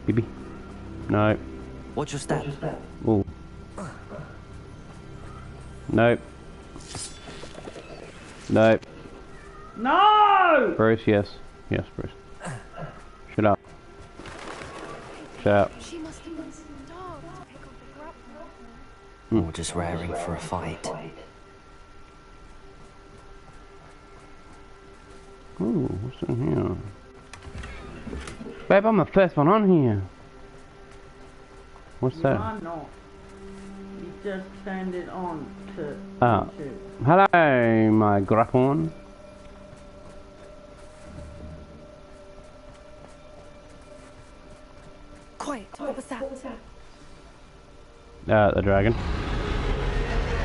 Baby. No. Watch your step. Ooh. Nope. Nope. No! Bruce, yes. Yes, Bruce. Shut up. Shut up. She must have been starved to pick up the grub. Or just raring for a fight. Ooh, what's in here? Babe, I'm the first one on here. What's that? I'm not. You just turned it on to... Ah. Hello, my graphon. Quiet, what was that? The dragon.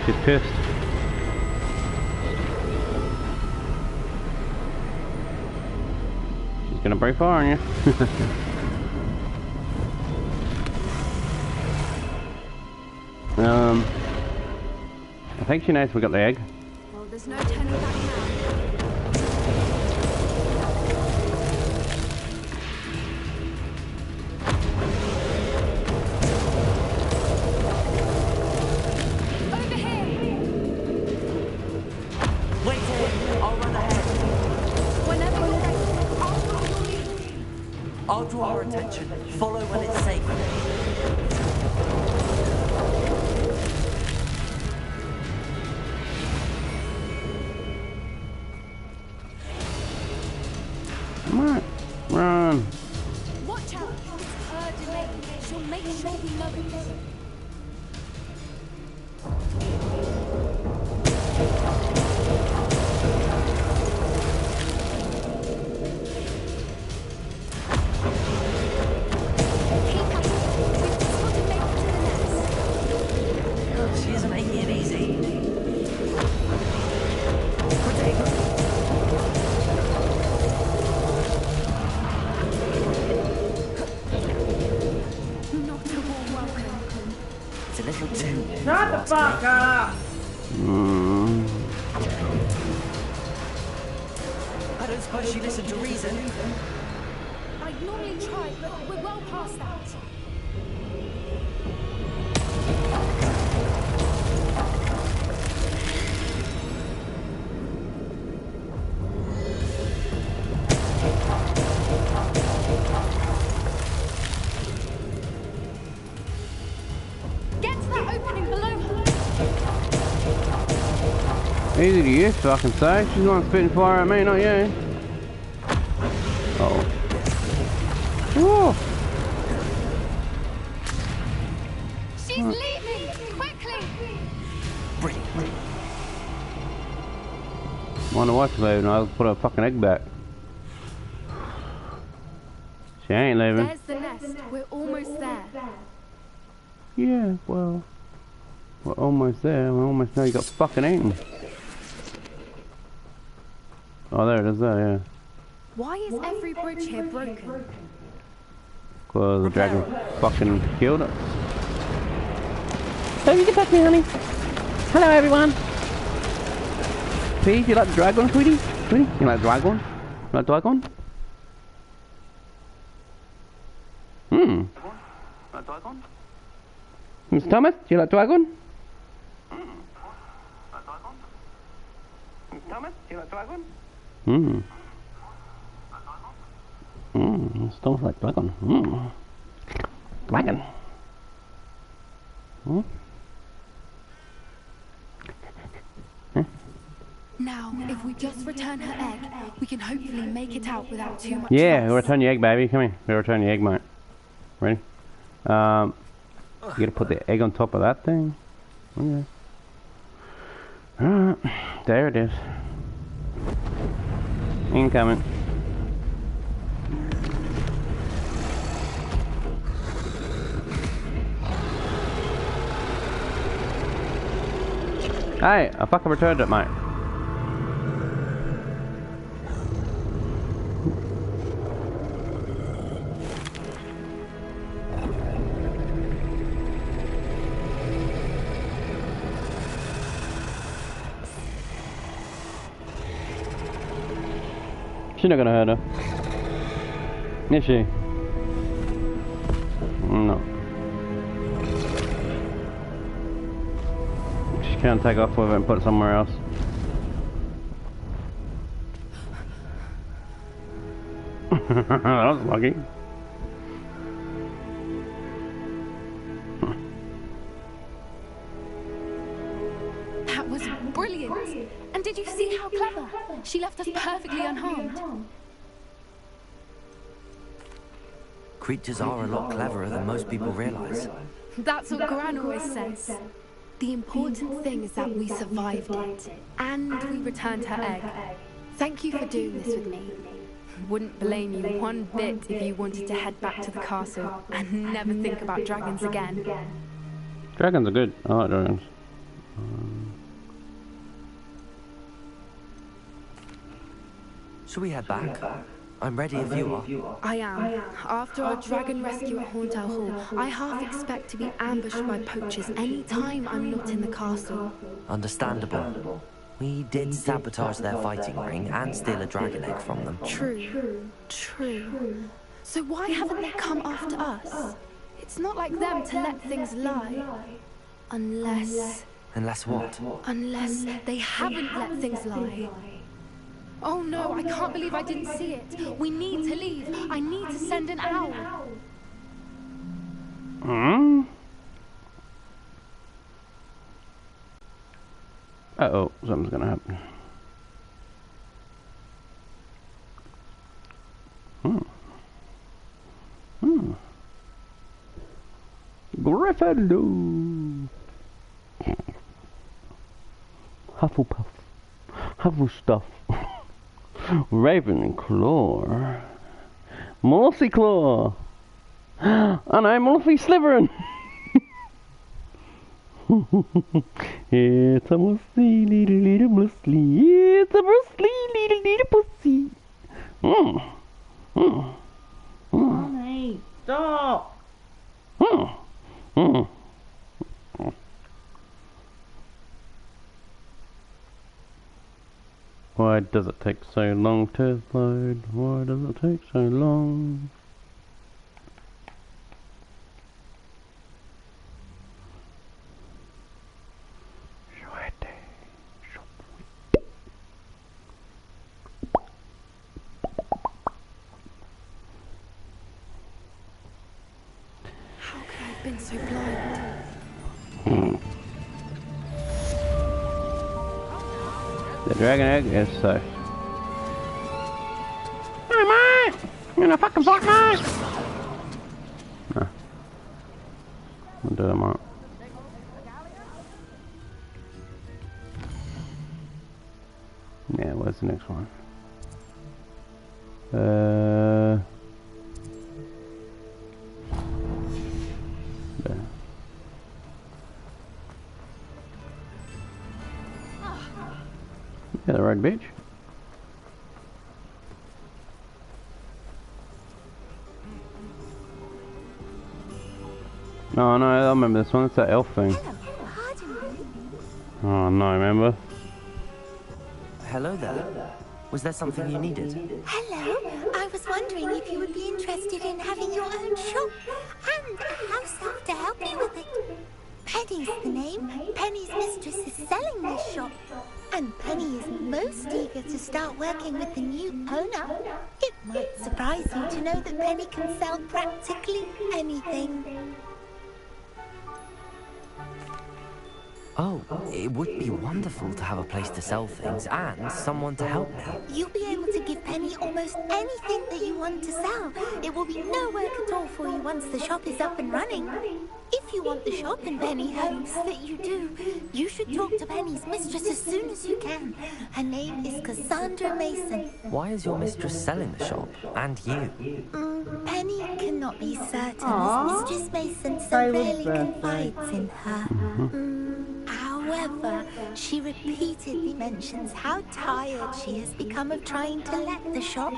She's pissed. She's gonna break fire on you. I think she knows we got the egg. Well, there's no turning back now. Over here! Wait here! I'll run ahead. Whenever you're ready, I'll follow your lead. I'll draw her attention. Follow when it's safe. Run! Watch out! It's her domain. She'll make sure we know it. Keep at it. We've just got to make it to the nest. She isn't making it easy. Protect. Not a warm welcome. It's a little too... Shut the fuck up! I don't suppose she listened to reason. I'd normally try, but we're well past that. Get to that opening below her. Easy to use, fucking say. She's the one spitting fire at me, not you. Uh-oh. Whoa! She's leaving! Quickly! Brilliant. Wonder what's leaving. I'll put her fucking egg back. She ain't leaving. There's the nest. We're almost there. Yeah, well, we're almost there. We almost know you got fucking eaten. Oh, there it is there, yeah. Why is every bridge here broken? Well, the dragon fucking killed it. So you get back here, honey. Hello, everyone. Please, you like the dragon, sweetie? Sweetie, you like the dragon? You like the dragon? Like dragon? Mr. Thomas, do you like dragon? Like dragon? Mr. Thomas, do you like dragon? Mr. Thomas like dragon. Dragon. Now, if we just return her egg, we can hopefully make it out without too much Yeah, loss. we'll return your egg, baby. Come here. We'll return your egg, mate. Ready? You gotta put the egg on top of that thing. Okay. Alright. There it is. Incoming. Hey, I fucking returned it, mate. She's not gonna hurt her. Is she? No. She can't take off with it and put it somewhere else. That was lucky. That was brilliant. And did you see how clever? She left us perfectly unharmed. Creatures are a lot cleverer than most people realize. That's what Gran always says. The important thing is that we survived it. And we returned her egg. Thank you for doing this with me. Wouldn't blame you one bit if you wanted to head back to the castle and never think about dragons again. Dragons are good. I like dragons. Shall we head back? I'm ready if you are. I am. After our dragon rescue at Horndale Hall, I half expect to be ambushed by poachers any time I'm not in the castle. Understandable. We did sabotage their fighting ring and steal a dragon egg from them. True. So why haven't they come after us? It's not like them to let things lie. Unless what? Unless they haven't let things lie. Oh no, I can't believe I didn't see it. We need to leave. I need to send an owl. Uh-oh, something's gonna happen. Gryffindor. Hufflepuff. Hufflestuff. Ravenclaw. Morsyclaw. And I'm Morphy Slytherin. It's a musty little musty. It's a musty little pussy. Honey, stop. Why does it take so long to load? Why does it take so long? How could I have been so blind? The dragon egg is safe. Hey mate! You gonna fucking fuck mate? No. I'll do it, mate. Yeah, where's the next one? There. Yeah, the right bitch. No, I remember this one. It's that elf thing. Oh no, remember? Hello there. Was there something you needed? Hello. I was wondering if you would be interested in having your own shop and a house elf to help you with it. Penny's the name. Penny's mistress is selling this shop. And Penny is most eager to start working with the new owner. It might surprise you to know that Penny can sell practically anything. Oh, it would be wonderful to have a place to sell things and someone to help me. You'll be able to give Penny almost anything that you want to sell. It will be no work at all for you once the shop is up and running. If you want the shop and Penny hopes that you do, you should talk to Penny's mistress as soon as you can. Her name is Cassandra Mason. Why is your mistress selling the shop? And you? Penny cannot be certain as Mistress Mason so rarely confides in her. However, she repeatedly mentions how tired she has become of trying to let the shop.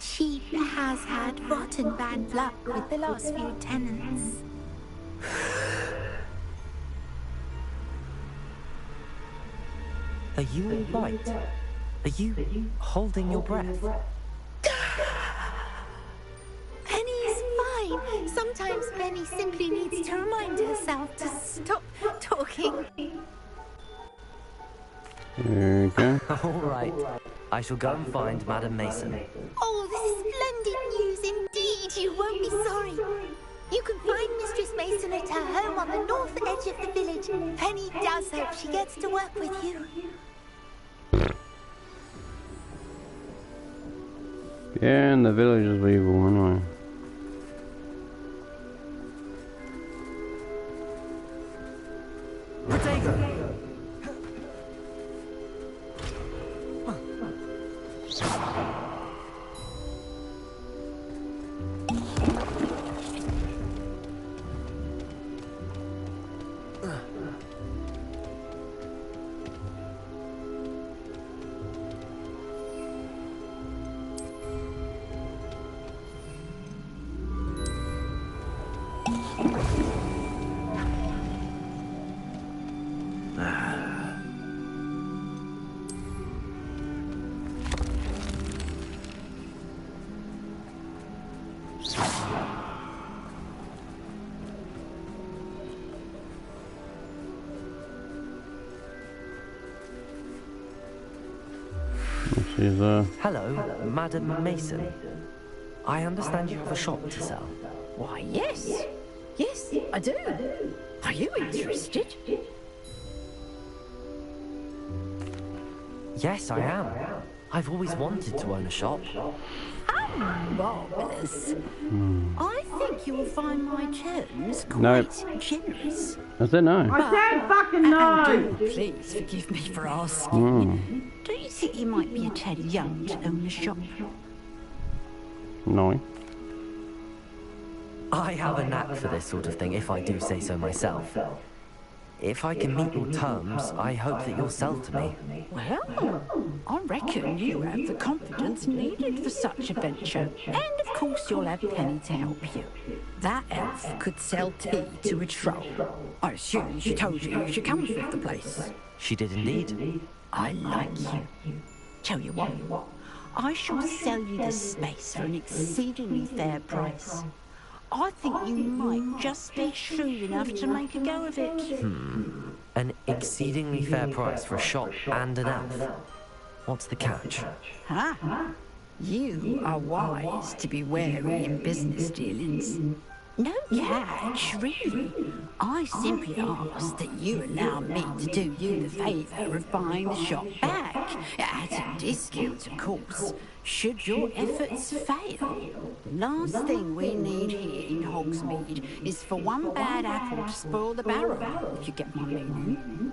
She has had rotten bad luck with the last few tenants. Are you all right? Are you holding your breath? Penny is fine. Sometimes Sometimes Penny simply needs to remind herself to stop talking. There you go. All right. I shall go and find Madam Mason. Oh, this is splendid news indeed. You won't be sorry. You can find Mistress Mason at her home on the north edge of the village. Penny does hope she gets to work with you. Yeah, and the village is evil anyway. Protego! She's Hello, Madam Mason. I understand you have a shop to sell. Why, yes. Yes, I do. Are you interested? Yes, I am. I've always wanted to own a shop. Marvellous. I think you will find my terms quite Nope. generous. I said no. I said fucking no! And do please forgive me for asking. Do you think you might be a tad young to own a shop? No. I have a knack for this sort of thing, if I do say so myself. If I can meet your terms, I hope that you'll sell to me. Well, I reckon you have the confidence needed for such a venture. And of course you'll have Penny to help you. That elf could sell tea to a troll. I assume she told you she comes with the place. She did indeed. I like you. Tell you what, I shall sell you this space for an exceedingly fair price. I think you might just be shrewd enough to make a go of it. An exceedingly fair price for a shop and an elf. What's the catch? Huh? You are wise to be wary in business dealings. No catch, really. I simply ask that you allow me to do you the favour of buying the shop back. At a discount, of course, should your efforts fail. The last thing we need here in Hogsmeade is for one bad apple to spoil the barrel, if you get my meaning.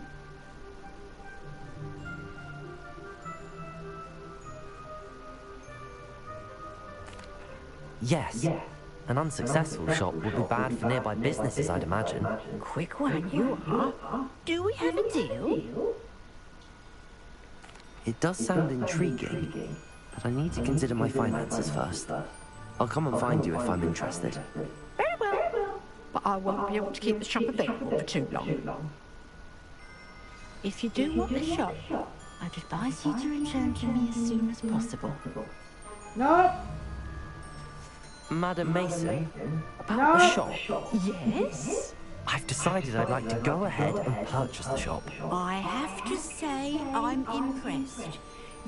Yes. An unsuccessful shop would be bad for nearby businesses, I'd imagine. Quick one you are. Do we have a deal? It does sound intriguing, but I need to consider my finances first. I'll come and find you if I'm interested. Very well. But I won't be able to keep the shop available for too long. If you do want the shop, I'd advise you to return to me as soon as possible. No! Madam Mason, about the shop. Yes? I've decided I'd like to go ahead and purchase the shop. I have to say I'm impressed.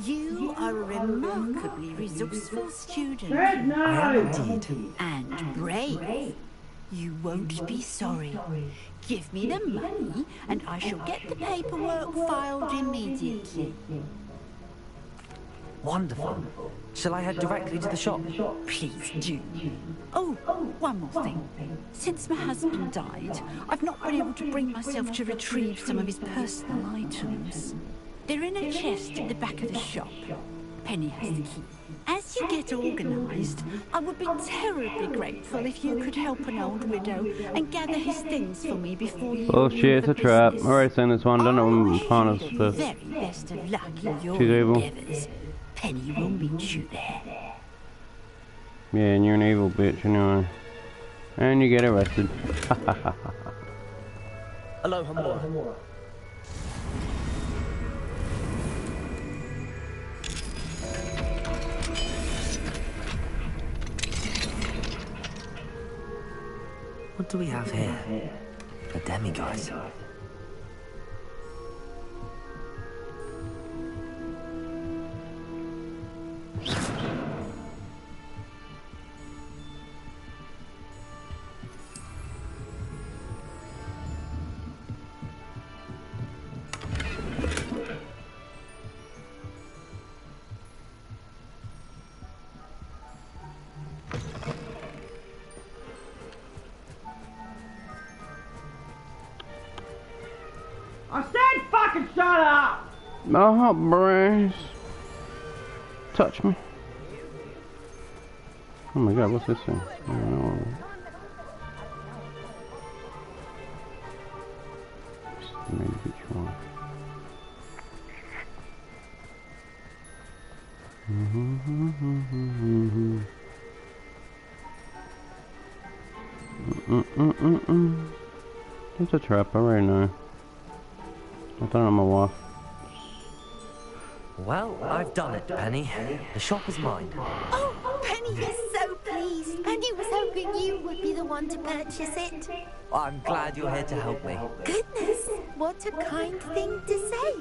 You are a remarkably resourceful student. Said no! I am indeed. And brave. You won't be sorry. Give me the money and I shall get the paperwork filed immediately. Wonderful. Shall I head directly to the shop? Please do. Oh, one more thing. Since my husband died, I've not been able to bring myself to retrieve some of his personal items. They're in a chest at the back of the shop. Penny has the key. As you get organised, I would be terribly grateful if you could help an old widow and gather his things for me before you Oh leave shit, it's for a trap. business. Alright, send this one. Don't know I when wish upon you us the first. very best of luck in your She's evil. endeavours. Penny will meet you there. Yeah, and you're an evil bitch anyway. And you get arrested. Hello, Hamura. What do we have here? A demiguise. I said fucking shut up! Oh, brace. Touch me. Oh my god, what's this thing? I don't know. Maybe which one? It's a trap, I already know. I don't know my wife. Well, I've done it, Penny. The shop is mine. Oh, Penny is so pleased. Penny was hoping you would be the one to purchase it. I'm glad you're here to help me. Goodness, what a kind thing to say.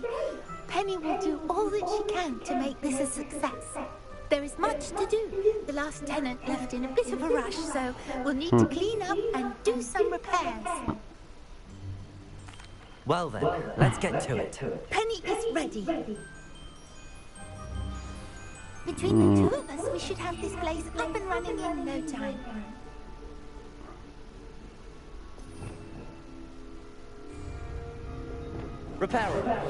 Penny will do all that she can to make this a success. There is much to do. The last tenant left in a bit of a rush, so we'll need to clean up and do some repairs. Well then, let's get to it. Penny is ready. Between the two of us, we should have this place up and running in no time. Repairer.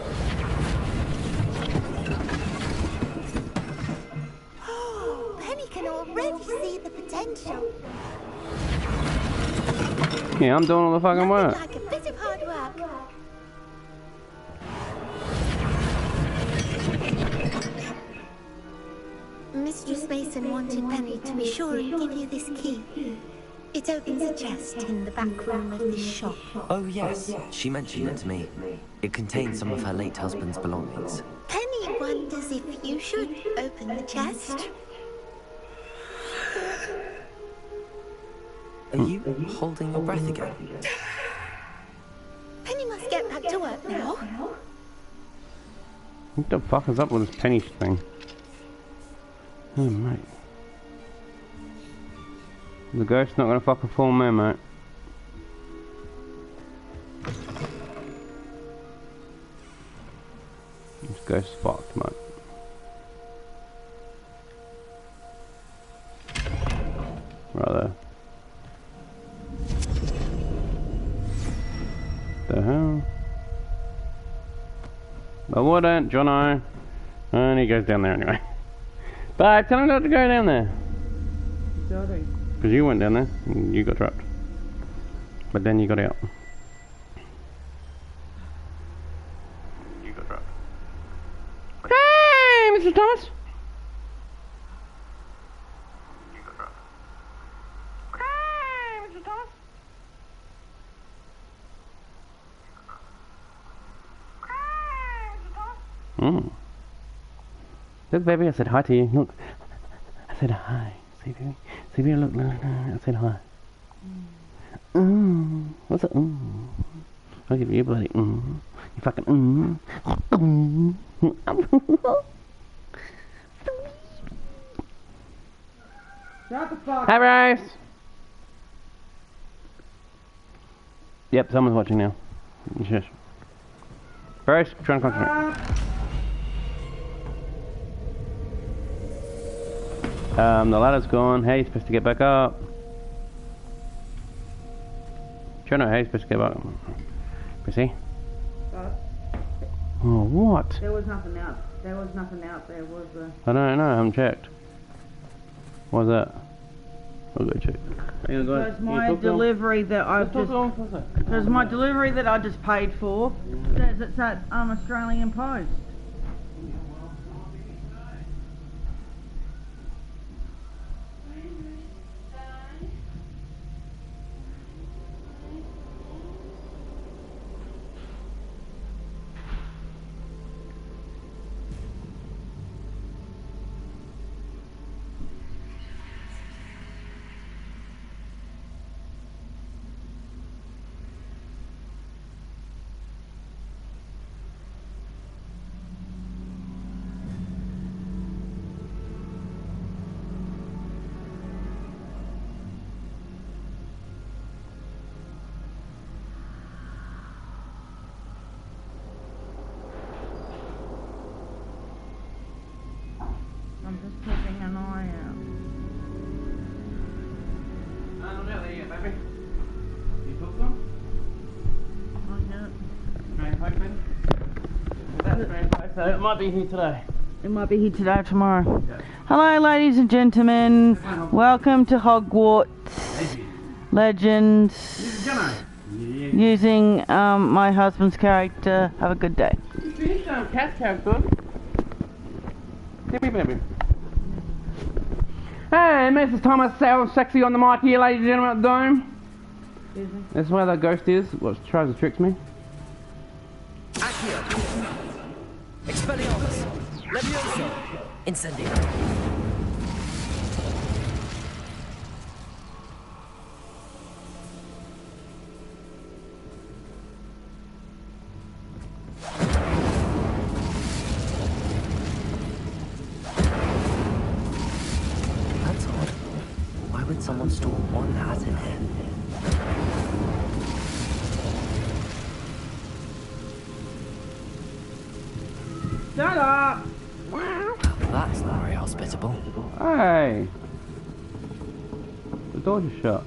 Oh, Penny can already see the potential. Yeah, I'm doing all the fucking work. Like a bit of hard work. Mistress Mason wanted Penny to be sure and give you this key. It opens a chest in the back room of this shop. Oh yes, she mentioned it to me. It contains some of her late husband's belongings. Penny wonders if you should open the chest. Are you holding your breath again? Penny must get back to work now. What the fuck is up with this penny thing? Oh, mate. The ghost's not gonna fucking fool me, mate. This ghost's fucked, mate. Right there. The hell? I wouldn't, Jono. And he goes down there anyway. But tell him not to go down there. Sorry. Because you went down there and you got trapped. But then you got out. You got trapped. Hey, Mr. Thomas! You got trapped. Hey, Mr. Thomas! Hmm. Look, baby, I said hi to you. Look. I said hi. See, baby. See, baby, look. I said hi. What's that? I'll give you a bloody You fucking Shut the fuck Hi, Bryce! Yep, someone's watching now. Shush. Bryce, trying to concentrate. The ladder's gone. How are you supposed to get back up? Sure, no, how are you supposed to get back up? Prissy? Oh, what? There was nothing out. There was nothing out there, was there? I don't know, I haven't checked. What's that? I'll go check. There's my delivery that I've just... There's my delivery that I just paid for. Says it's at Australian Post. so it might be here today. It might be here today or tomorrow. Hello, ladies and gentlemen. Welcome to Hogwarts Legends. Using my husband's character. Have a good day. You finished Cat's character. Baby. Hey, Mrs. Thomas, sound sexy on the mic here, ladies and gentlemen, at the Dome. This is where the ghost is, what tries to trick me. Accio. Expelliarmus. Levioso. Incendio. That's odd. Why would someone store one hat in here? Shut up! Well, that's not very hospitable. Hey! The door just shut.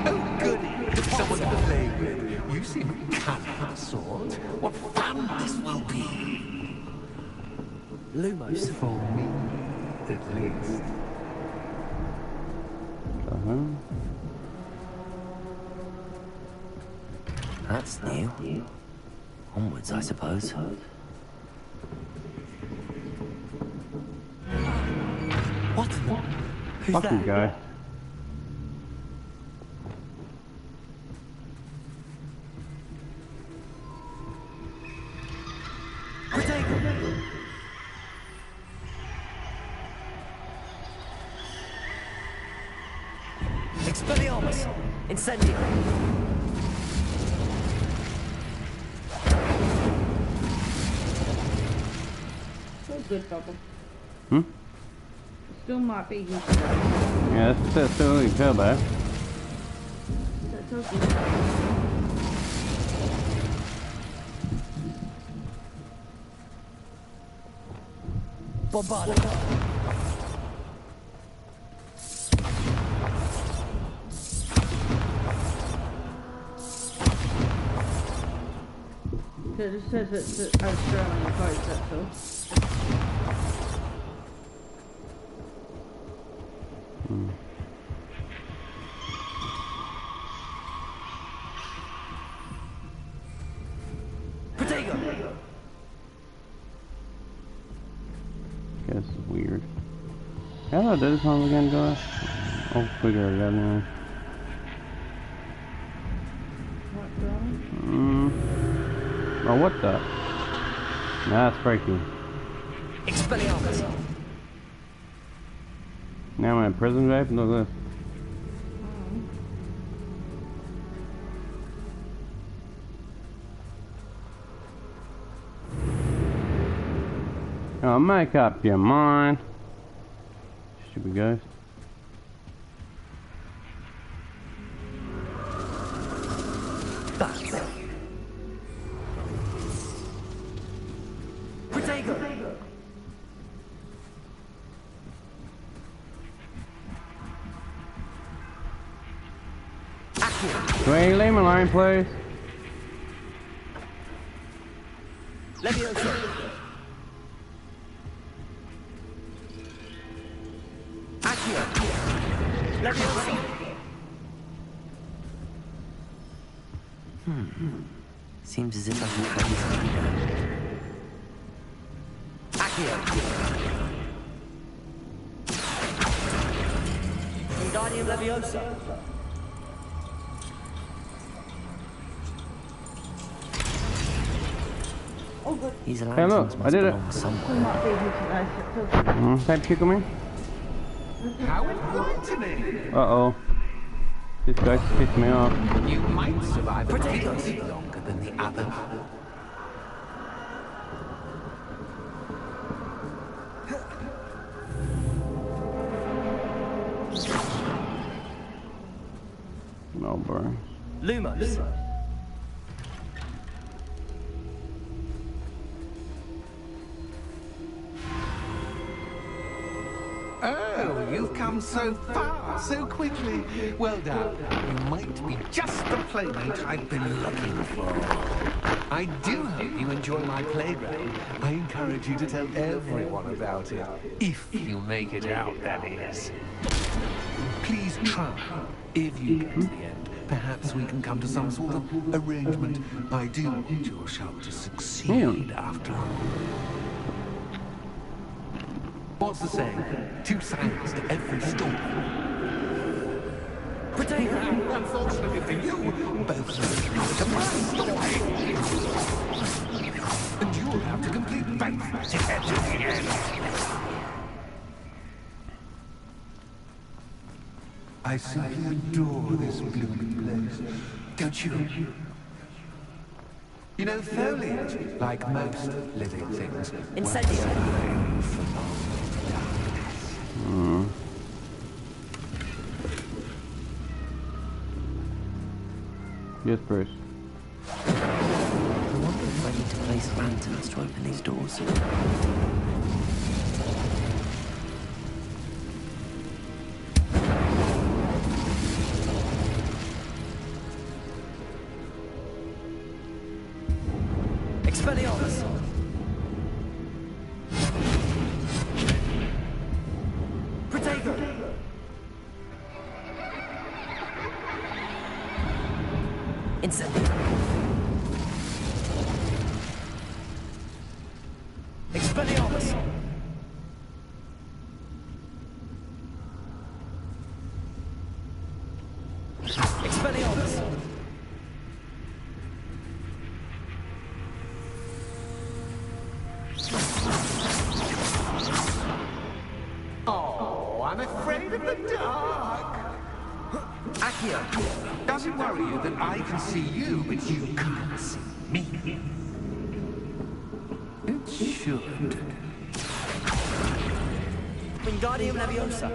Oh, goody! Someone to play with. You seem cunning of a sort. What fun this will be! Lumos. For me, at least. That's new. Onwards, I suppose. What? Who's Fucking that? guy. Expelliarmus! Incendio! Still good, Bubba. Hmm? Still might be here. Yeah, that's still really cool, babe. That's okay. Bombardo! It just says it's an Australian coast, that's all. Protego! Okay, this is weird. How do I do this one again, guys? I'll figure it out now. What, darling? Oh, what the? Nah, that's freaky. Expelliarmus! Now I'm in prison, babe? Look at this. Oh, make up your mind. Stupid ghost. Protego! Can you leave me alone, please? Levioso! Accio! Levioso! Seems as if I can cut something down. Accio! Wingardium Leviosa! Oh, good. These Hey, look, lanterns I must did it. belong We somewhere. might be here today, so it's okay. Time to kick me? How enlightening! Uh-oh. This guy's pissed me off. You might survive a bit longer than the other. No, bro. Lumos! Oh, you've come so far, so quickly. Well done. You might be just the playmate I've been looking for. I do hope you enjoy my playground. I encourage you to tell everyone about it. If you make it out, that is. Please try. If you get to the end, perhaps we can come to some sort of arrangement. I do want your shop to succeed after all. What's the saying? Two sides to every story. Unfortunately for you, both sides to my story. And you'll have to complete both to get to the end. I simply adore this blooming place, don't you? You know, foliage, like most living things, Incendio. Yes, Bruce. I wonder if I need to place lanterns to open these doors. Expelliarmus! Protego! Incendio! Expelliarmus! Expelliarmus! Oh, I'm afraid of the dark. Accio, does it worry you that I can see you, but you can't see me? It should. Wingardium Leviosa!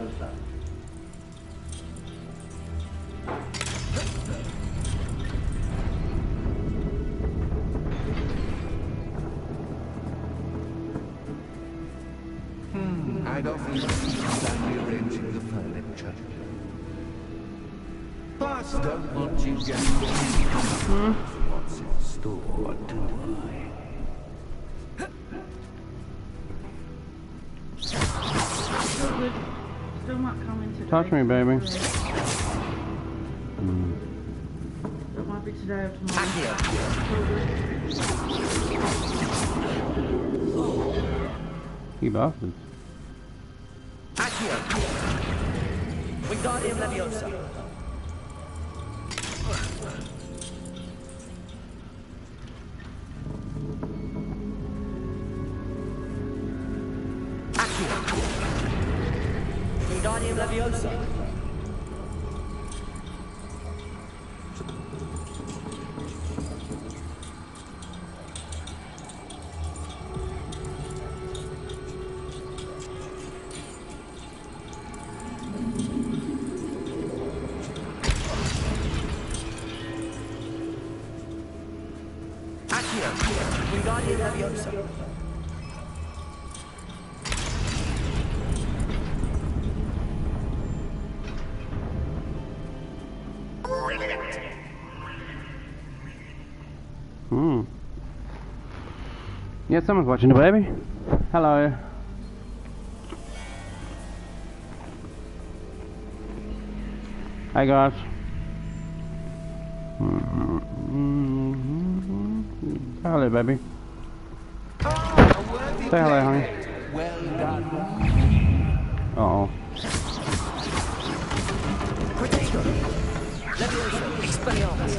I'd often stand rearranging the furniture. But don't want you getting what's in store, do I? Still not coming today. Touch me, baby. It might be today or tomorrow. Accio! You bastards. Accio! Wingardium Leviosa! Accio! Wingardium Leviosa! Accio! Wingardium Leviosa! Yeah, someone's watching the baby. Hello. Hi guys. Hello, baby. Say hello, honey. Well done. Uh-oh. Protego! Leviosa! Expelliarmus!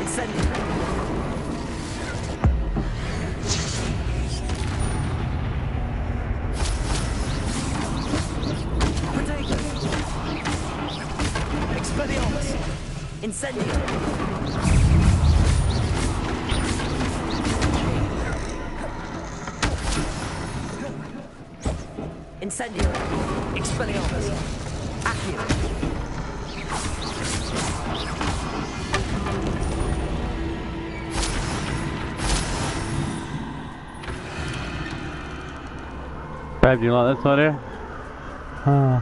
Incendio! Protego! Expelliarmus! Incendio! Incendio! Expelliarmus! Accio! Babe, do you like this idea? How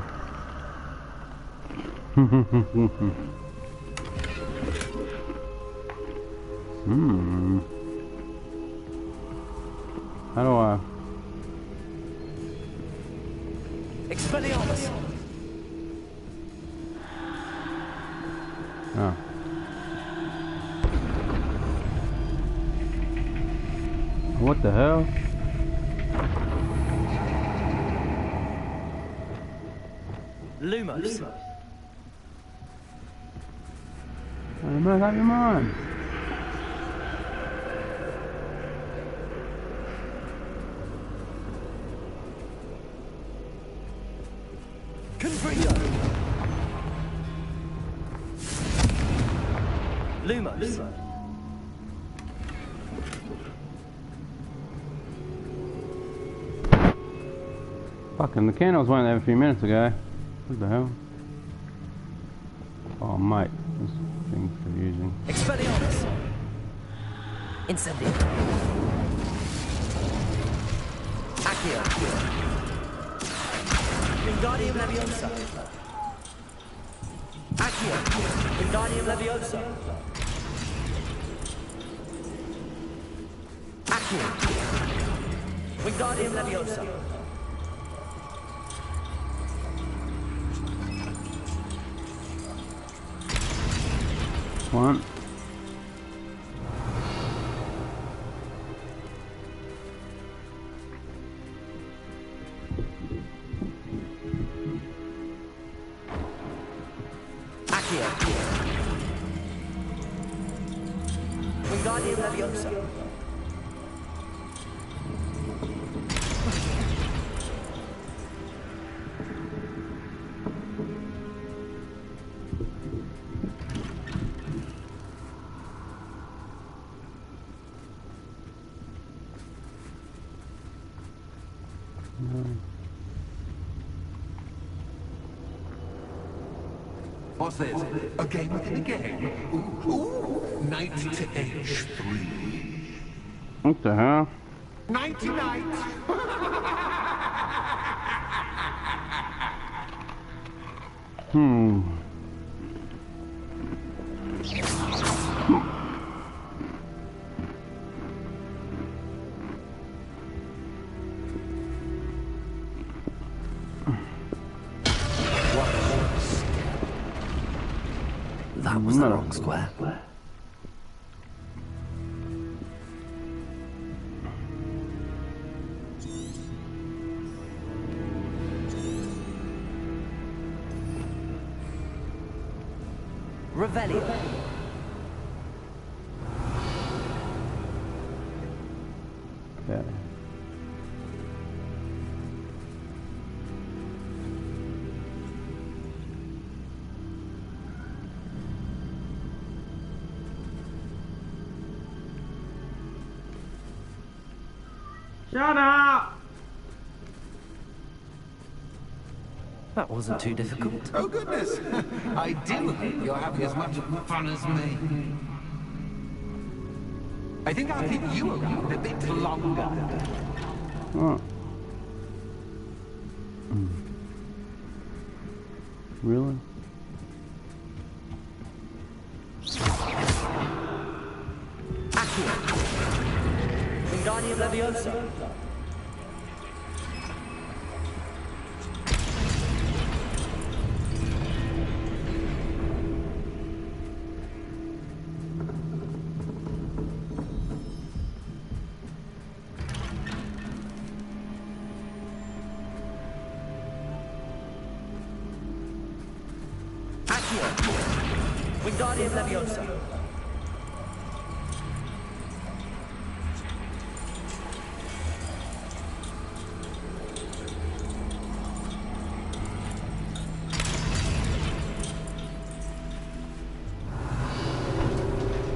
do I? Expelliarmus! Oh. What the hell? Lumos. Make up your mind. Confringo. Lumos. Fucking the candles went there a few minutes ago. What the hell? Oh mate, this thing's confusing. Expelliarmus. Incendio. Accio. Wingardium Leviosa. Accio. Wingardium Leviosa. Accio. Wingardium Leviosa. One. Accio. Wingardium Leviosa. What's this? A game within a game? Ooh, knight to H3. What the hell? Nighty night! That was the wrong square. Revelio. Yeah. Shut up! That wasn't too difficult. Oh goodness! I do hope you're having as much fun as me. I think I'll keep you around a bit longer. Oh. Really? Accio. Wingardium Leviosa. Accio. Wingardium Leviosa.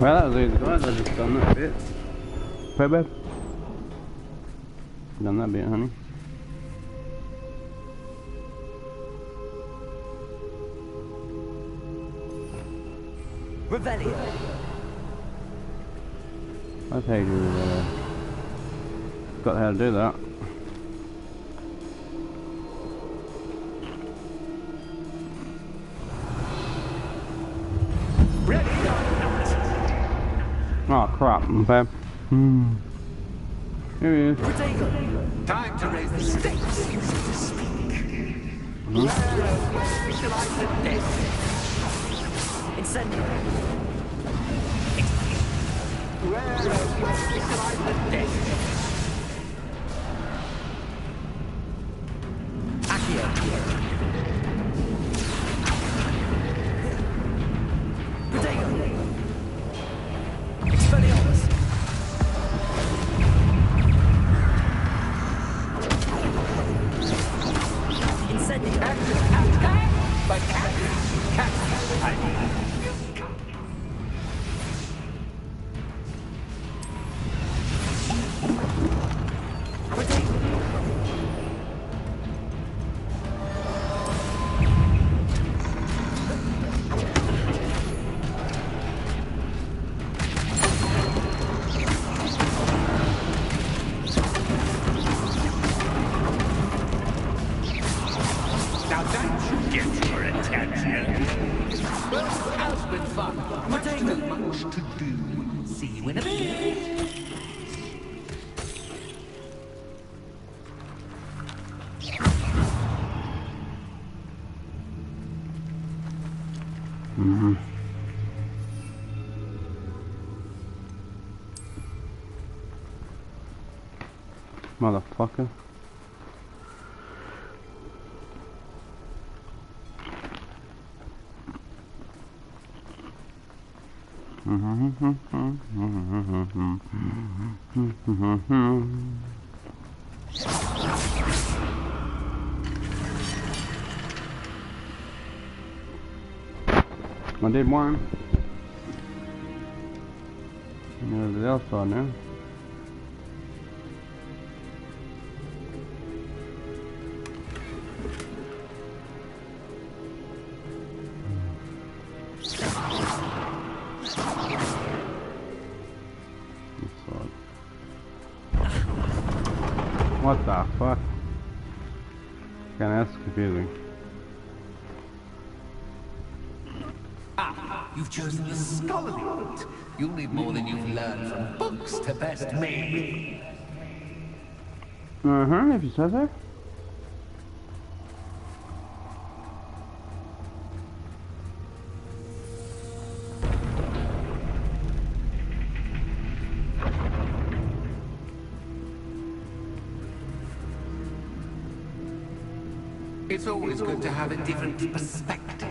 Well, that was easy, guys. I just done that bit. Hey, babe. Done that bit, honey. Revelio. That's how you got how to do that. Oh crap, okay. Here he is. Time to raise the stakes, so to speak. Where shall I put this? Incendio. Where shall I put this? Accio. Protego. Expelliarmus. Incendio. But now that should get your attention. Well, it's been fun. Much to do. See you in a bit. Motherfucker. I did one. There's the other side now. What the fuck? That's confusing. You've chosen the scholarly route. You'll need more than you've learned from books to best me. If you say so. It's always good to have a different perspective.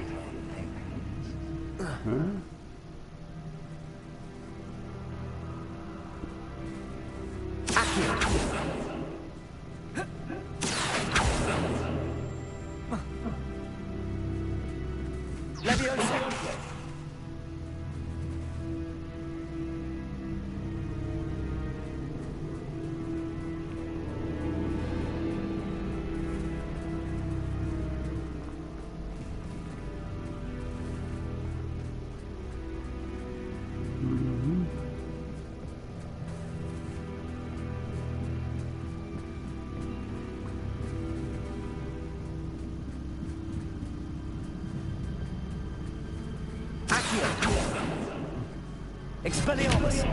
Expelliarmus.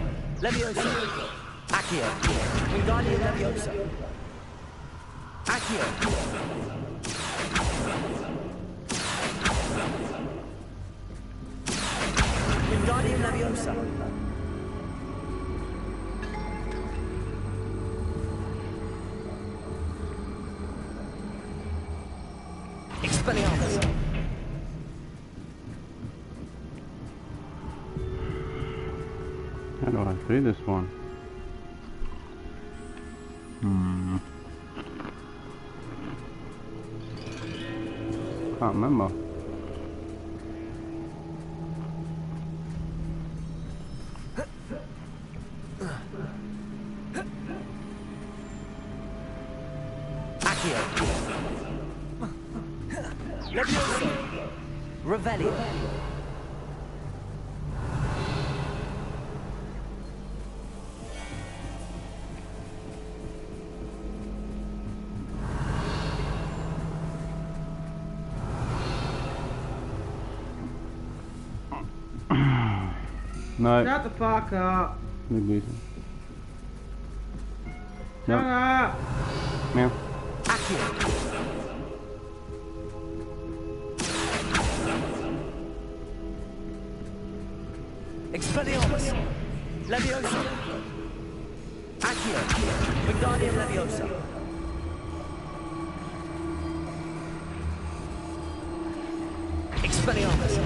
Leviosa. Accio. Wingardium Leviosa. Accio. Wingardium Leviosa. Expelliarmus. How do I do this one? Can't remember. Accio. Leviosa. Revelio. No. Shut the fuck up. Big booty. Shut No. up. Meow. Expelliarmus! Leviosa! Accio! Wingardium Leviosa! Expelliarmus!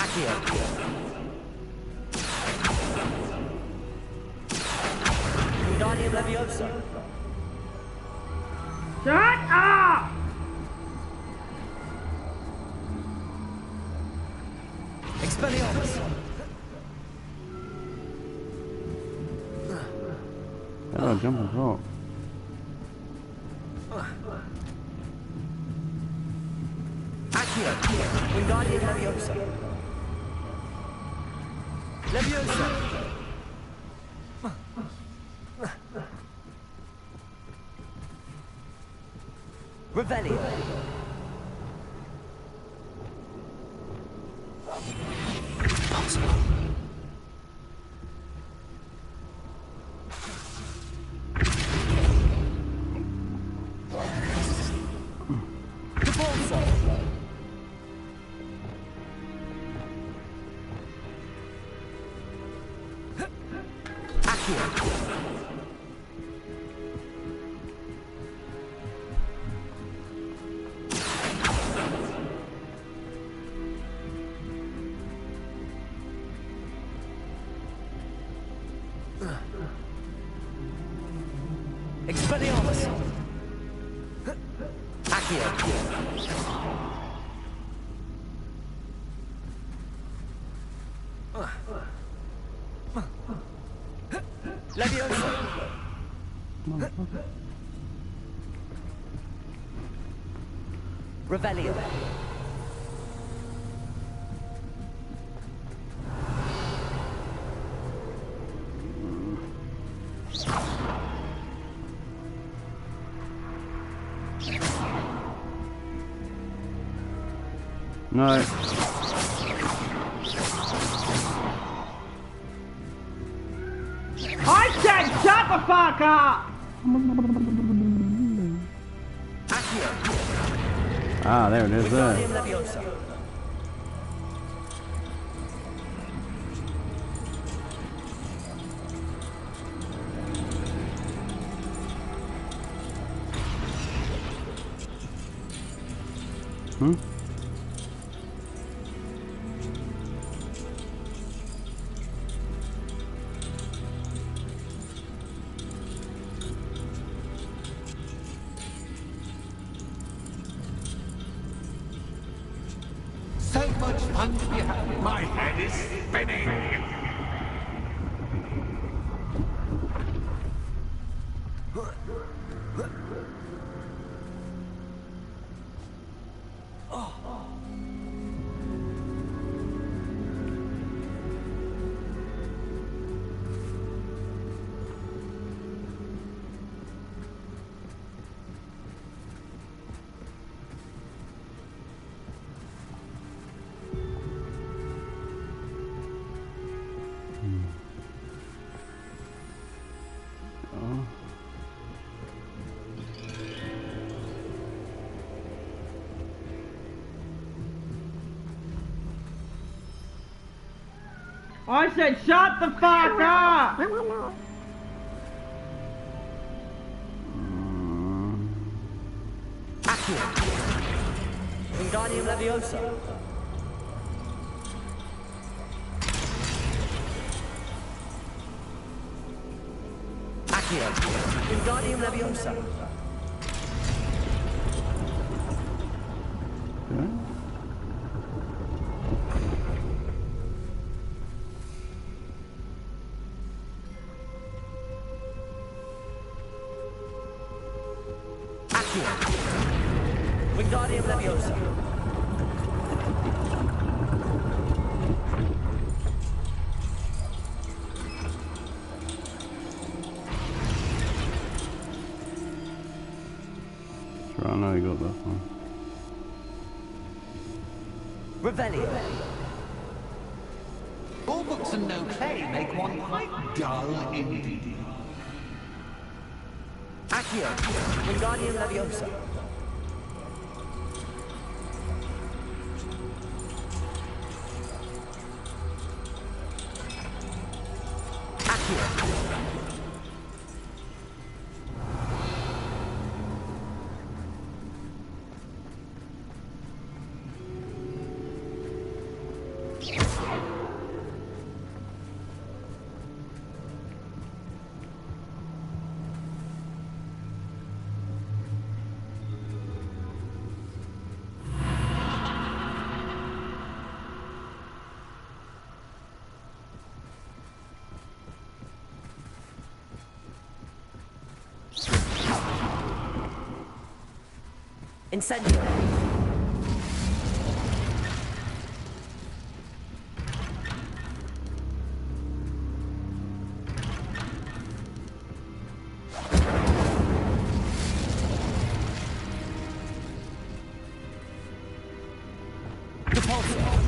Accio! Wingardium Leviosa! Shut up! Expelliarmus! Oh, jump and rock. Accio! Wingardium Leviosa! Leviosa! Revelio! Expelliarmus! Accio! Leviosa! Revelio! No. I said shut the fuck up! Accio! Ah, there it is there. Wingardium Leviosa! Hmm? So much fun to be had. My head is spinning. I said shut the fuck up! Accio! Wingardium Leviosa! Accio! Wingardium Leviosa! Accio! Wingardium Leviosa! know you got that one. Revelio. All books and no play make one quite dull indeed. Accio. Wingardium Leviosa. Incendio. Repulsor.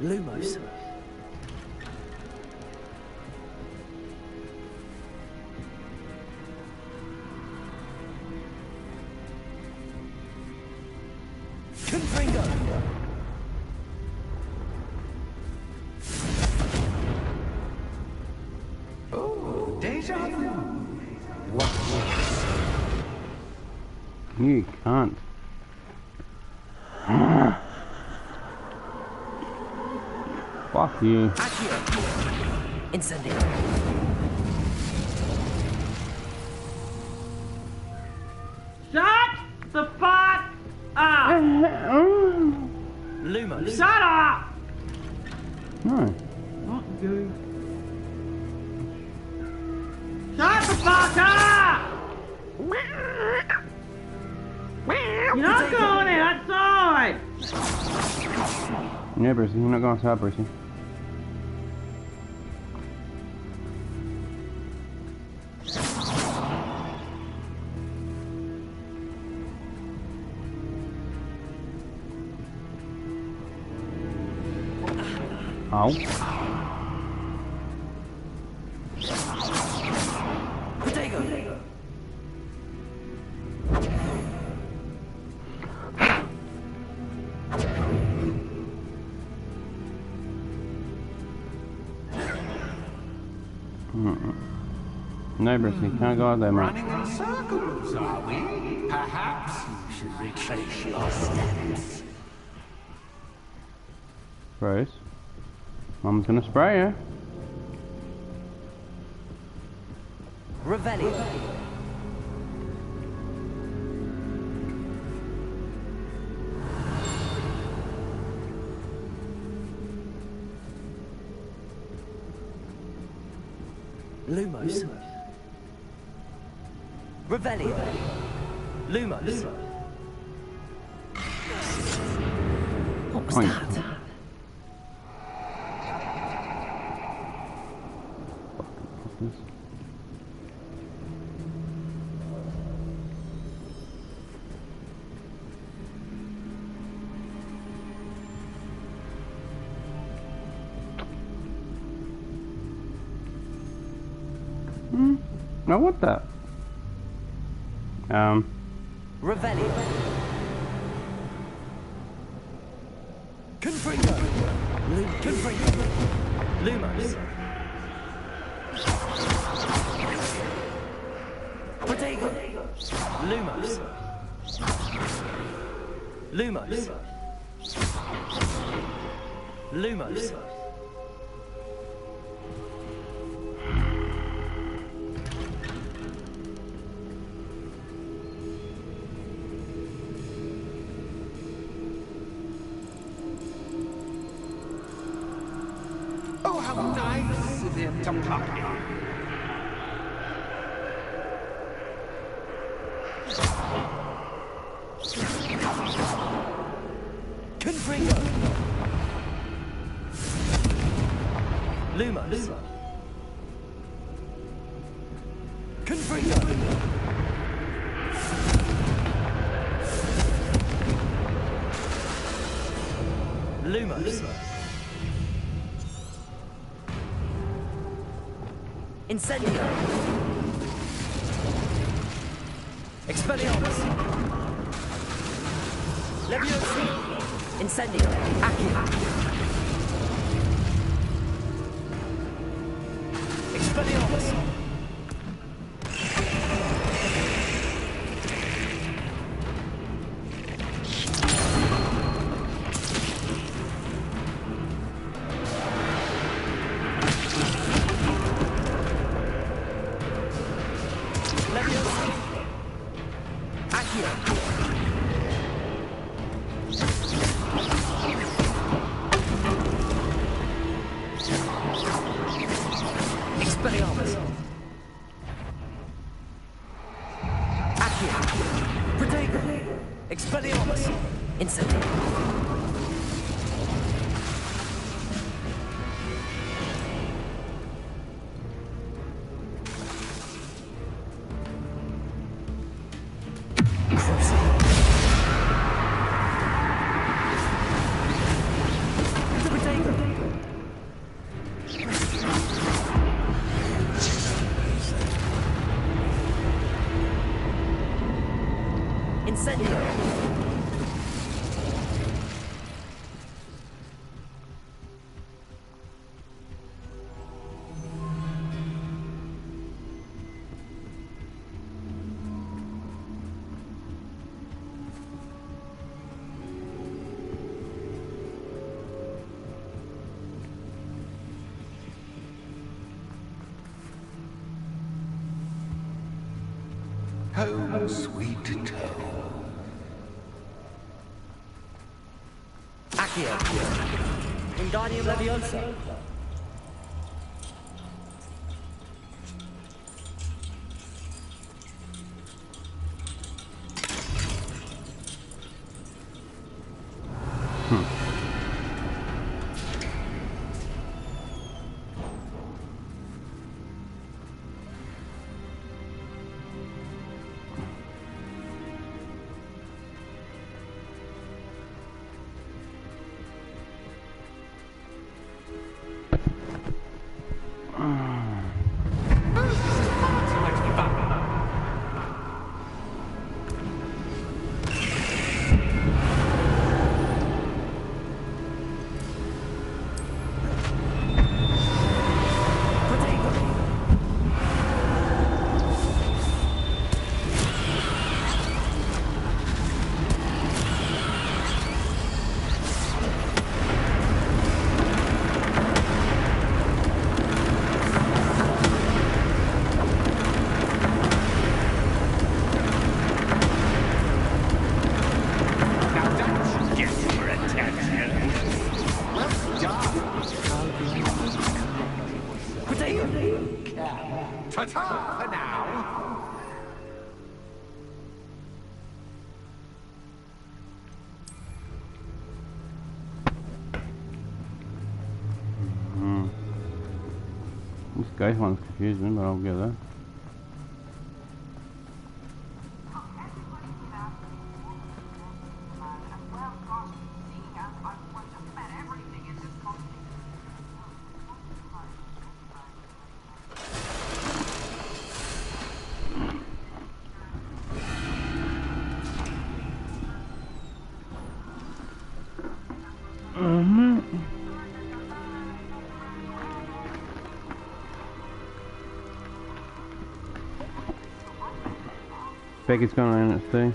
Lumos. Oh, deja vu. You can't. Fuck you. Accio. Incendio. Shut the fuck up! Lumos. Shut up! No. Not good. Shut the fuck up! You're not going outside! Yeah, Brucey, you're not going outside, Brucey. Ow. Protego. No, Brucey, can't go out there, mate. Running in circles, are we? Perhaps you should retrace your steps. Bruce. Mum's gonna spray you. Revelio. Lumos. Revelio. Lumos. What was that? Now what the? Revelio. Confringo. Confringo. Lumos. Protego. Lumos. Lumos. Lumos. Oh, how nice of him to pop in. Confringo. Lumos. Confringo. Lumos. Incendio. Expelliarmus. Leviosa. Incendio. Accio. Expelliarmus. Expelliarmus. Accio. Protego. Expelliarmus. Incendio. Incendio. Home, sweet home. Accio. Wingardium Leviosa. Ta-ta for now. This guy's one's confusing, but I'll get that. Becky's going in at 3.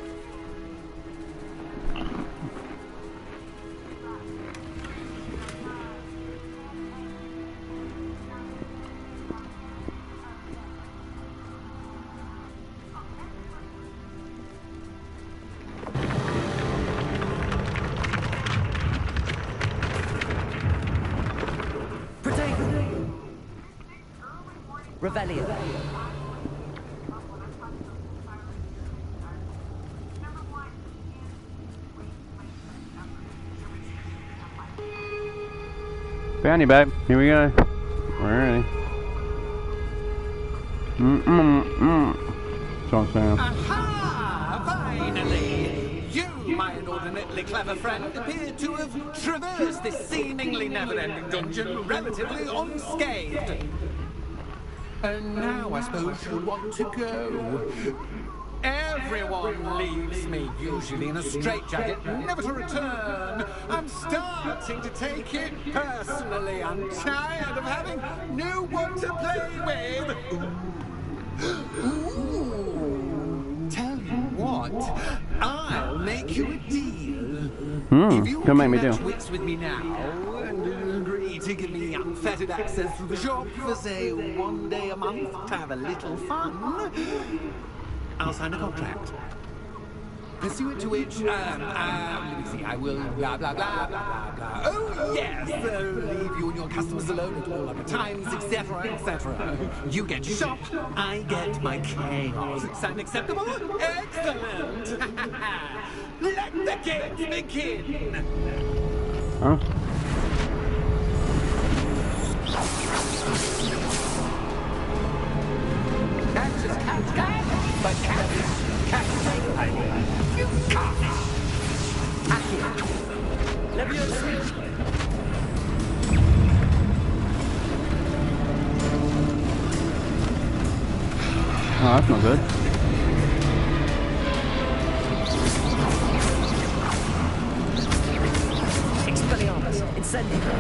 Revelio. Bounty babe, here we go. Alrighty. That's what I'm saying. Aha! Finally! You my inordinately clever friend, appear to have traversed this seemingly never-ending dungeon relatively unscathed. And now I suppose you'll want to go. Everyone leaves me, usually in a straitjacket, never to return. I'm starting to take it personally. I'm tired of having no one to play with. Ooh. Tell you what, I'll make you a deal. If you don't make me can do. match wits with me now and agree to give me unfettered access to the shop for, say, 1 day a month to have a little fun, I'll sign a contract. Pursuant to which, let me see, I will blah, blah, blah, blah, blah, blah. Oh, yes, leave you and your customers alone at all other times, etc., etc. You get your shop, I get my chaos. Sound acceptable? Excellent! Let the games begin! Huh? That's just cat, but cat you can't. Oh, that's not good. Expelliarmus, incendio.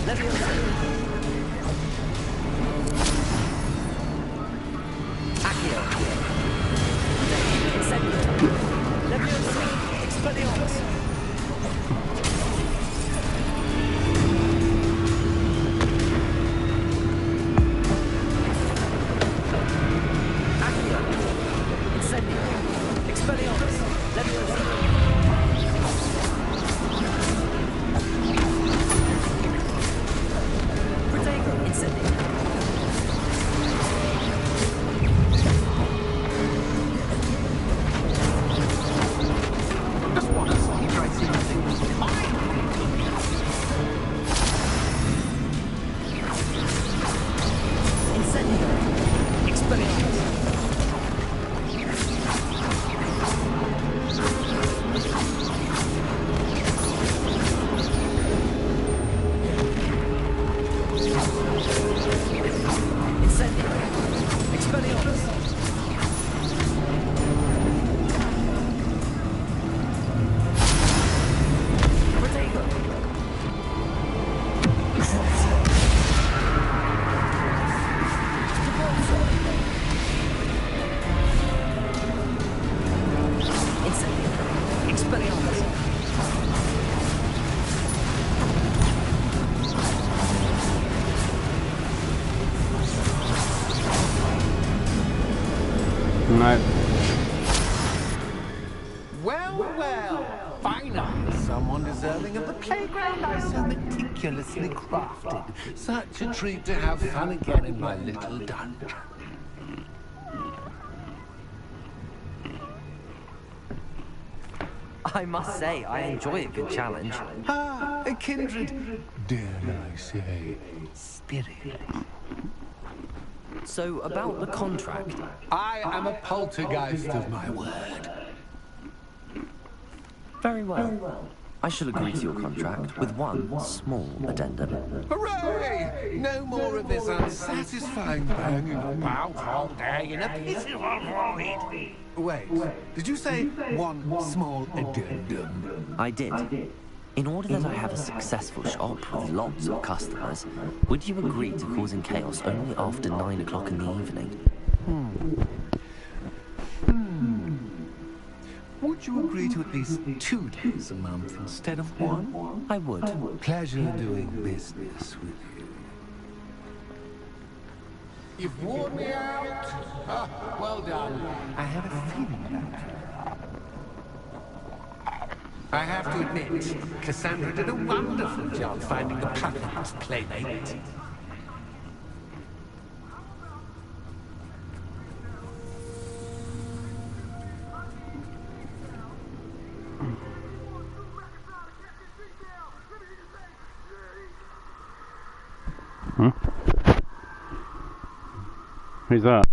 Leviosa. No. Well, finally, someone deserving of the playground I so meticulously crafted. Such a treat to have fun again in my little dungeon. I must say, I enjoy a good challenge. Ah, a kindred, dare I say, spirit. So, about the contract. I am a poltergeist of my word. Very well. I shall agree to your contract with one small addendum. Hooray! No more of this unsatisfying banging about all day in a pitiful void. Wait, did you say one small addendum? I did. In order that I have a successful shop with lots of customers, would you agree to causing chaos only after 9 o'clock in the evening? Would you agree to at least 2 days a month instead of 1? I would. Pleasure doing business with you. You've worn me out. Ah, well done. I have a feeling about you. I have to admit, Cassandra did a wonderful job finding a perfect playmate. Who's that?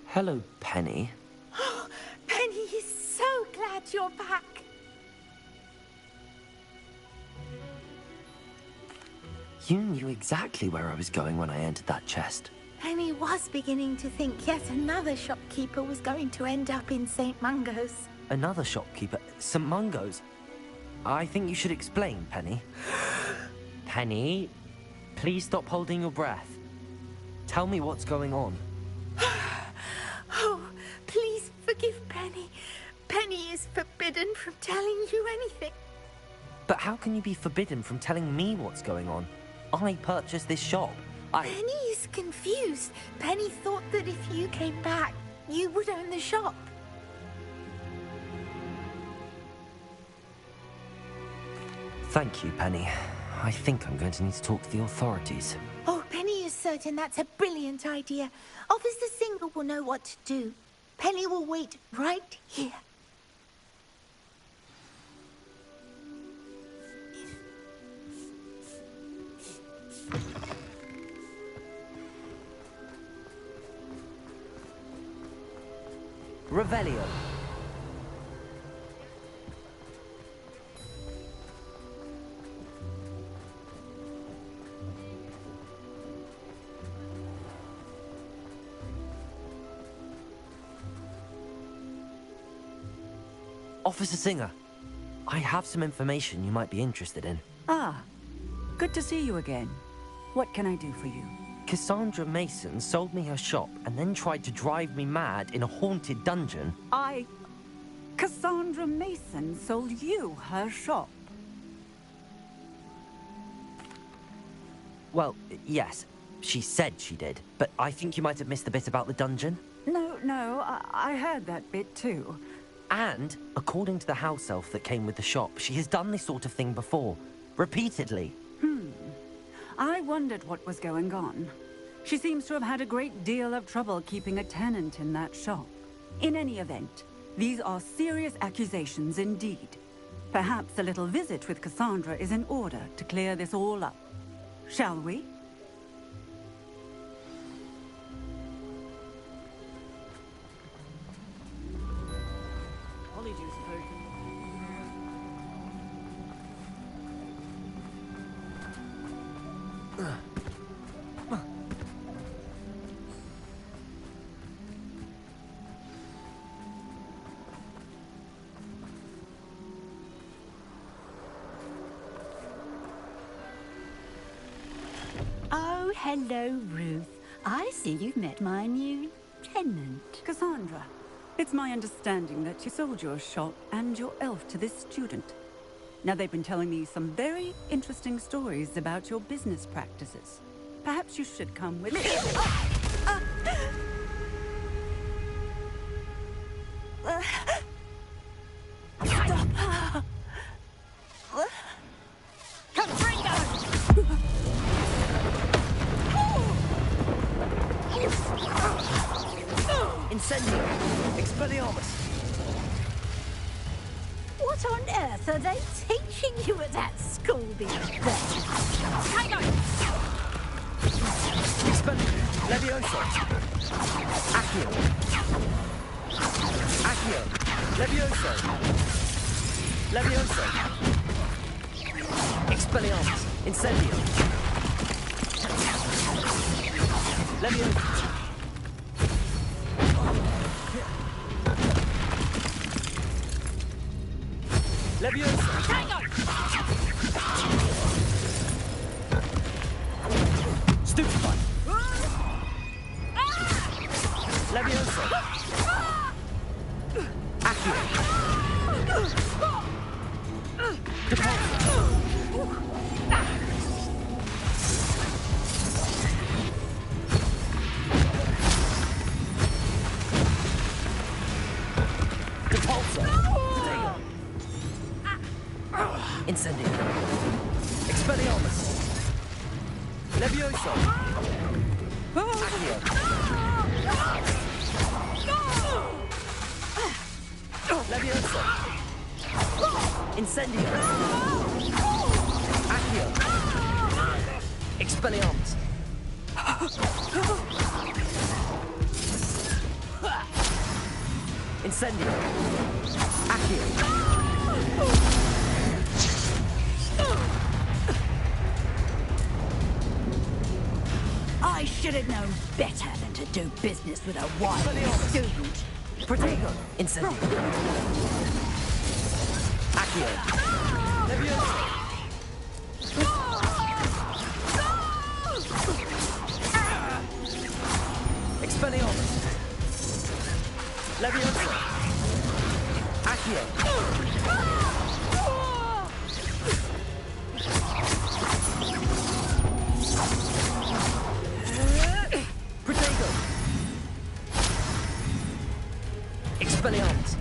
Hello, Penny. Penny is so glad you're back. You knew exactly where I was going when I entered that chest. Penny was beginning to think yet another shopkeeper was going to end up in St. Mungo's. Another shopkeeper? St. Mungo's? I think you should explain, Penny. Penny, please stop holding your breath. Tell me what's going on. Oh, please forgive Penny. Penny is forbidden from telling you anything. But how can you be forbidden from telling me what's going on? I purchased this shop. Penny is confused. Penny thought that if you came back, you would own the shop. Thank you, Penny. I think I'm going to need to talk to the authorities. Oh, Penny is certain that's a brilliant idea. Officer Singer will know what to do. Penny will wait right here. Revelio. Officer Singer, I have some information you might be interested in. Ah, good to see you again. What can I do for you? Cassandra Mason sold me her shop and then tried to drive me mad in a haunted dungeon. Cassandra Mason sold you her shop? Well, yes, she said she did, but I think you might have missed the bit about the dungeon. No, I heard that bit too. And, according to the house elf that came with the shop, she has done this sort of thing before. Repeatedly. I wondered what was going on. She seems to have had a great deal of trouble keeping a tenant in that shop. In any event, these are serious accusations indeed. Perhaps a little visit with Cassandra is in order to clear this all up. Shall we? Oh, hello, Ruth. I see you've met my new tenant. Cassandra, it's my understanding that you sold your shop and your elf to this student. Now, they've been telling me some very interesting stories about your business practices. Perhaps you should come with me. Stop her! Incendio! Expelliarmus! What on earth are they teaching you at that school these days? Expelliarmus! Levioso! Accio! Accio! Levioso! Levioso! Expelliarmus! Incendio! Levioso! Levioso! Stupefy! Levioso! Accio! Depulso! Incendio! Expelliarmus! Levioso! Accio! Levioso! Incendio! Accio! Expelliarmus! Incendio! Accio! I should have known better than to do business with a wild student. Protego! Incendio! Accio! Levioso! Expelliarmus! Levioso! Accio! Protego! Expelliarmus!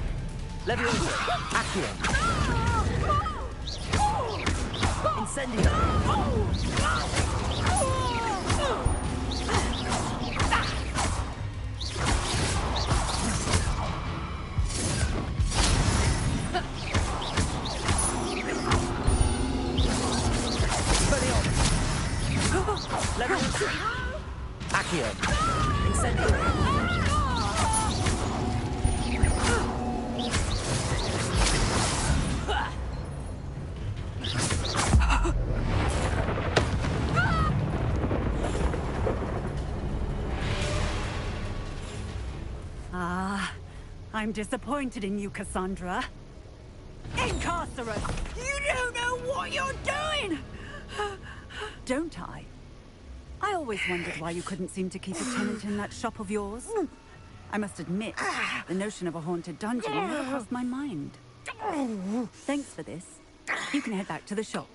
Levioso! Accio! Incendio! Levioso! Accio! Incendio! I'm disappointed in you, Cassandra. Incarcerate! You don't know what you're doing! Don't I? I always wondered why you couldn't seem to keep a tenant in that shop of yours. I must admit, the notion of a haunted dungeon never crossed my mind. Thanks for this. You can head back to the shop.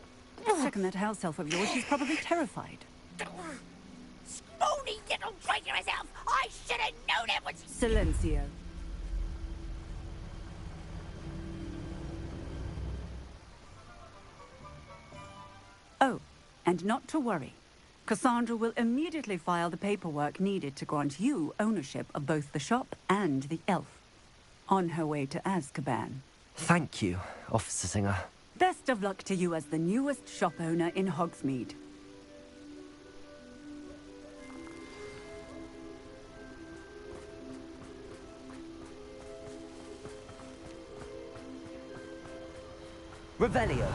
Checking that house elf of yours, she's probably terrified. Spoony little traitorous elf! I should have known it was... Silencio. Oh, and not to worry. Cassandra will immediately file the paperwork needed to grant you ownership of both the shop and the elf. On her way to Azkaban. Thank you, Officer Singer. Best of luck to you as the newest shop owner in Hogsmeade. Revelio.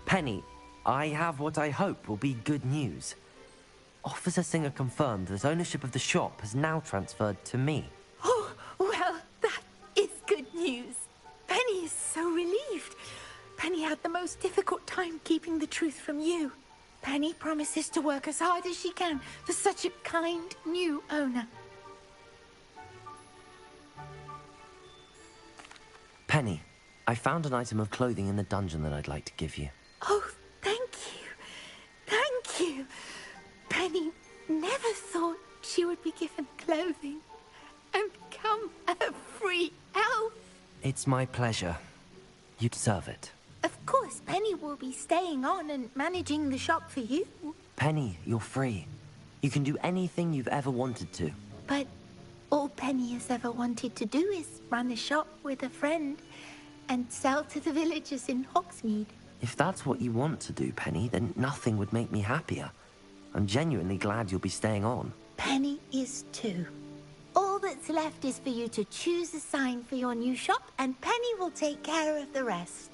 Penny, I have what I hope will be good news. Officer Singer confirmed that ownership of the shop has now transferred to me. Oh, well, that is good news. Penny is so relieved. Penny had the most difficult time keeping the truth from you. Penny promises to work as hard as she can for such a kind new owner. Penny, I found an item of clothing in the dungeon that I'd like to give you. Oh, thank you. Thank you. Penny never thought she would be given clothing and become a free elf. It's my pleasure. You deserve it. Of course, Penny will be staying on and managing the shop for you. Penny, you're free. You can do anything you've ever wanted to. But all Penny has ever wanted to do is run a shop with a friend and sell to the villagers in Hogsmeade. If that's what you want to do, Penny, then nothing would make me happier. I'm genuinely glad you'll be staying on. Penny is too. All that's left is for you to choose a sign for your new shop, and Penny will take care of the rest.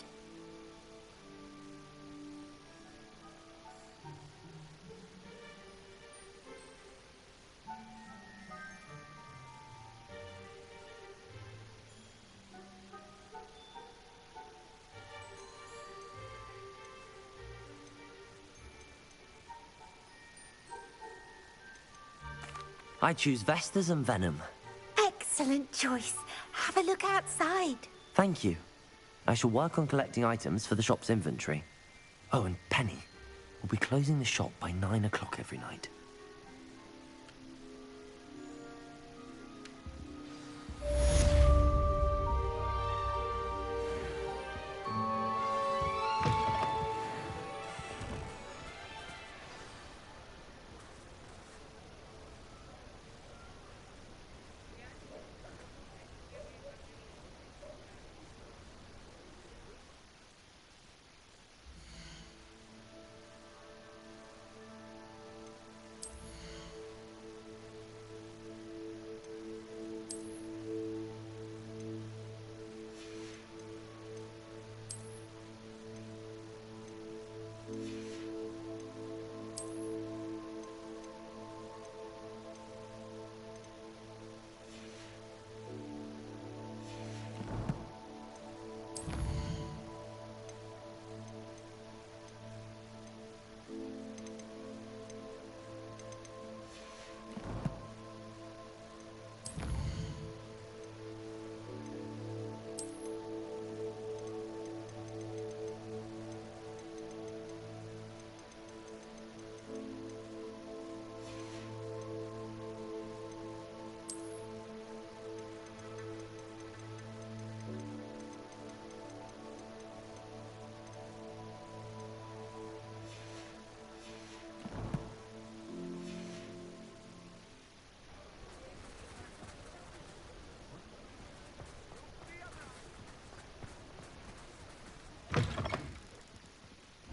I choose Vestas and Venom. Excellent choice. Have a look outside. Thank you. I shall work on collecting items for the shop's inventory. Oh, and Penny, we'll be closing the shop by 9 o'clock every night.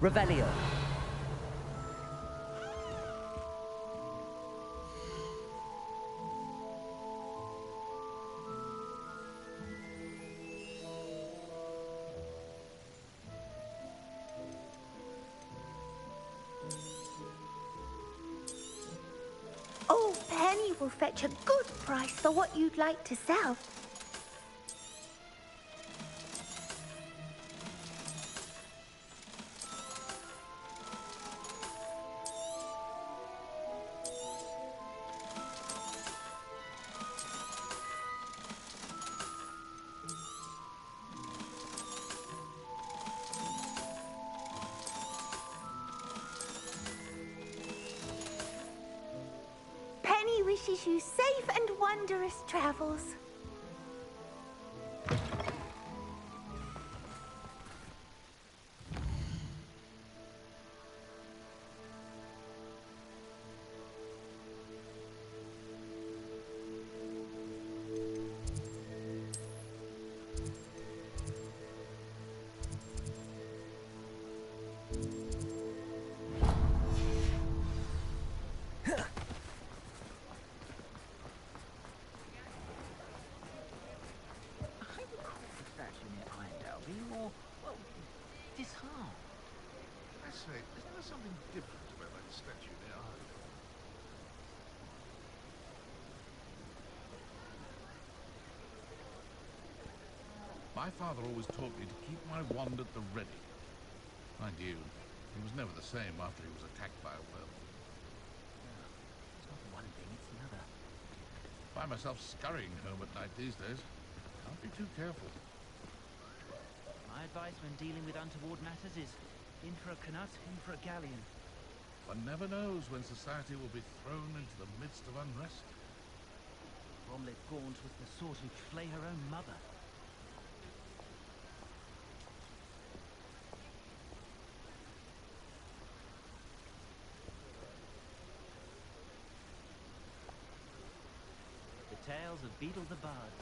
Revelio. Oh, Penny will fetch a good price for what you'd like to sell. Penny wishes you safe and wondrous travels. I say, isn't there something different about that statue near Harlow? My father always taught me to keep my wand at the ready. Mind you, he was never the same after he was attacked by a werewolf. It's not one thing, it's another. Find myself scurrying home at night these days. Can't be too careful. My advice when dealing with untoward matters is in for a canut, in for a galleon. One never knows when society will be thrown into the midst of unrest. Bromley Gaunt was the sort who'd flay her own mother. The tales of Beetle the Bard.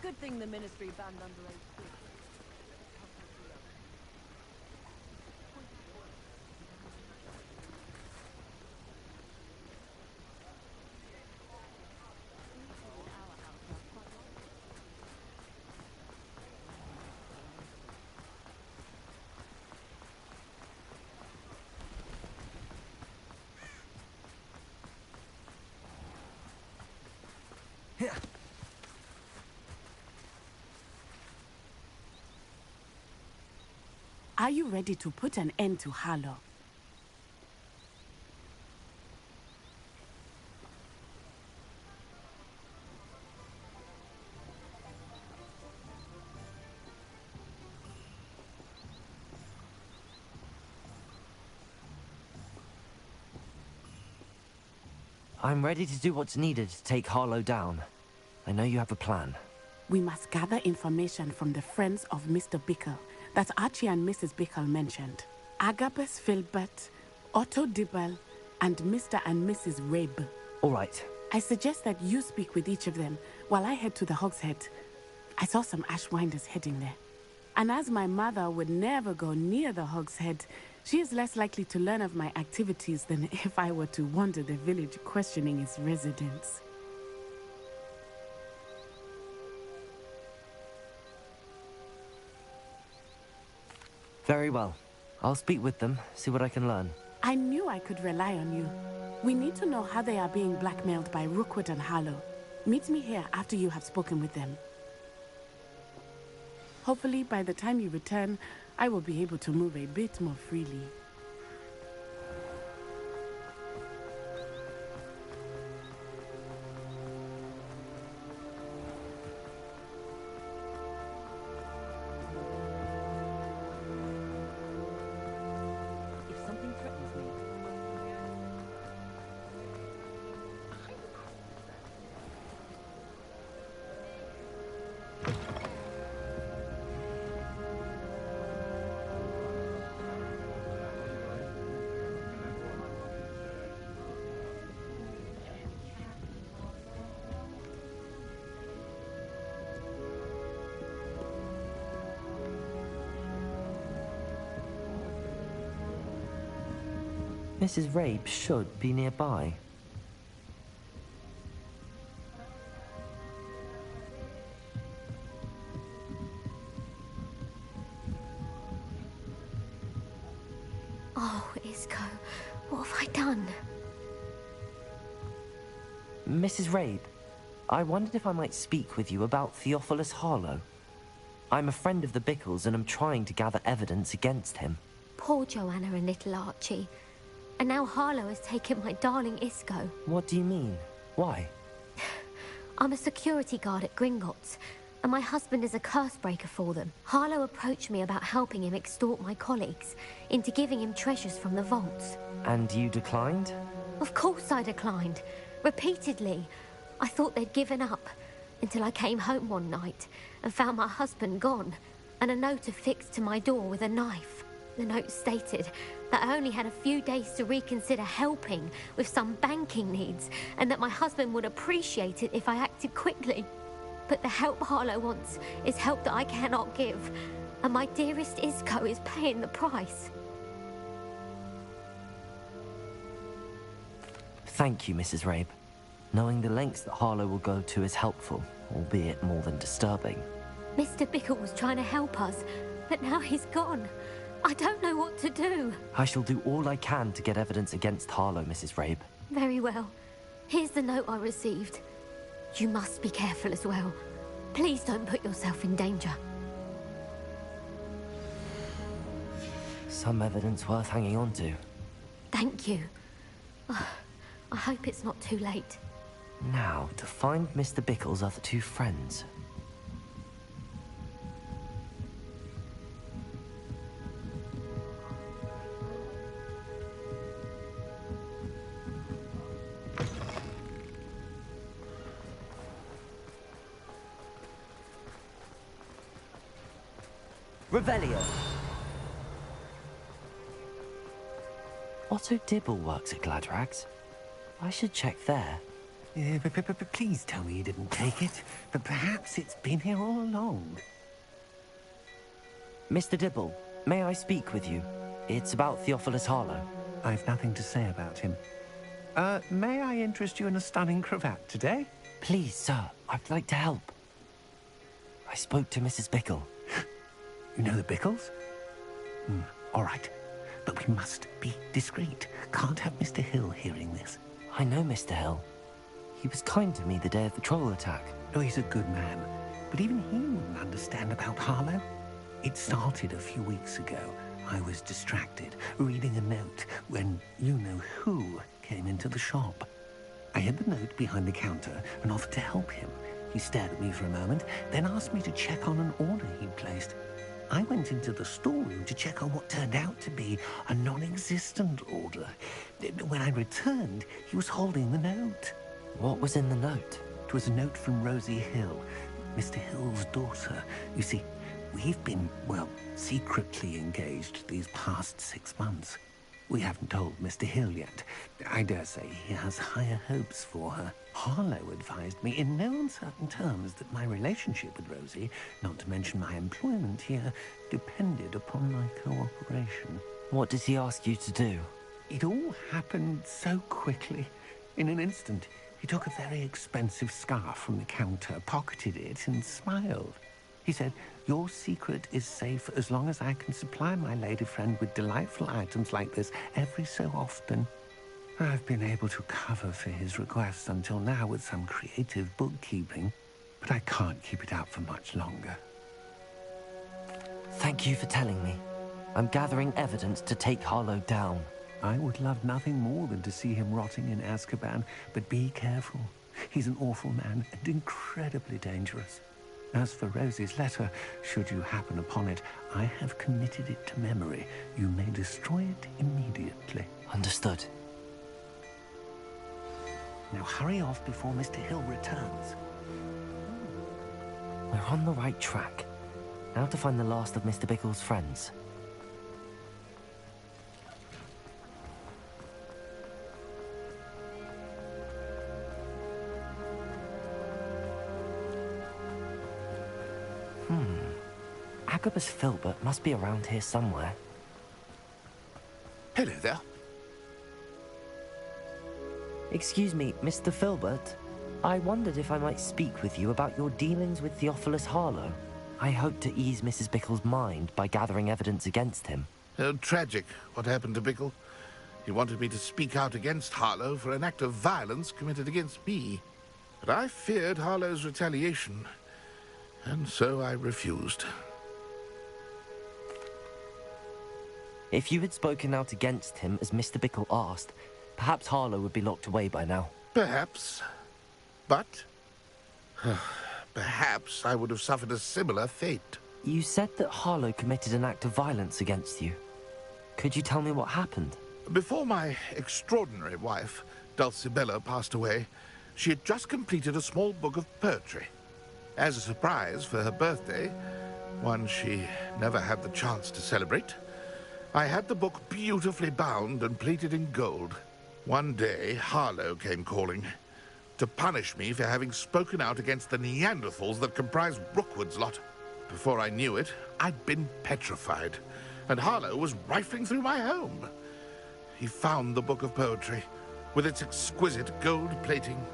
Good thing the Ministry banned underage kids. Are you ready to put an end to Harlow? I'm ready to do what's needed to take Harlow down. I know you have a plan. We must gather information from the friends of Mr. Bickle that Archie and Mrs. Bickle mentioned. Agabus Filbert, Otto Dibble, and Mr. and Mrs. Rabe. All right. I suggest that you speak with each of them while I head to the Hogshead. I saw some Ashwinders heading there. And as my mother would never go near the Hogshead, she is less likely to learn of my activities than if I were to wander the village questioning its residents. Very well. I'll speak with them, see what I can learn. I knew I could rely on you. We need to know how they are being blackmailed by Rookwood and Harlow. Meet me here after you have spoken with them. Hopefully, by the time you return, I will be able to move a bit more freely. Mrs. Rabe should be nearby. Oh, Isco, what have I done? Mrs. Rabe, I wondered if I might speak with you about Theophilus Harlow. I'm a friend of the Bickles and I'm trying to gather evidence against him. Poor Joanna and little Archie. And now Harlow has taken my darling Isco. What do you mean? Why? I'm a security guard at Gringotts, and my husband is a curse breaker for them. Harlow approached me about helping him extort my colleagues into giving him treasures from the vaults. And you declined? Of course I declined. Repeatedly. I thought they'd given up, until I came home one night and found my husband gone, and a note affixed to my door with a knife. The note stated that I only had a few days to reconsider helping with some banking needs, and that my husband would appreciate it if I acted quickly. But the help Harlow wants is help that I cannot give, and my dearest Isco is paying the price. Thank you, Mrs. Rabe. Knowing the lengths that Harlow will go to is helpful, albeit more than disturbing. Mr. Bickle was trying to help us, But now he's gone. I don't know what to do. I shall do all I can to get evidence against Harlow, Mrs. Rabe. Very well. Here's the note I received. You must be careful as well. Please don't put yourself in danger. Some evidence worth hanging on to. Thank you. I hope it's not too late. Now, to find Mr. Bickle's other two friends. Revelio. Otto Dibble works at Gladrags. I should check there. But please tell me you didn't take it. But perhaps it's been here all along. Mr. Dibble, may I speak with you? It's about Theophilus Harlow. I've nothing to say about him. May I interest you in a stunning cravat today? Please, sir. I'd like to help. I spoke to Mrs. Bickle. You know the Bickles? All right. But we must be discreet. Can't have Mr. Hill hearing this. I know Mr. Hill. He was kind to me the day of the troll attack. Oh, he's a good man. But even he wouldn't understand about Harlow. It started a few weeks ago. I was distracted, reading a note, when you-know-who came into the shop. I hid the note behind the counter and offered to help him. He stared at me for a moment, then asked me to check on an order he'd placed. I went into the storeroom to check on what turned out to be a non-existent order. When I returned, he was holding the note. What was in the note? It was a note from Rosie Hill, Mr. Hill's daughter. You see, we've been, well, secretly engaged these past 6 months. We haven't told Mr. Hill yet. I dare say he has higher hopes for her. Harlow advised me in no uncertain terms that my relationship with Rosie, not to mention my employment here, depended upon my cooperation. What does he ask you to do? It all happened so quickly. In an instant, he took a very expensive scarf from the counter, pocketed it, and smiled. He said, "Your secret is safe as long as I can supply my lady friend with delightful items like this every so often." I've been able to cover for his requests until now with some creative bookkeeping, but I can't keep it up for much longer. Thank you for telling me. I'm gathering evidence to take Harlow down. I would love nothing more than to see him rotting in Azkaban, but be careful. He's an awful man and incredibly dangerous. As for Rosie's letter, should you happen upon it, I have committed it to memory. You may destroy it immediately. Understood. Now hurry off before Mr. Hill returns. We're on the right track. Now to find the last of Mr. Bickle's friends. Agabus Filbert must be around here somewhere. Hello there. Excuse me, Mr. Filbert. I wondered if I might speak with you about your dealings with Theophilus Harlow. I hope to ease Mrs. Bickle's mind by gathering evidence against him. Tragic, what happened to Bickle. He wanted me to speak out against Harlow for an act of violence committed against me. But I feared Harlow's retaliation, and so I refused. If you had spoken out against him, as Mr. Bickle asked, perhaps Harlow would be locked away by now. Perhaps. But perhaps I would have suffered a similar fate. You said that Harlow committed an act of violence against you. Could you tell me what happened? Before my extraordinary wife, Dulcibella, passed away, she had just completed a small book of poetry. As a surprise for her birthday, one she never had the chance to celebrate, I had the book beautifully bound and plated in gold. One day, Harlow came calling to punish me for having spoken out against the Neanderthals that comprise Rookwood's lot. Before I knew it, I'd been petrified, and Harlow was rifling through my home. He found the book of poetry, with its exquisite gold plating.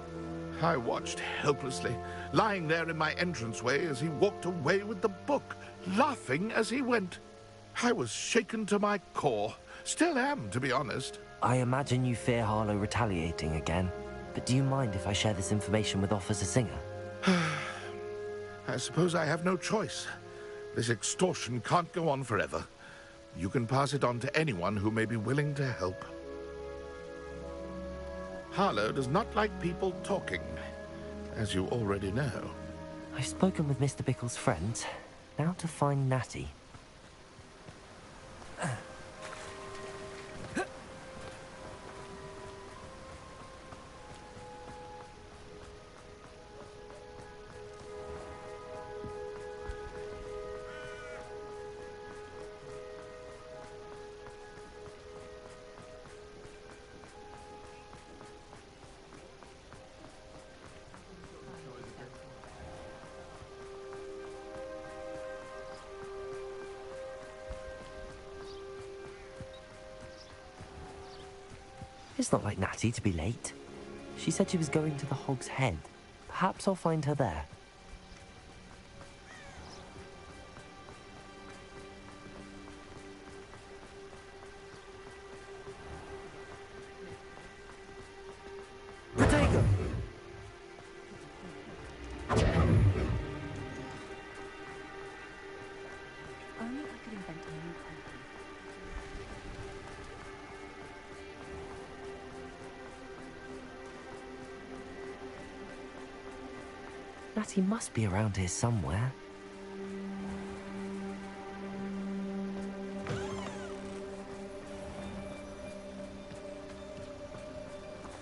I watched helplessly, lying there in my entranceway as he walked away with the book, laughing as he went. I was shaken to my core. Still am, to be honest. I imagine you fear Harlow retaliating again. But do you mind if I share this information with Officer Singer? I suppose I have no choice. This extortion can't go on forever. You can pass it on to anyone who may be willing to help. Harlow does not like people talking, as you already know. I've spoken with Mr. Bickle's friends. Now to find Natty. It's not like Natty to be late. She said she was going to the Hog's Head. Perhaps I'll find her there. Protego! Only I could invent a new country. Natty must be around here somewhere.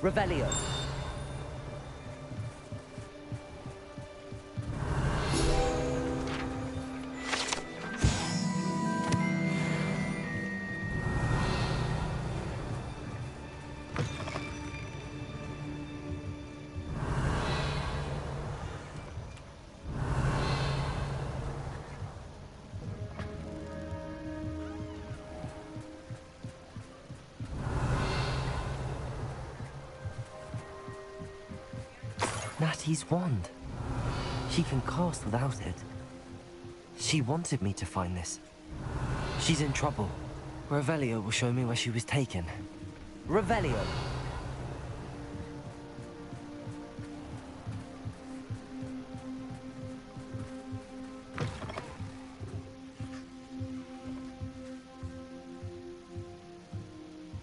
Revelio. Natty's wand. She can cast without it. She wanted me to find this. She's in trouble. Revelio will show me where she was taken. Revelio!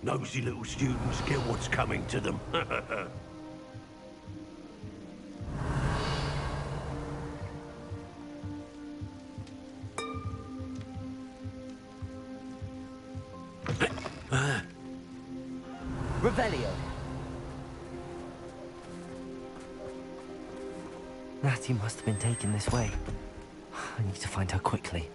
Nosy little students get what's coming to them. Revelio! Natty must have been taken this way. I need to find her quickly.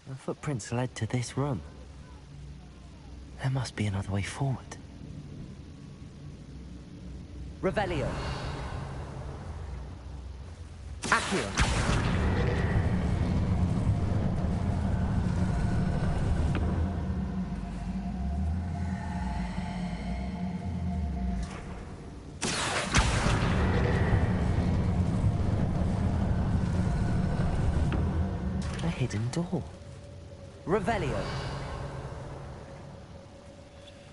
The footprints led to this room. There must be another way forward. Revelio. Accio. A hidden door. Revelio.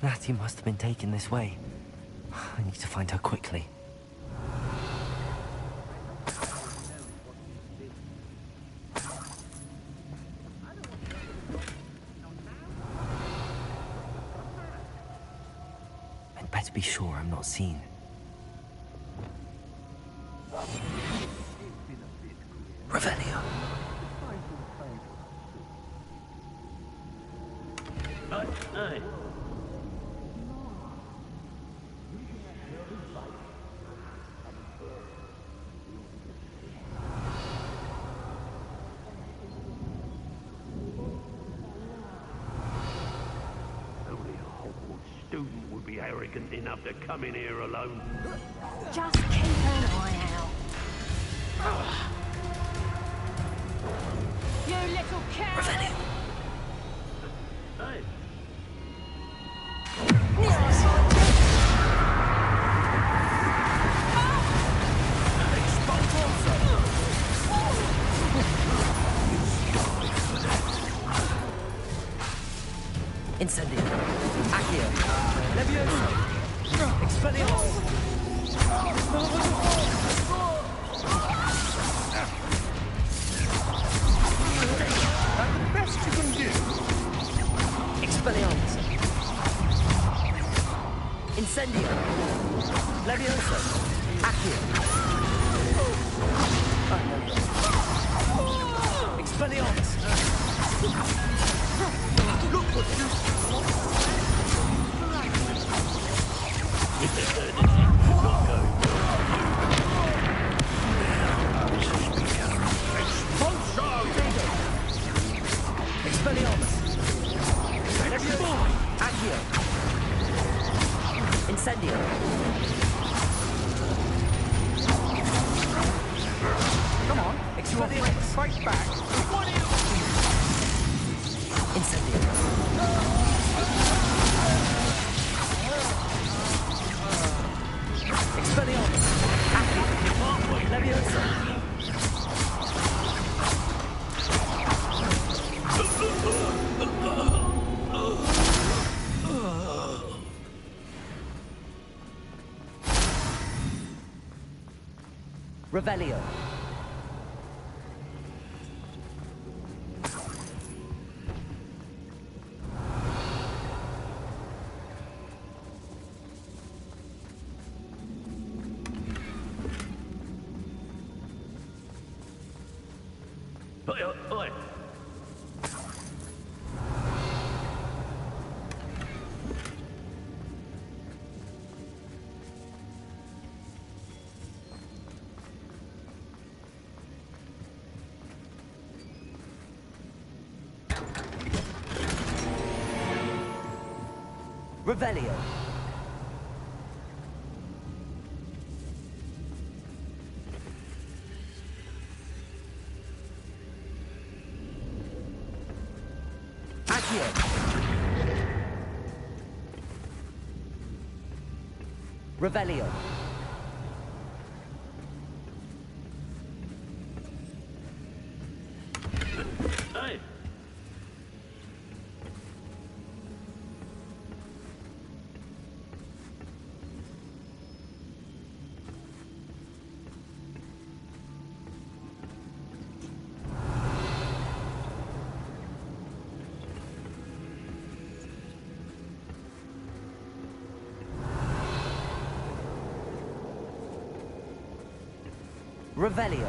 Natty must have been taken this way. I need to find her quickly. I'd better be sure I'm not seen. Revelio. Aye. arrogant enough to come in here alone? Just keep an eye out. You little cow! Hey. Incendio. Accio. Levioso. Expelliarmus. That's the best you can do. Expelliarmus. Incendio. Levioso. Accio. Expelliarmus. Look what you... Not going Expelliarmus. Levioso. Accio. Incendio. Come on, Expelliarmus. fight back. What is... Incendio. Expelliarmus. Accio. Levioso. Revelio. Oi. Revelio. Accio. Revelio. Hey. Revelio.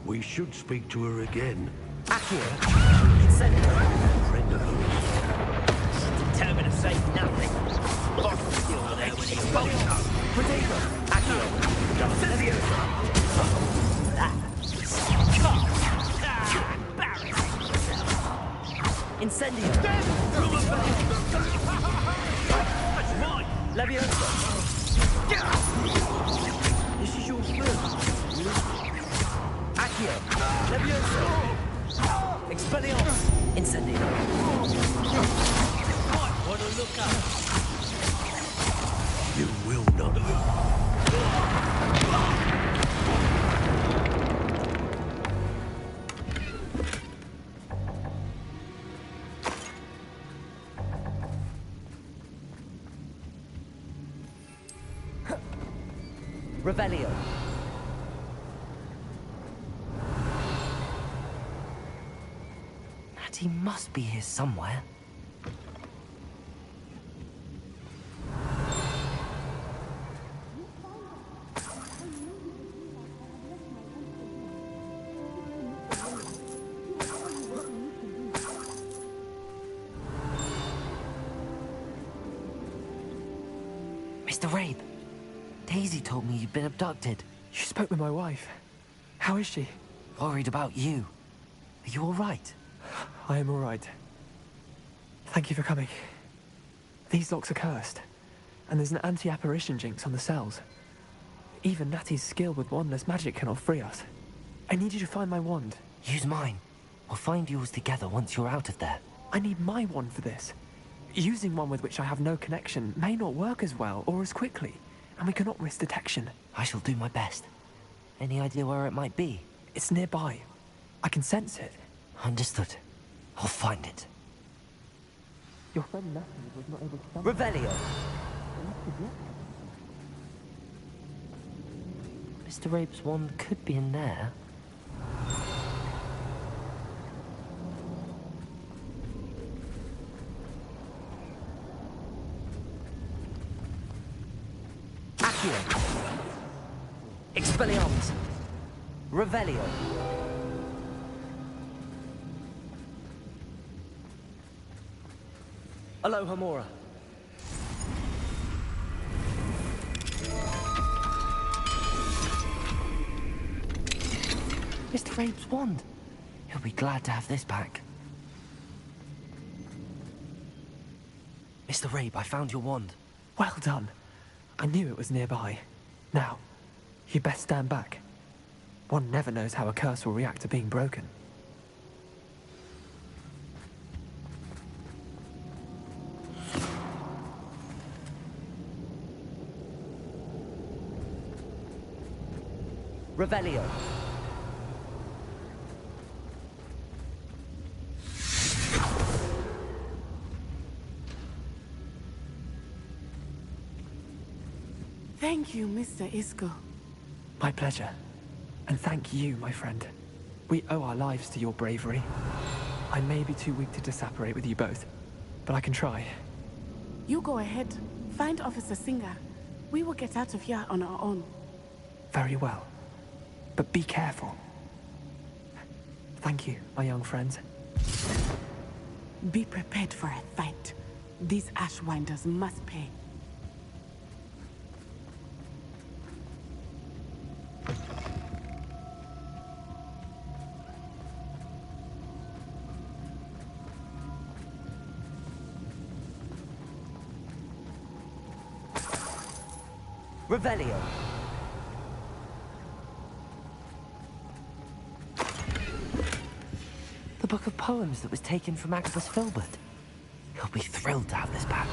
We should speak to her again. Accio. Incendio. Friend of hers. Determined to say nothing. Boss will deal with it when he's spoken up. Potato. Accio. Levioso. Incendio. That's mine. Levioso. This is your first. Accio. Levioso. Expelliarmus. Incendio. Might want to look up. You will not. Revelio. He must be here somewhere. Mr. Rabe, Daisy told me you'd been abducted. You spoke with my wife. How is she? Worried about you. Are you all right? I am all right. Thank you for coming. These locks are cursed, and there's an anti-apparition jinx on the cells. Even Natty's skill with wandless magic cannot free us. I need you to find my wand. Use mine. We'll find yours together once you're out of there. I need my wand for this. Using one with which I have no connection may not work as well or as quickly, and we cannot risk detection. I shall do my best. Any idea where it might be? It's nearby. I can sense it. Understood. I'll find it. Your friend Natty was not able to... Revelio! Mr. Rabe's wand could be in there. Accio! Expelliarmus! Revelio! Alohomora! Mr. Rabe's wand. He'll be glad to have this back. Mr. Rabe, I found your wand. Well done. I knew it was nearby. Now, you best stand back. One never knows how a curse will react to being broken. Revelio. Thank you, Mr. Isco. My pleasure. And thank you, my friend. We owe our lives to your bravery. I may be too weak to disapparate with you both, but I can try. You go ahead. Find Officer Singer. We will get out of here on our own. Very well. But be careful. Thank you, my young friends. Be prepared for a fight. These Ashwinders must pay. Revelio. The book of poems that was taken from Agabus Filbert. He'll be thrilled to have this back.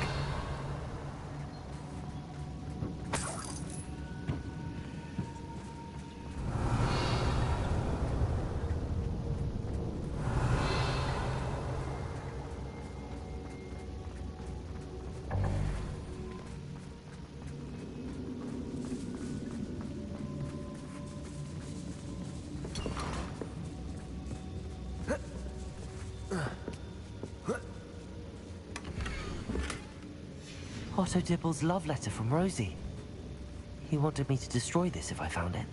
Otto Dibble's love letter from Rosie. He wanted me to destroy this if I found it.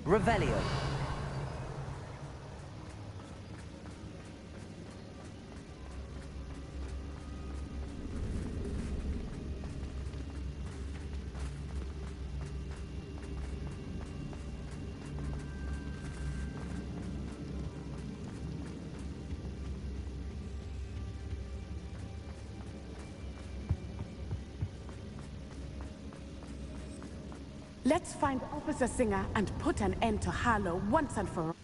Revelio. Let's find Officer Singer and put an end to Harlow once and for all.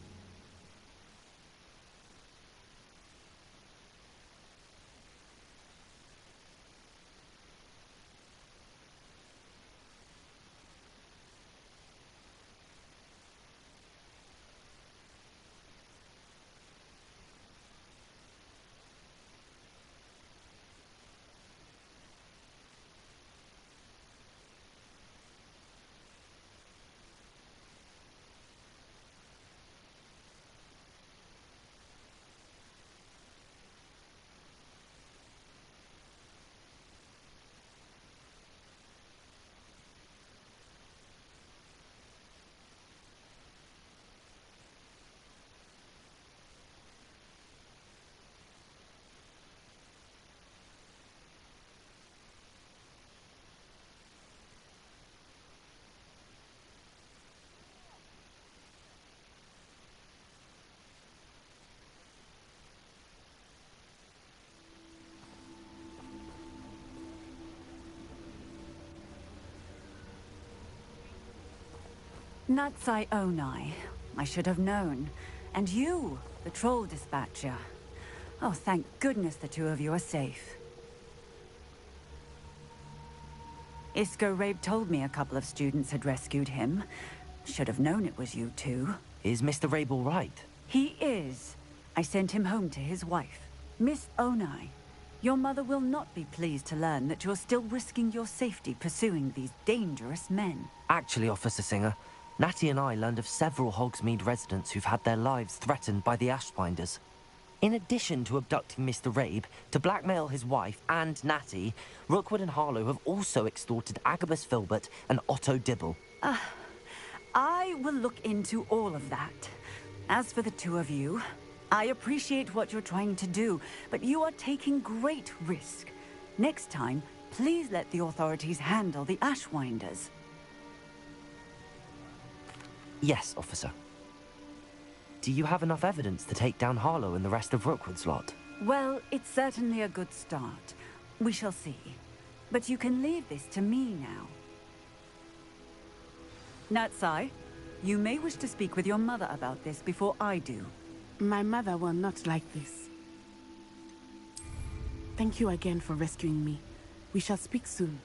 Natsai Onai. I should have known. And you, the troll dispatcher. Oh, thank goodness the two of you are safe. Isco Rabe told me a couple of students had rescued him. Should have known it was you two. Is Mr. Rabe all right? He is. I sent him home to his wife. Miss Onai, your mother will not be pleased to learn that you're still risking your safety pursuing these dangerous men. Actually, Officer Singer, Natty and I learned of several Hogsmeade residents who've had their lives threatened by the Ashbinders. In addition to abducting Mr. Rabe, to blackmail his wife and Natty, Rookwood and Harlow have also extorted Agabus Filbert and Otto Dibble. I will look into all of that. As for the two of you, I appreciate what you're trying to do, but you are taking great risk. Next time, please let the authorities handle the Ashwinders. Yes, officer. Do you have enough evidence to take down Harlow and the rest of Rookwood's lot? Well, it's certainly a good start. We shall see. But you can leave this to me now. Natsai, you may wish to speak with your mother about this before I do. My mother will not like this. Thank you again for rescuing me. We shall speak soon.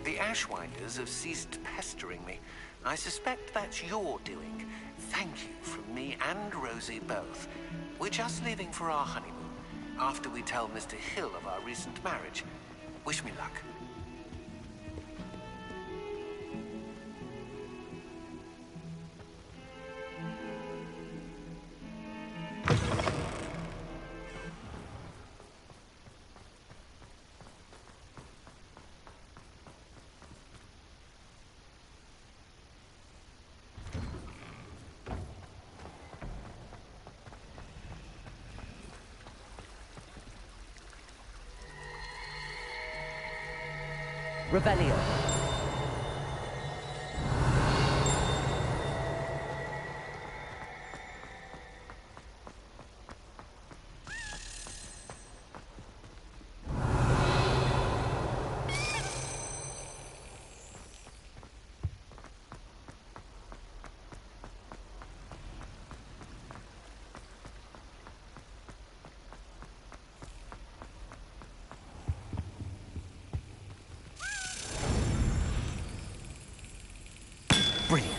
The Ashwinders have ceased pestering me. I suspect that's your doing. Thank you from me and Rosie both. We're just leaving for our honeymoon, after we tell Mr. Hill of our recent marriage. Wish me luck. Revelio. Brilliant.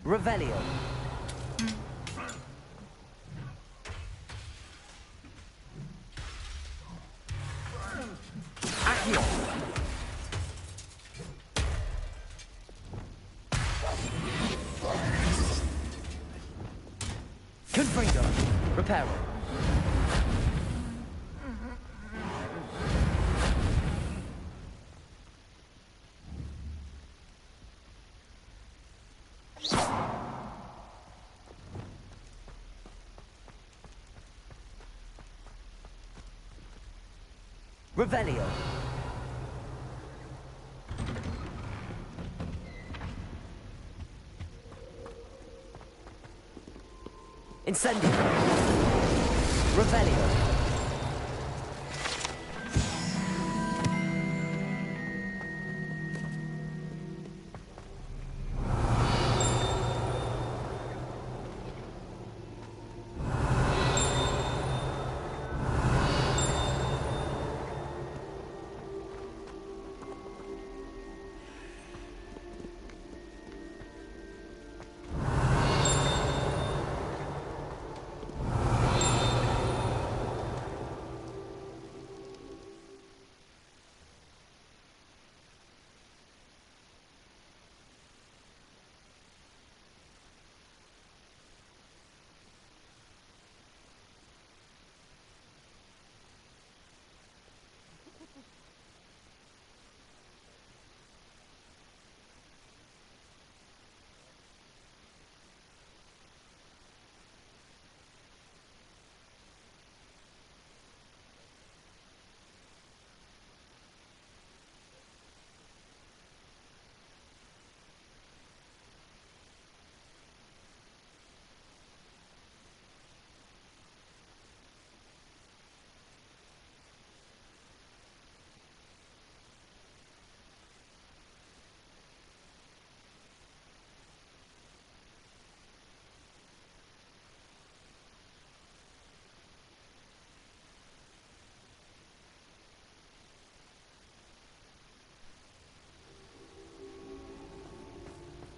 Revelio. peril. Revelio. Incendio. Revelio.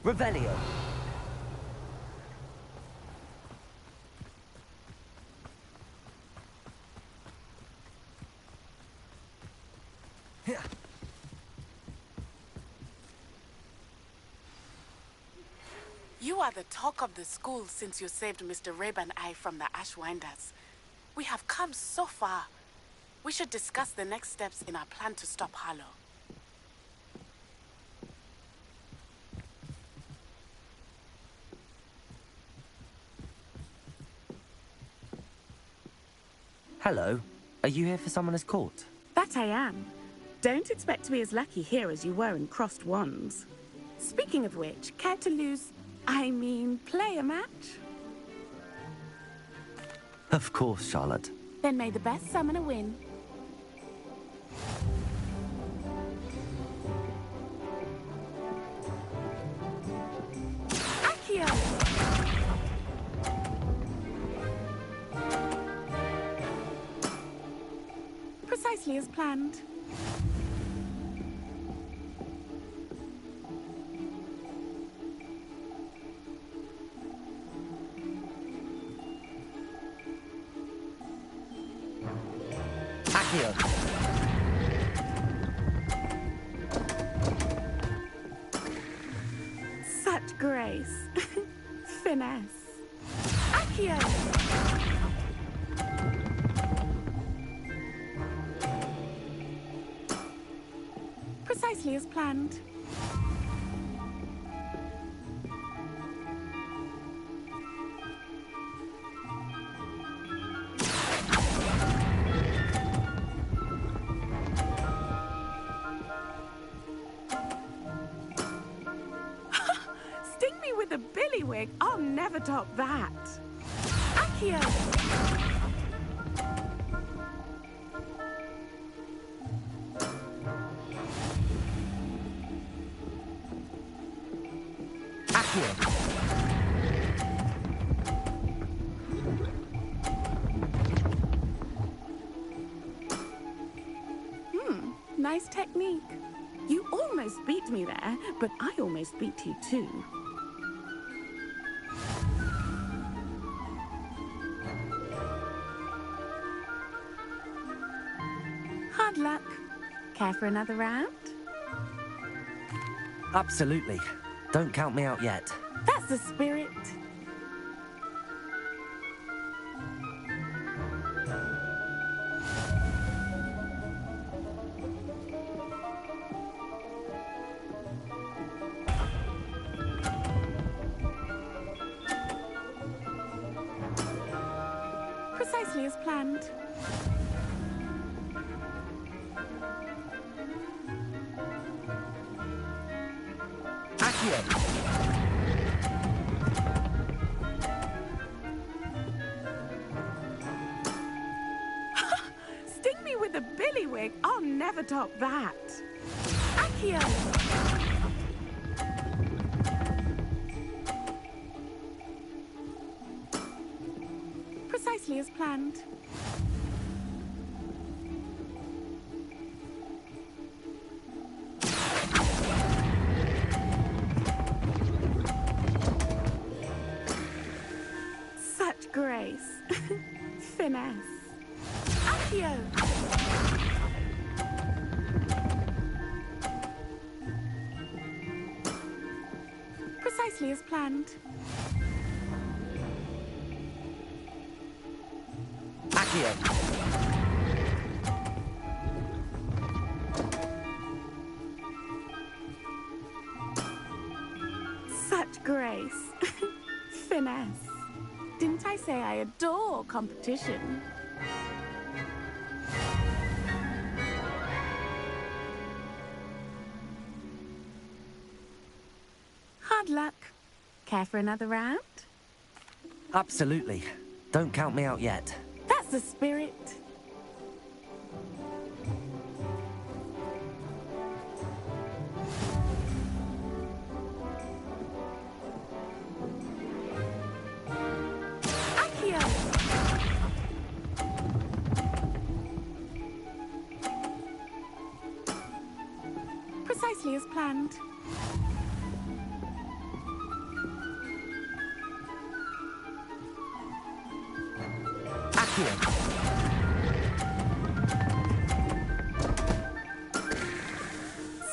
Revelio. You are the talk of the school since you saved Mr. Reb and I from the Ashwinders. We have come so far. We should discuss the next steps in our plan to stop Harlow. Hello. Are you here for Summoner's Court? That I am. Don't expect to be as lucky here as you were in Crossed Wands. Speaking of which, care to play a match? Of course, Charlotte. Then may the best summoner win. Accio! Precisely as planned. Accio. Such grace. Finesse. Accio! Precisely as planned. Sting me with a billywig. I'll never top that. Accio! Nice technique. You almost beat me there, but I almost beat you too. Hard luck. Care for another round? Absolutely. Don't count me out yet. That's the spirit. Precisely as planned. Accio! Sting me with a billywig. I'll never top that. Accio! Precisely as planned. Such grace. Finesse. Accio! Precisely as planned. Accio! Such grace. Finesse. Didn't I say I adore competition? Hard luck. Care for another round? Absolutely. Don't count me out yet. That's the spirit. Accio! Precisely as planned. Accio!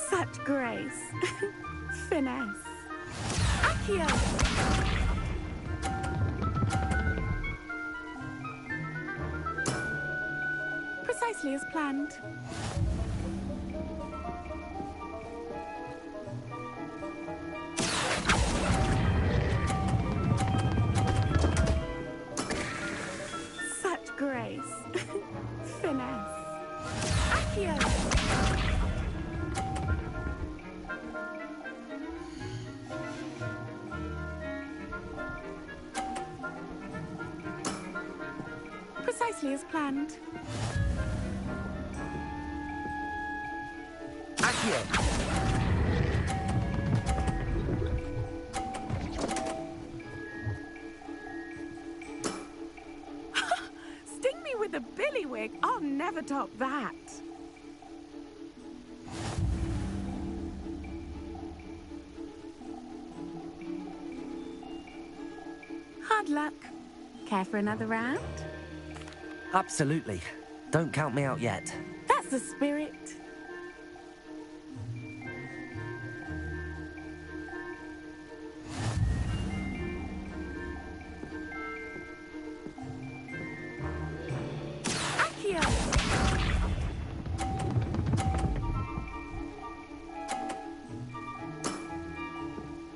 Such grace. Finesse. Accio! Precisely as planned. Such grace. Finesse. Accio! Precisely as planned. Accio! Sting me with a billywig. I'll never top that. Hard luck. Care for another round? Absolutely. Don't count me out yet. That's the spirit. Accio!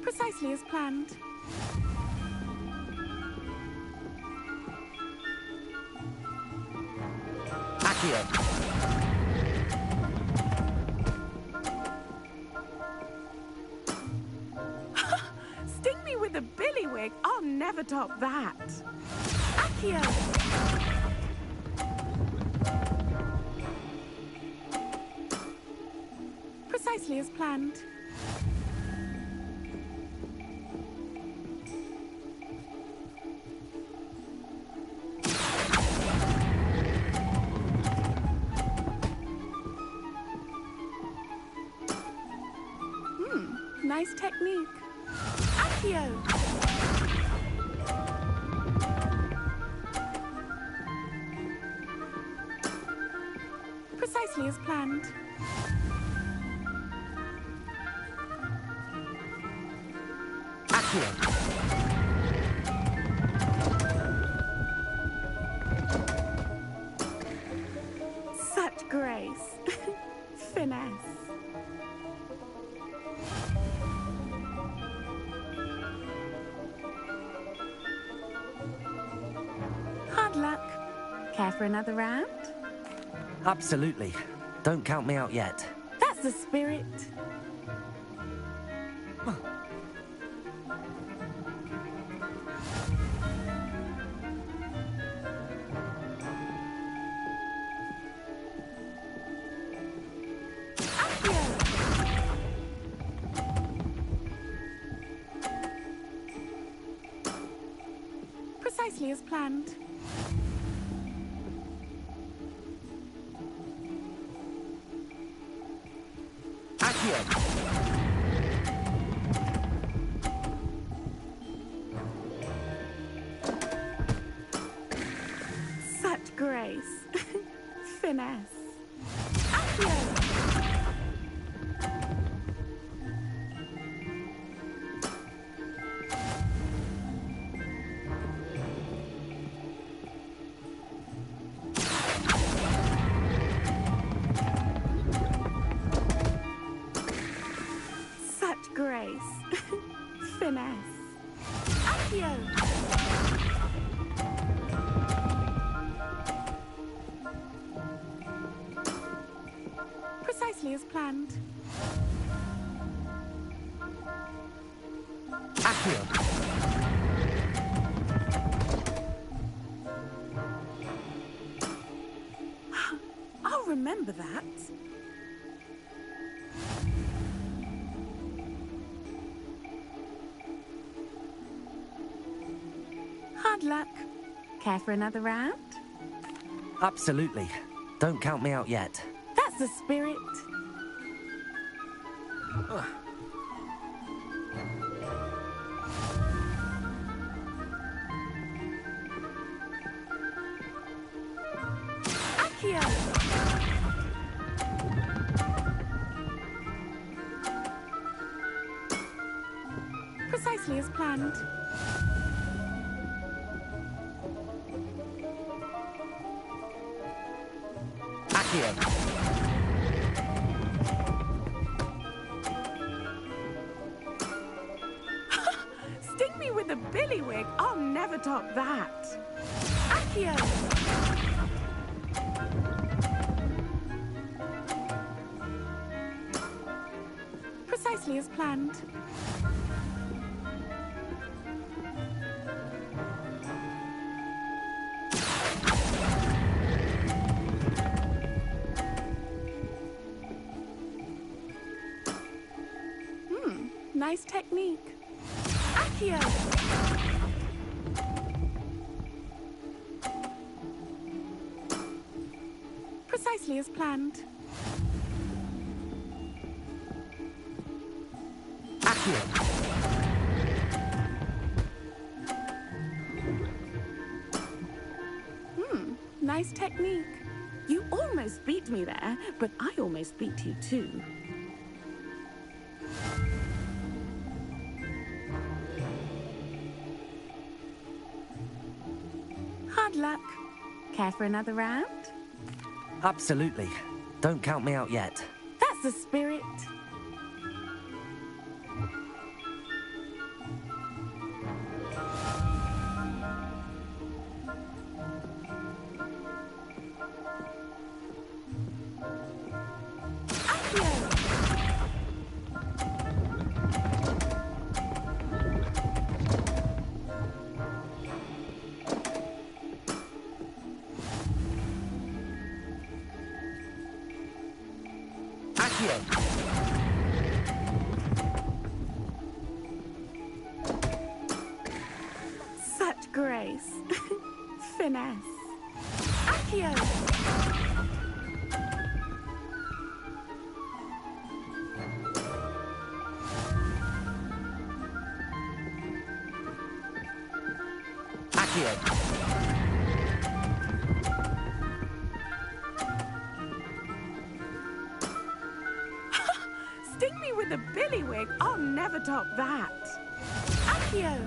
Precisely as planned. Accio! Sting me with a billywig. I'll never top that. Accio! Precisely as planned. Nice technique. Accio! Precisely as planned. Accio! Such grace. Finesse. Hard luck. Care for another round? Absolutely. Don't count me out yet. That's the spirit. Precisely as planned. Such grace. Finesse. Accio! Such grace. Finesse. Accio! Precisely as planned. Accio! I'll remember that. Hard luck. Care for another round? Absolutely. Don't count me out yet. That's the spirit. Accio! Precisely as planned. Accio! Sting me with a billywig. I'll never top that. Accio! Precisely as planned. Nice technique. Accio! Precisely as planned. Accio! Nice technique. You almost beat me there, but I almost beat you too. Hard luck. Care for another round? Absolutely. Don't count me out yet. That's the spirit. Such grace. Finesse. Accio! Accio! Sting me with a billywig. I'll never top that. Accio!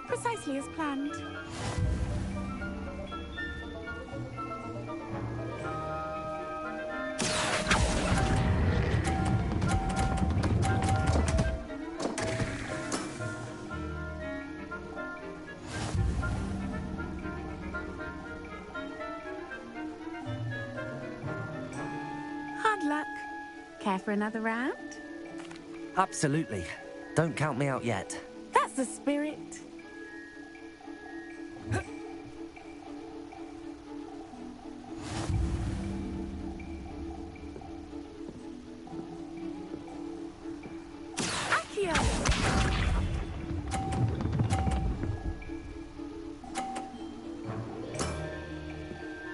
Precisely as planned. Care for another round? Absolutely. Don't count me out yet. That's the spirit. Accio!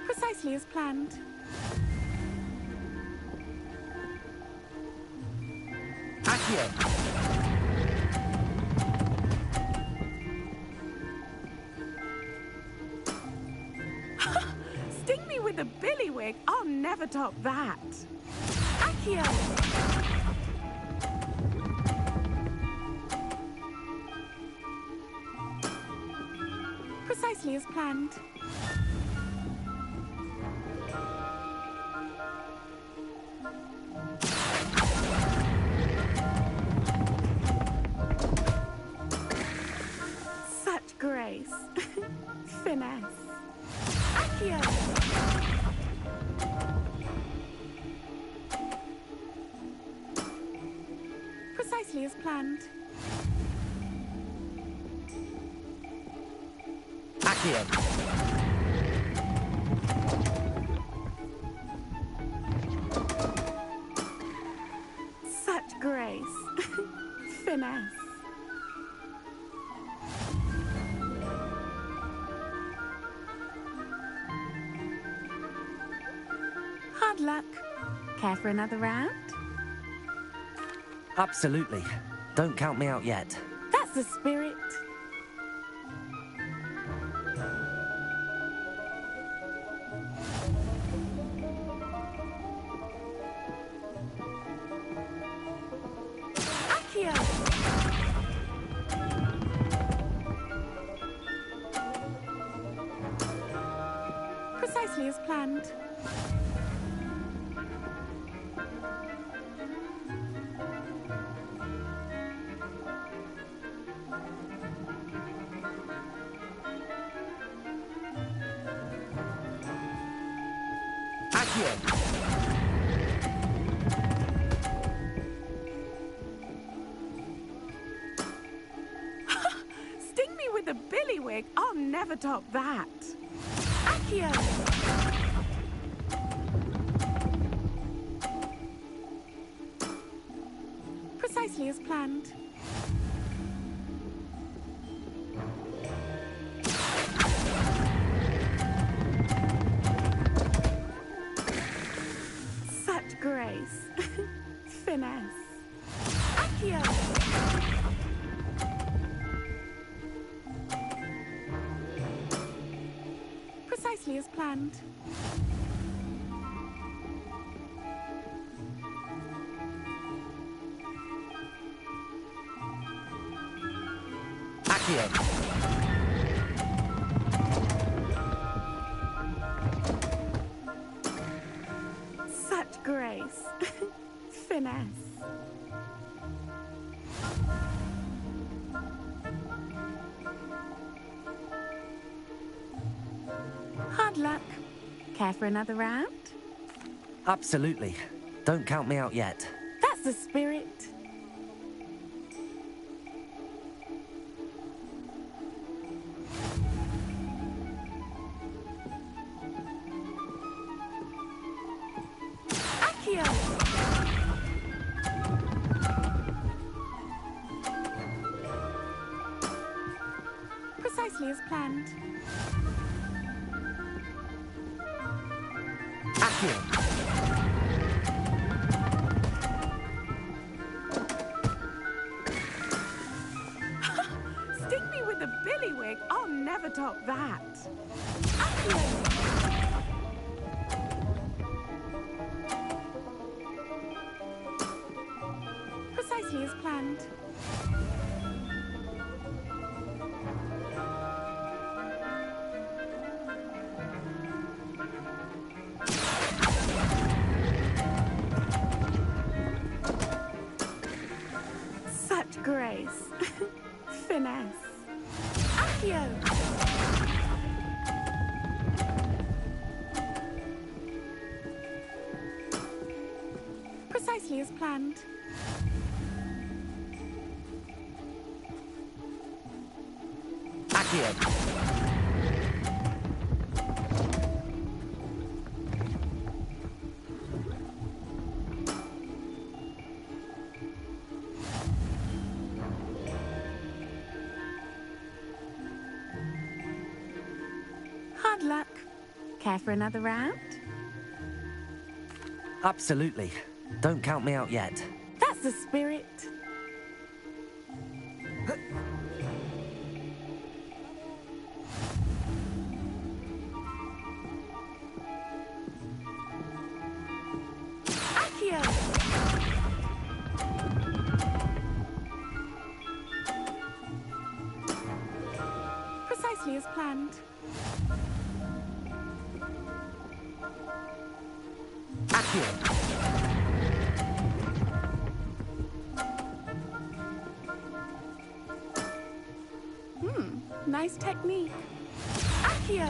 Precisely as planned. Accio! Sting me with a billywig. I'll never top that. Accio! Precisely as planned. Such grace. Finesse. Accio! Precisely as planned. Accio! Such grace. Finesse. Hard luck. Care for another round? Absolutely. Don't count me out yet. That's the spirit. Accio! Precisely as planned. Accio! Sting me with a billywig. I'll never top that. Accio! Precisely as planned. Such grace. Finesse. Accio! Precisely as planned. Accio! Such grace. Finesse. Hard luck. Care for another round? Absolutely. Don't count me out yet. That's the spirit. Accio! Precisely as planned. Accio! Sting me with a billywig. I'll never top that. Accio! Precisely as planned. Such grace. Finesse. Accio! Precisely as planned. Accio. Hard luck. Care for another round? Absolutely. Don't count me out yet. That's the spirit. Accio! Precisely as planned. Accio. Nice technique. Accio!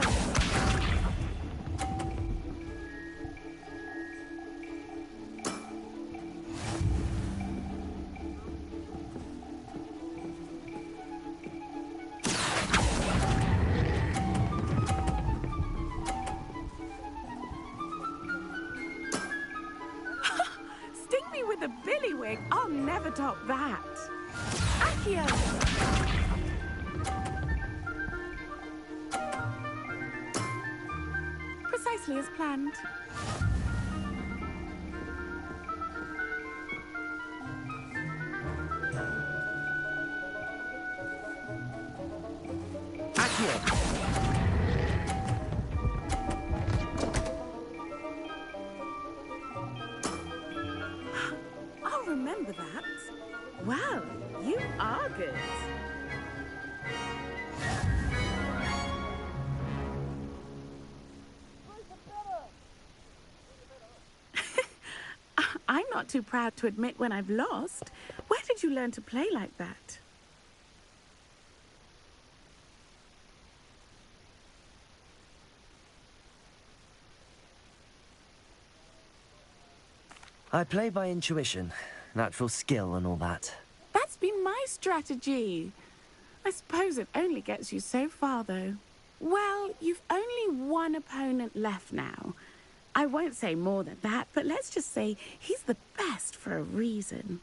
Sting me with a billywig. I'll never top that. Accio! Precisely as planned. Accio. I'll remember that. Well, you are good. I'm not too proud to admit when I've lost. Where did you learn to play like that? I play by intuition, natural skill and all that. That's been my strategy. I suppose it only gets you so far, though. Well, you've only one opponent left now. I won't say more than that, but let's just say he's the best for a reason.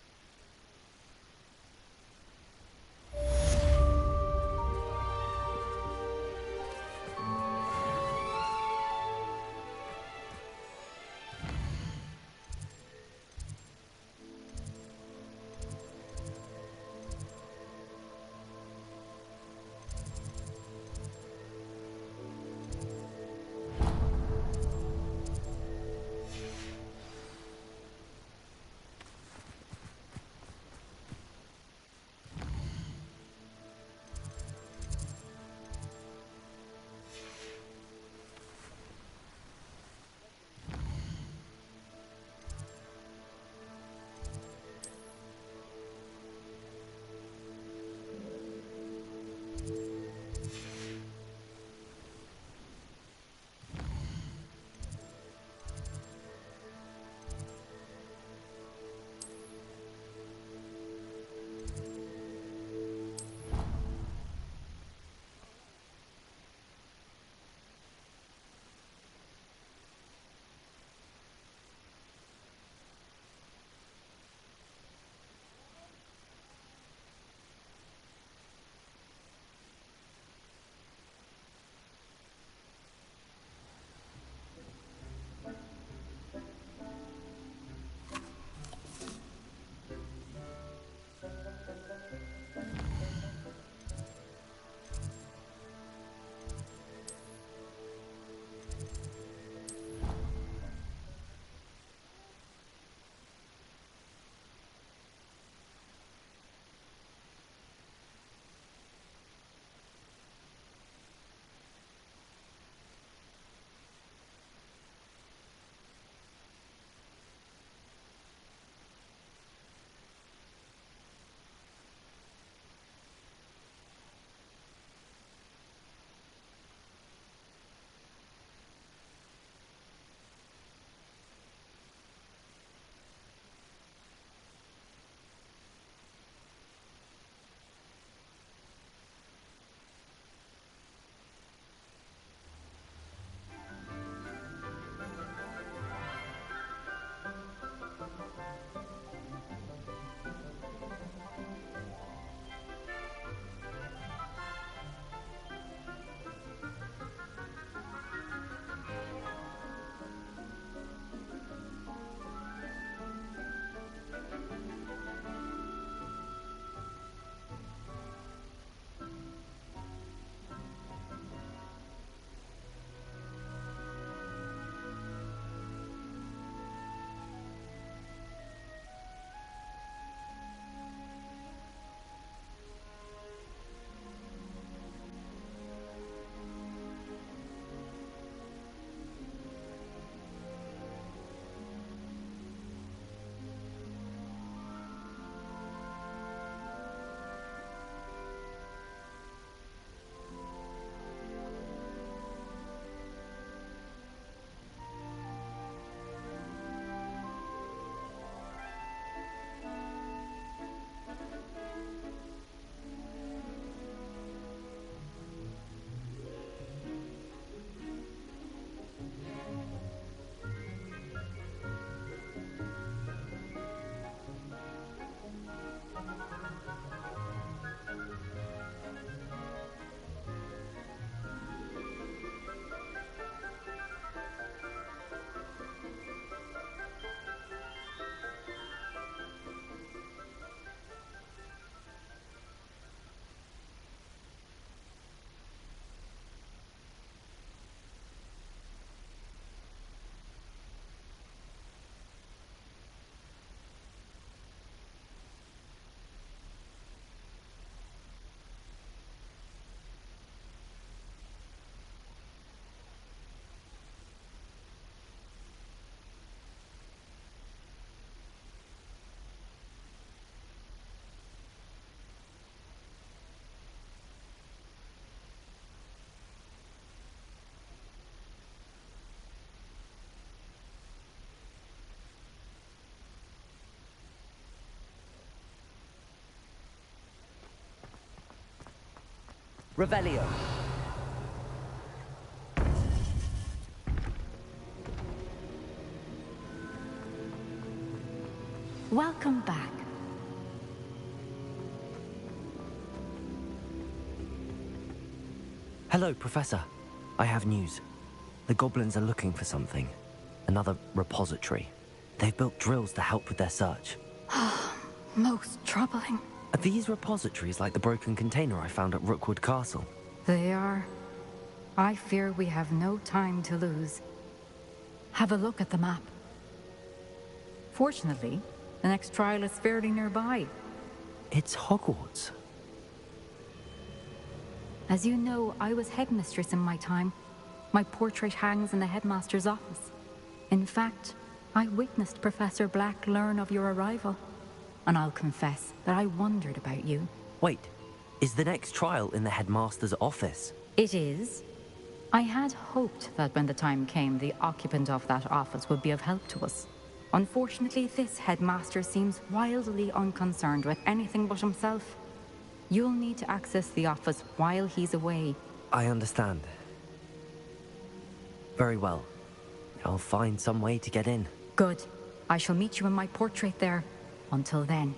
Revelio. Welcome back. Hello, Professor. I have news. The goblins are looking for something. Another repository. They've built drills to help with their search. Most troubling. Are these repositories like the broken container I found at Rookwood Castle? They are. I fear we have no time to lose. Have a look at the map. Fortunately, the next trial is fairly nearby. It's Hogwarts. As you know, I was headmistress in my time. My portrait hangs in the headmaster's office. In fact, I witnessed Professor Black learn of your arrival. And I'll confess that I wondered about you. Wait, is the next trial in the headmaster's office? It is. I had hoped that when the time came, the occupant of that office would be of help to us. Unfortunately, this headmaster seems wildly unconcerned with anything but himself. You'll need to access the office while he's away. I understand. Very well. I'll find some way to get in. Good. I shall meet you in my portrait there. Until then.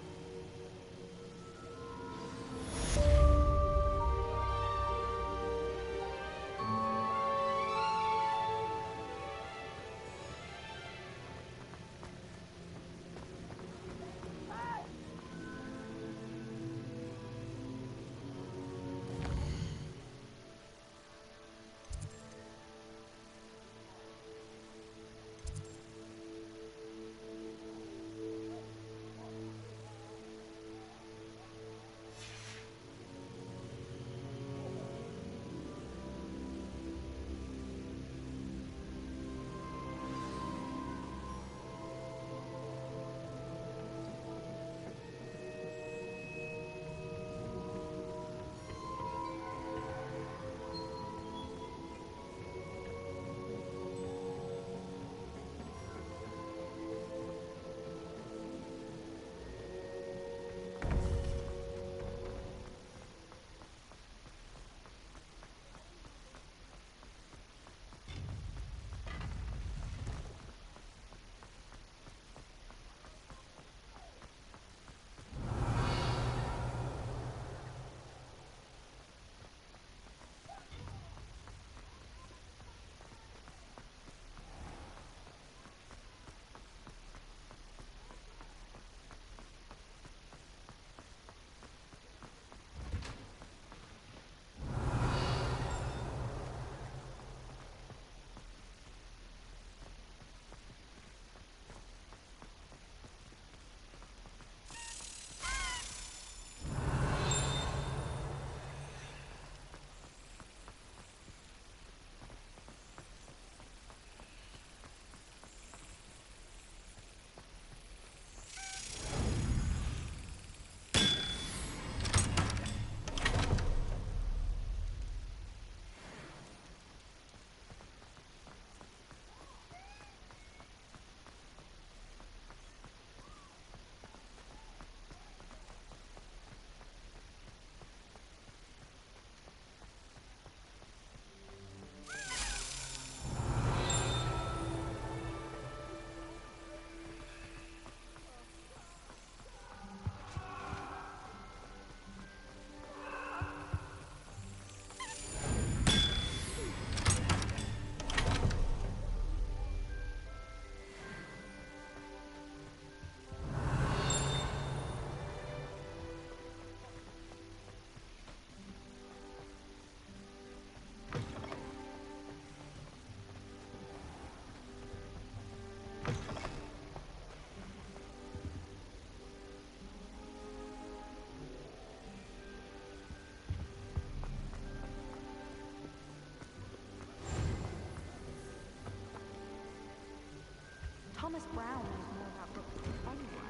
Thomas Brown knows more about books than anyone.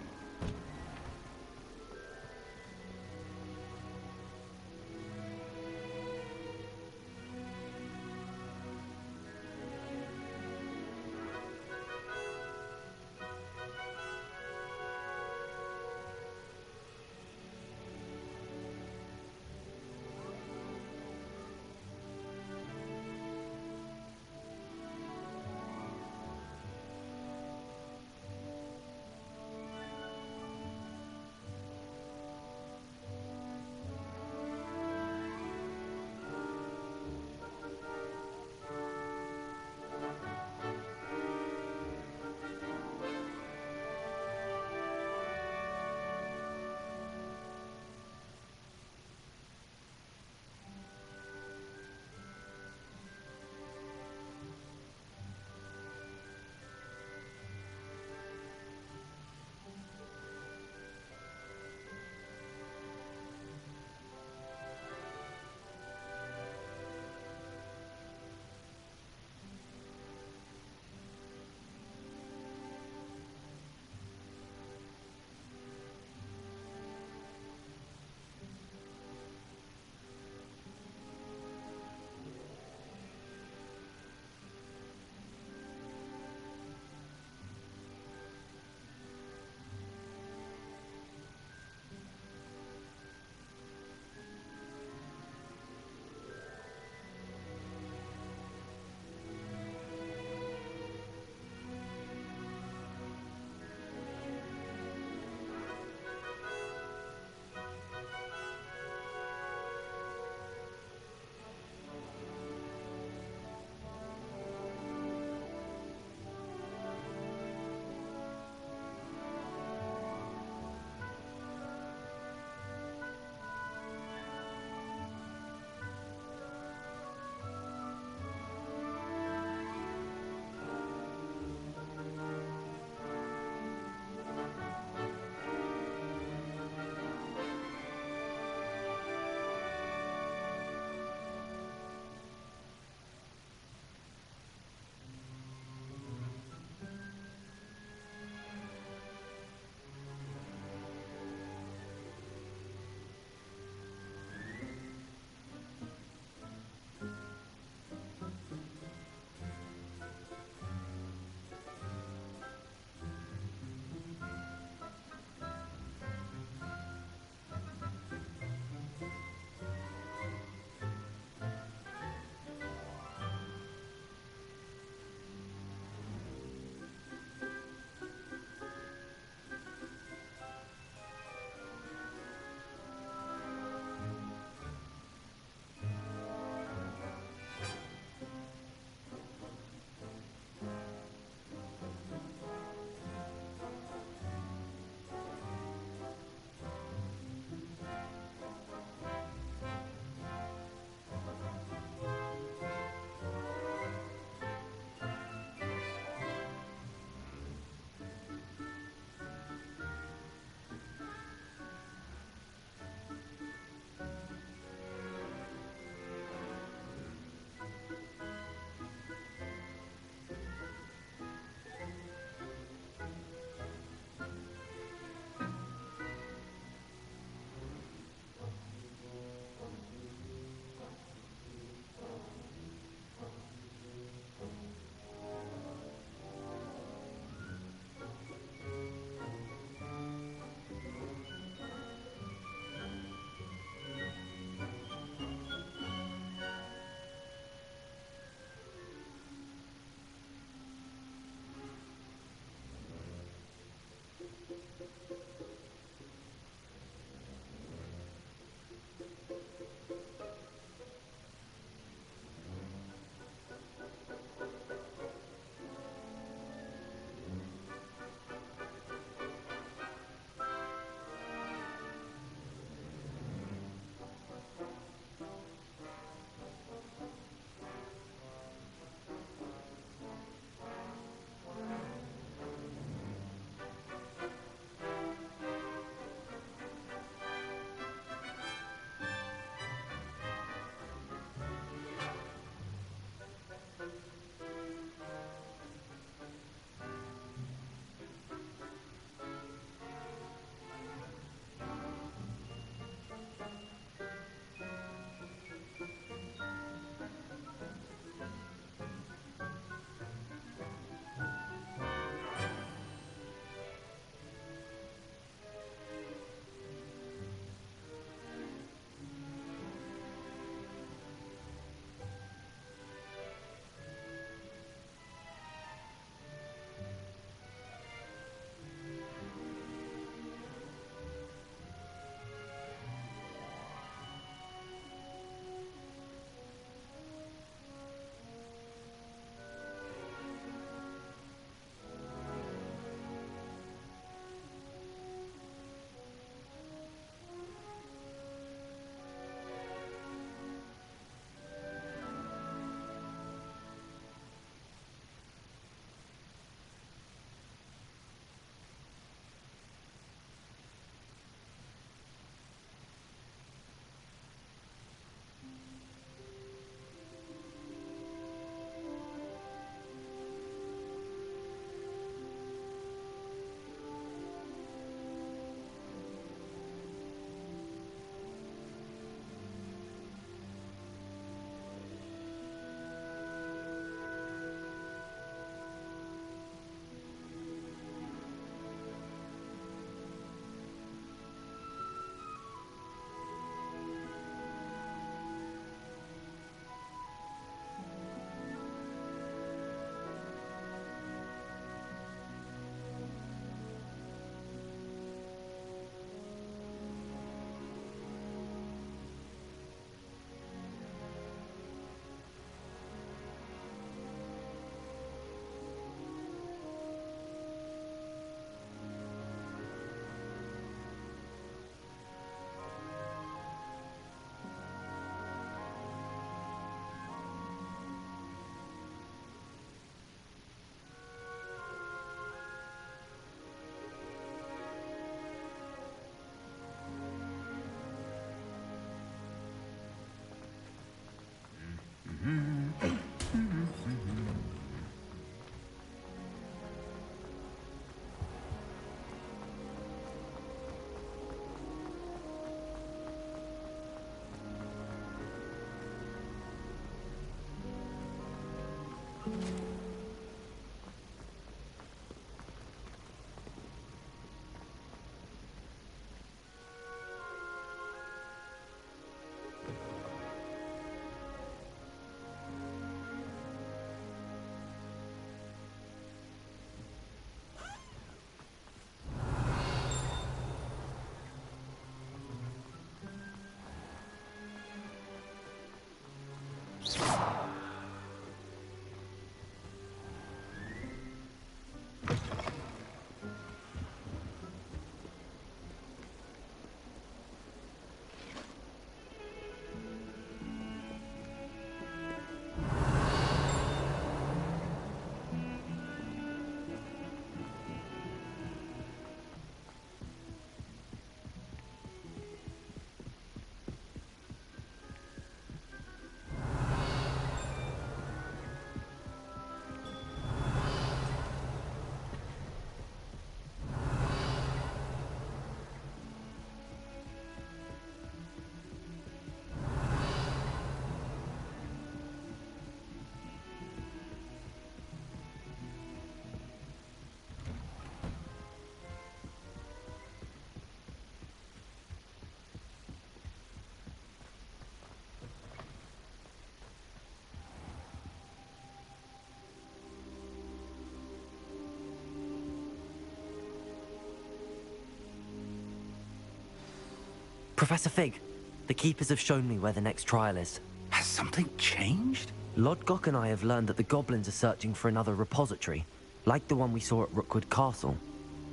Professor Fig, the Keepers have shown me where the next trial is. Has something changed? Lodgok and I have learned that the goblins are searching for another repository, like the one we saw at Rookwood Castle.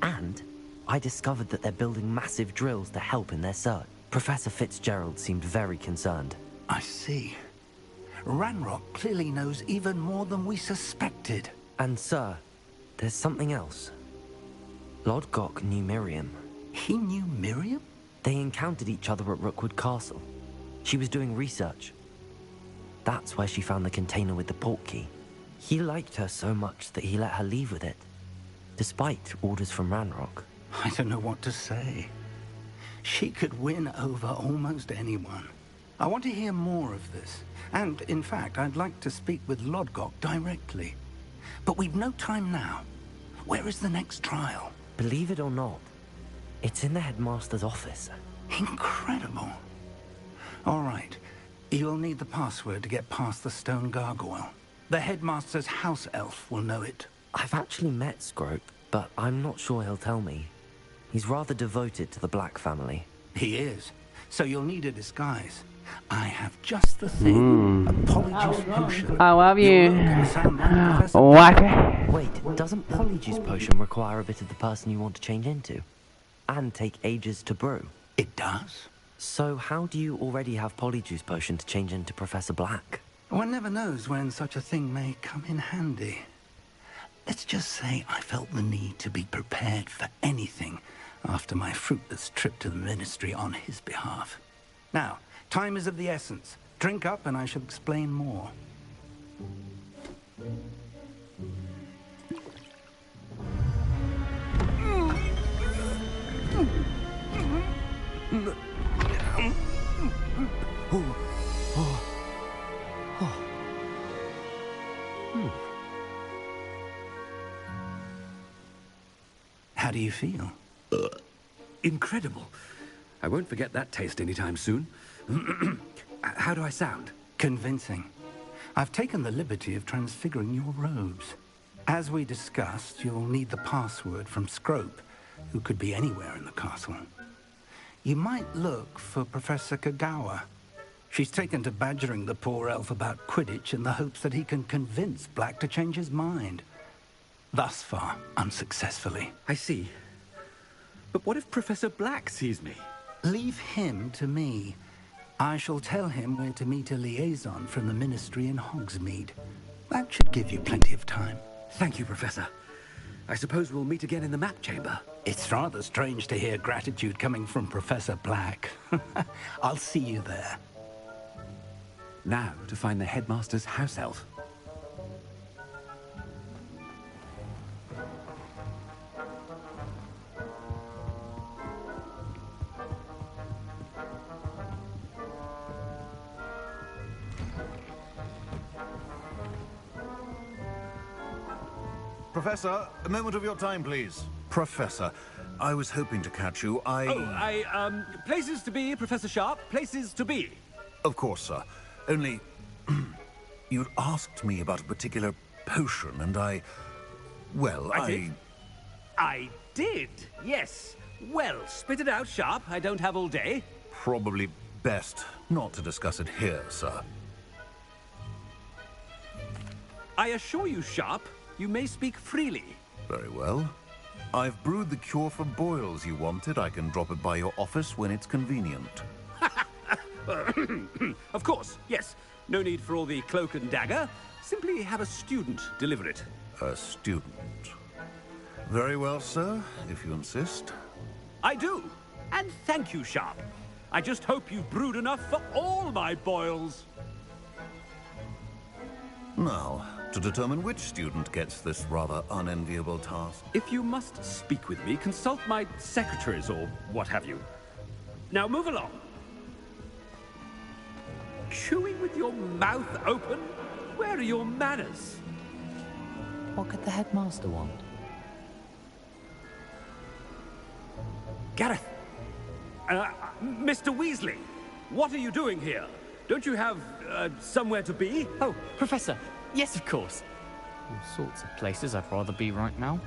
And I discovered that they're building massive drills to help in their search. Professor Fitzgerald seemed very concerned. I see. Ranrock clearly knows even more than we suspected. And sir, there's something else. Lodgok knew Miriam. He knew Miriam? They encountered each other at Rookwood Castle. She was doing research. That's where she found the container with the port key. He liked her so much that he let her leave with it, despite orders from Ranrock. I don't know what to say. She could win over almost anyone. I want to hear more of this. And, in fact, I'd like to speak with Lodgok directly. But we've no time now. Where is the next trial? Believe it or not, it's in the headmaster's office. Incredible. All right. You'll need the password to get past the stone gargoyle. The headmaster's house elf will know it. I've actually met Scrope, but I'm not sure he'll tell me. He's rather devoted to the Black family. He is. So you'll need a disguise. I have just the thing. A polyjuice potion. I love you. Wait, doesn't polyjuice potion require a bit of the person you want to change into? And take ages to brew? It does. So how do you already have polyjuice potion to change into Professor Black? One never knows when such a thing may come in handy. Let's just say I felt the need to be prepared for anything after my fruitless trip to the Ministry on his behalf. Now, time is of the essence. Drink up and I shall explain more. How do you feel? Incredible. I won't forget that taste anytime soon. How do I sound? Convincing. I've taken the liberty of transfiguring your robes. As we discussed, you'll need the password from Scrope, who could be anywhere in the castle. You might look for Professor Kagawa. She's taken to badgering the poor elf about Quidditch in the hopes that he can convince Black to change his mind. Thus far, unsuccessfully. I see. But what if Professor Black sees me? Leave him to me. I shall tell him where to meet a liaison from the Ministry in Hogsmeade. That should give you plenty of time. Thank you, Professor. I suppose we'll meet again in the map chamber. It's rather strange to hear gratitude coming from Professor Black. I'll see you there. Now to find the headmaster's house elf. Professor, a moment of your time, please. Professor, I was hoping to catch you. Places to be, Professor Sharp. Places to be. Of course, sir. Only, you'd asked me about a particular potion, and I did, yes. Well, spit it out, Sharp. I don't have all day. Probably best not to discuss it here, sir. I assure you, Sharp, you may speak freely. Very well. I've brewed the cure for boils you wanted. I can drop it by your office when it's convenient. Of course, yes. No need for all the cloak and dagger. Simply have a student deliver it. A student. Very well, sir, if you insist. I do. And thank you, Sharp. I just hope you've brewed enough for all my boils. Now, to determine which student gets this rather unenviable task. If you must speak with me, consult my secretaries or what have you. Now move along. Chewing with your mouth open? Where are your manners? What could the headmaster want? Gareth! Mr. Weasley, what are you doing here? Don't you have, somewhere to be? Oh, Professor. Yes, of course. All sorts of places I'd rather be right now.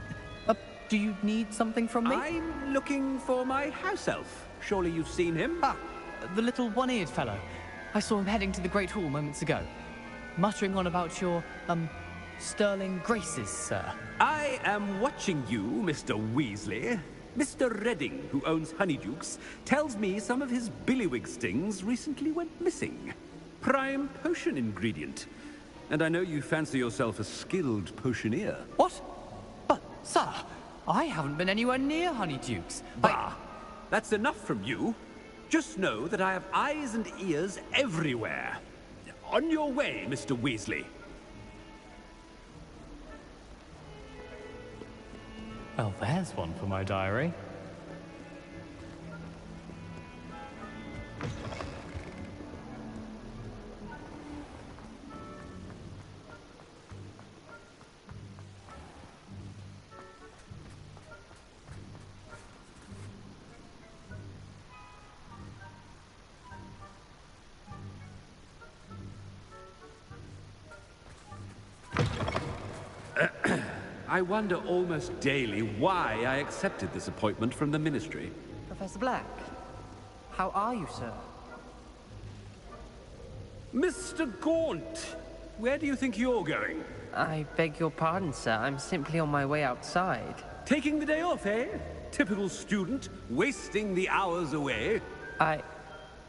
Do you need something from me? I'm looking for my house elf, Surely you've seen him? Ah, the little one-eared fellow. I saw him heading to the Great Hall moments ago, muttering on about your, sterling graces, sir. I am watching you, Mr. Weasley. Mr. Redding, who owns Honeydukes, tells me some of his billywig stings recently went missing. Prime potion ingredient. And I know you fancy yourself a skilled potioneer. What? But, sir, I haven't been anywhere near Honeydukes. Bah! That's enough from you. Just know that I have eyes and ears everywhere. On your way, Mr. Weasley. Well, there's one for my diary. I wonder almost daily why I accepted this appointment from the Ministry. Professor Black, how are you, sir? Mr. Gaunt, where do you think you're going? I beg your pardon, sir. I'm simply on my way outside. Taking the day off, eh? Typical student, wasting the hours away. I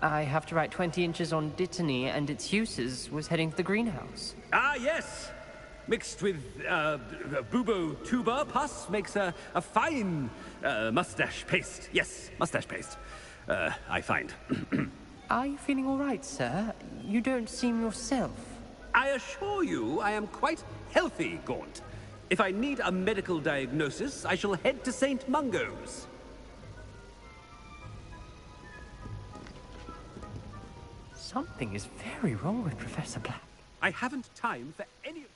have to write 20 inches on Dittany and its uses. Was heading to the greenhouse. Ah, yes! Mixed with bubo tuber pus makes a fine mustache paste. Yes, mustache paste. I find. Are you feeling all right, sir? You don't seem yourself. I assure you I am quite healthy, Gaunt. If I need a medical diagnosis, I shall head to St. Mungo's. Something is very wrong with Professor Black. I haven't time for any...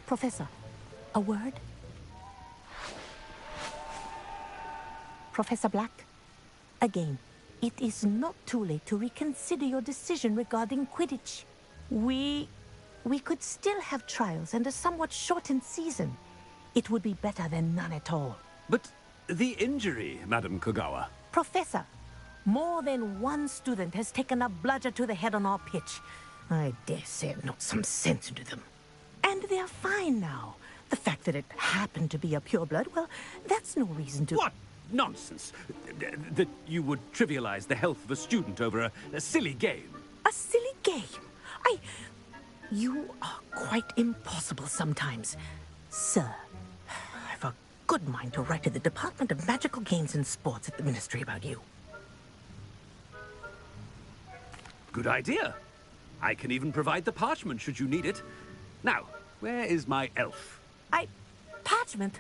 Professor, a word? Professor Black, again, it is not too late to reconsider your decision regarding Quidditch. We could still have trials and a somewhat shortened season. It would be better than none at all. But the injury, Madam Kogawa. Professor, more than one student has taken a bludger to the head on our pitch. I dare say I've knocked some sense into them. And they're fine now. The fact that it happened to be a pureblood, well, that's no reason to... What nonsense! That you would trivialize the health of a student over a silly game. A silly game? You are quite impossible sometimes. Sir, I've a good mind to write to the Department of Magical Games and Sports at the Ministry about you. Good idea. I can even provide the parchment should you need it. Now, where is my elf? Parchment?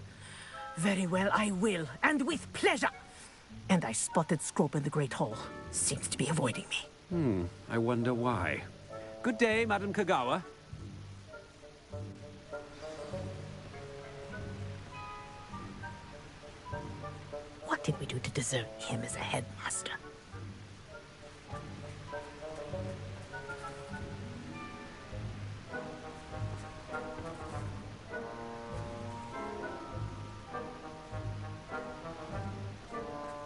Very well, I will, and with pleasure. And I spotted Scrope in the Great Hall. Seems to be avoiding me. I wonder why. Good day, Madam Kogawa. What did we do to deserve him as a headmaster?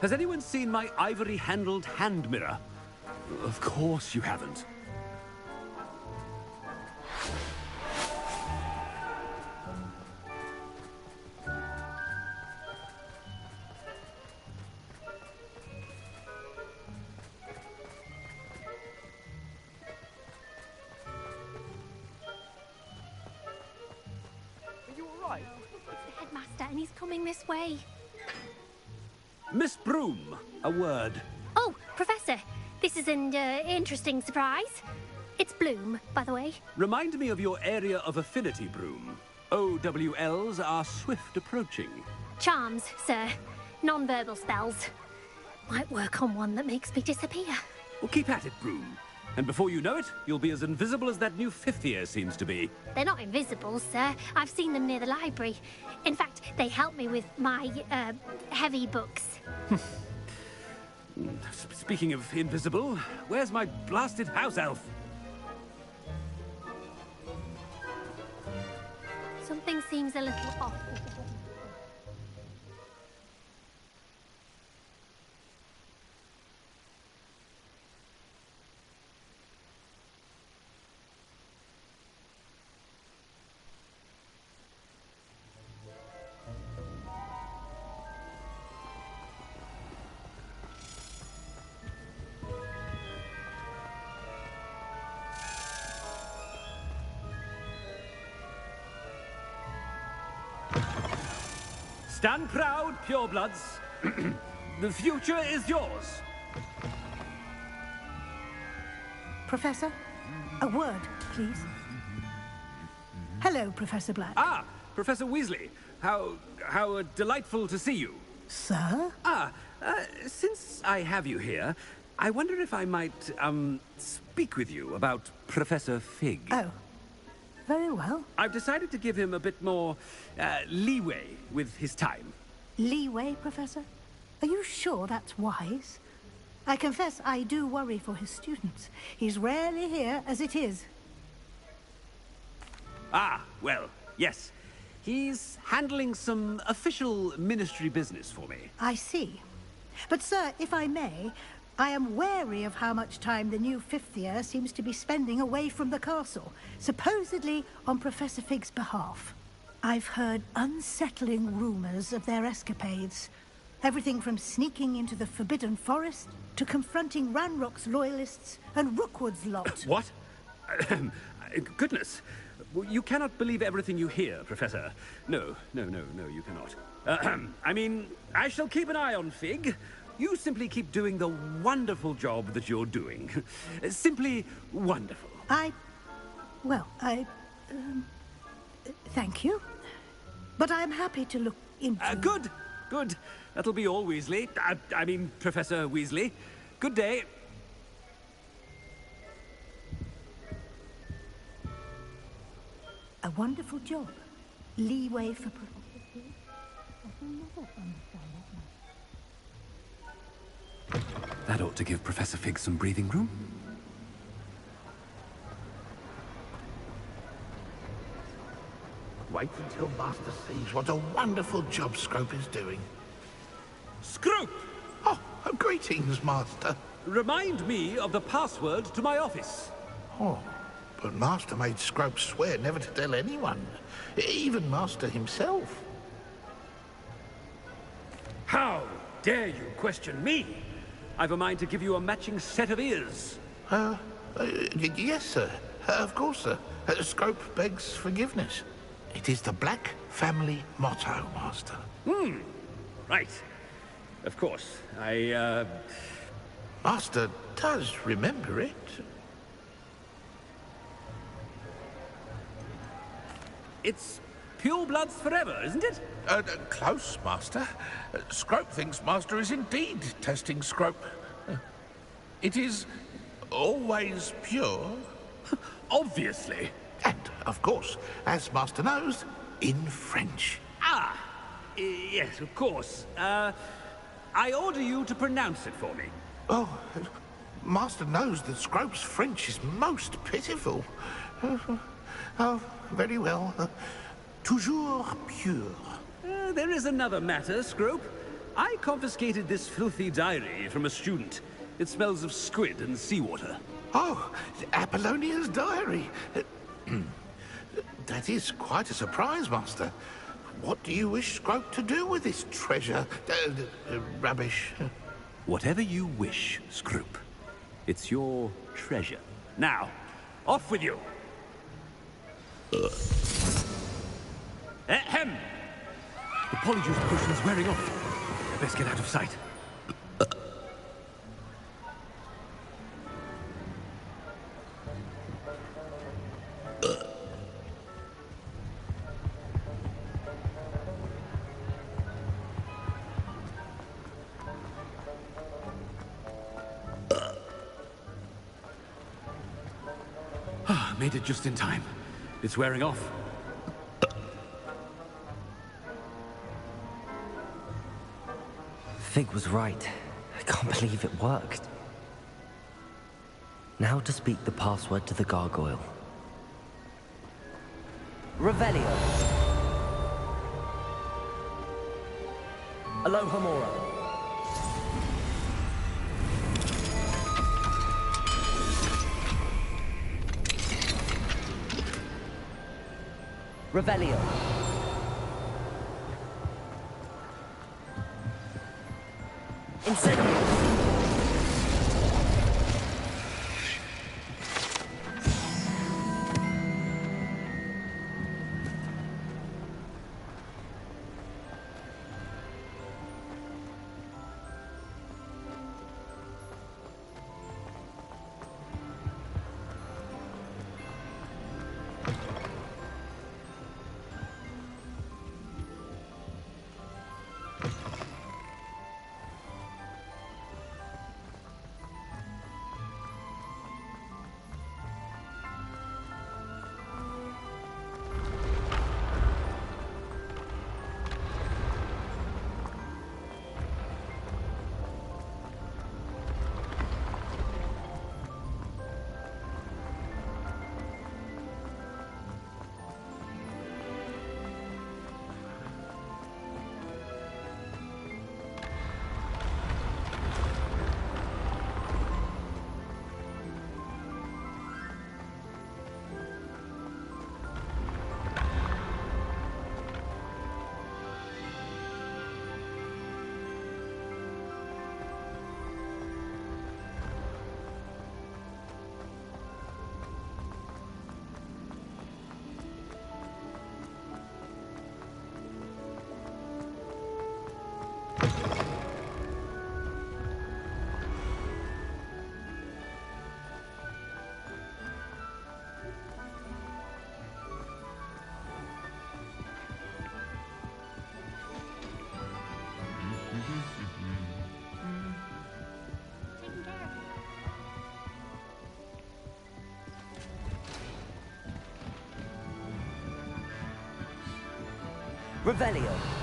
Has anyone seen my ivory-handled hand mirror? Of course you haven't. Are you all right? It's the headmaster, and he's coming this way. Miss Broom, a word. Oh, Professor, this is an interesting surprise. It's Bloom, by the way. Remind me of your area of affinity, Broom. OWLs are swift approaching. Charms, sir. Non-verbal spells. Might work on one that makes me disappear. Well, keep at it, Broom. And before you know it, you'll be as invisible as that new fifth year seems to be. They're not invisible, sir. I've seen them near the library. In fact, they help me with my, heavy books. Speaking of invisible, where's my blasted house elf? Something seems a little off. Stand proud, purebloods. The future is yours. Professor, a word, please. Hello, Professor Black. Ah, Professor Weasley. How delightful to see you. Sir? Since I have you here, I wonder if I might, speak with you about Professor Fig. Oh. Very well. I've decided to give him a bit more, leeway with his time. Leeway, Professor? Are you sure that's wise? I confess I do worry for his students. He's rarely here as it is. Ah, well, yes. He's handling some official ministry business for me. I see. But, sir, if I may, I am wary of how much time the new fifth year seems to be spending away from the castle, supposedly on Professor Fig's behalf. I've heard unsettling rumors of their escapades. Everything from sneaking into the Forbidden Forest to confronting Ranrock's loyalists and Rookwood's lot. What? Goodness. You cannot believe everything you hear, Professor. No, you cannot. I mean, I shall keep an eye on Fig. You simply keep doing the wonderful job that you're doing. Simply wonderful. Thank you. But I'm happy to look into... Good. That'll be all, Weasley. I mean, Professor Weasley. Good day. A wonderful job. Leeway for Professor Fig. I can never understand that. That ought to give Professor Fig some breathing room. Wait until Master sees what a wonderful job Scrope is doing. Scrope! Oh, greetings, Master. Remind me of the password to my office. Oh, but Master made Scrope swear never to tell anyone, even Master himself. How dare you question me? I've a mind to give you a matching set of ears. Yes, sir. Of course, sir. Scrope begs forgiveness. It is the Black family motto, Master. Right. Of course. Master does remember it. It's purebloods forever, isn't it? Close, Master. Scrope thinks Master is indeed testing Scrope. It is always pure. Obviously. And, of course, as Master knows, in French. Yes, of course. I order you to pronounce it for me. Oh, Master knows that Scrope's French is most pitiful. Oh, very well. Toujours pure. There is another matter, Scrope. I confiscated this filthy diary from a student. It smells of squid and seawater. Oh, Apollonia's diary. That is quite a surprise, Master. What do you wish Scrope to do with this treasure? Rubbish. Whatever you wish, Scrope. It's your treasure. Now, off with you. Ahem! The polyjuice potion's wearing off. Best get out of sight. made it just in time. It's wearing off. Fig was right. I can't believe it worked. Now to speak the password to the gargoyle. Revelio. Alohomora. Revelio. Incendio. Revelio.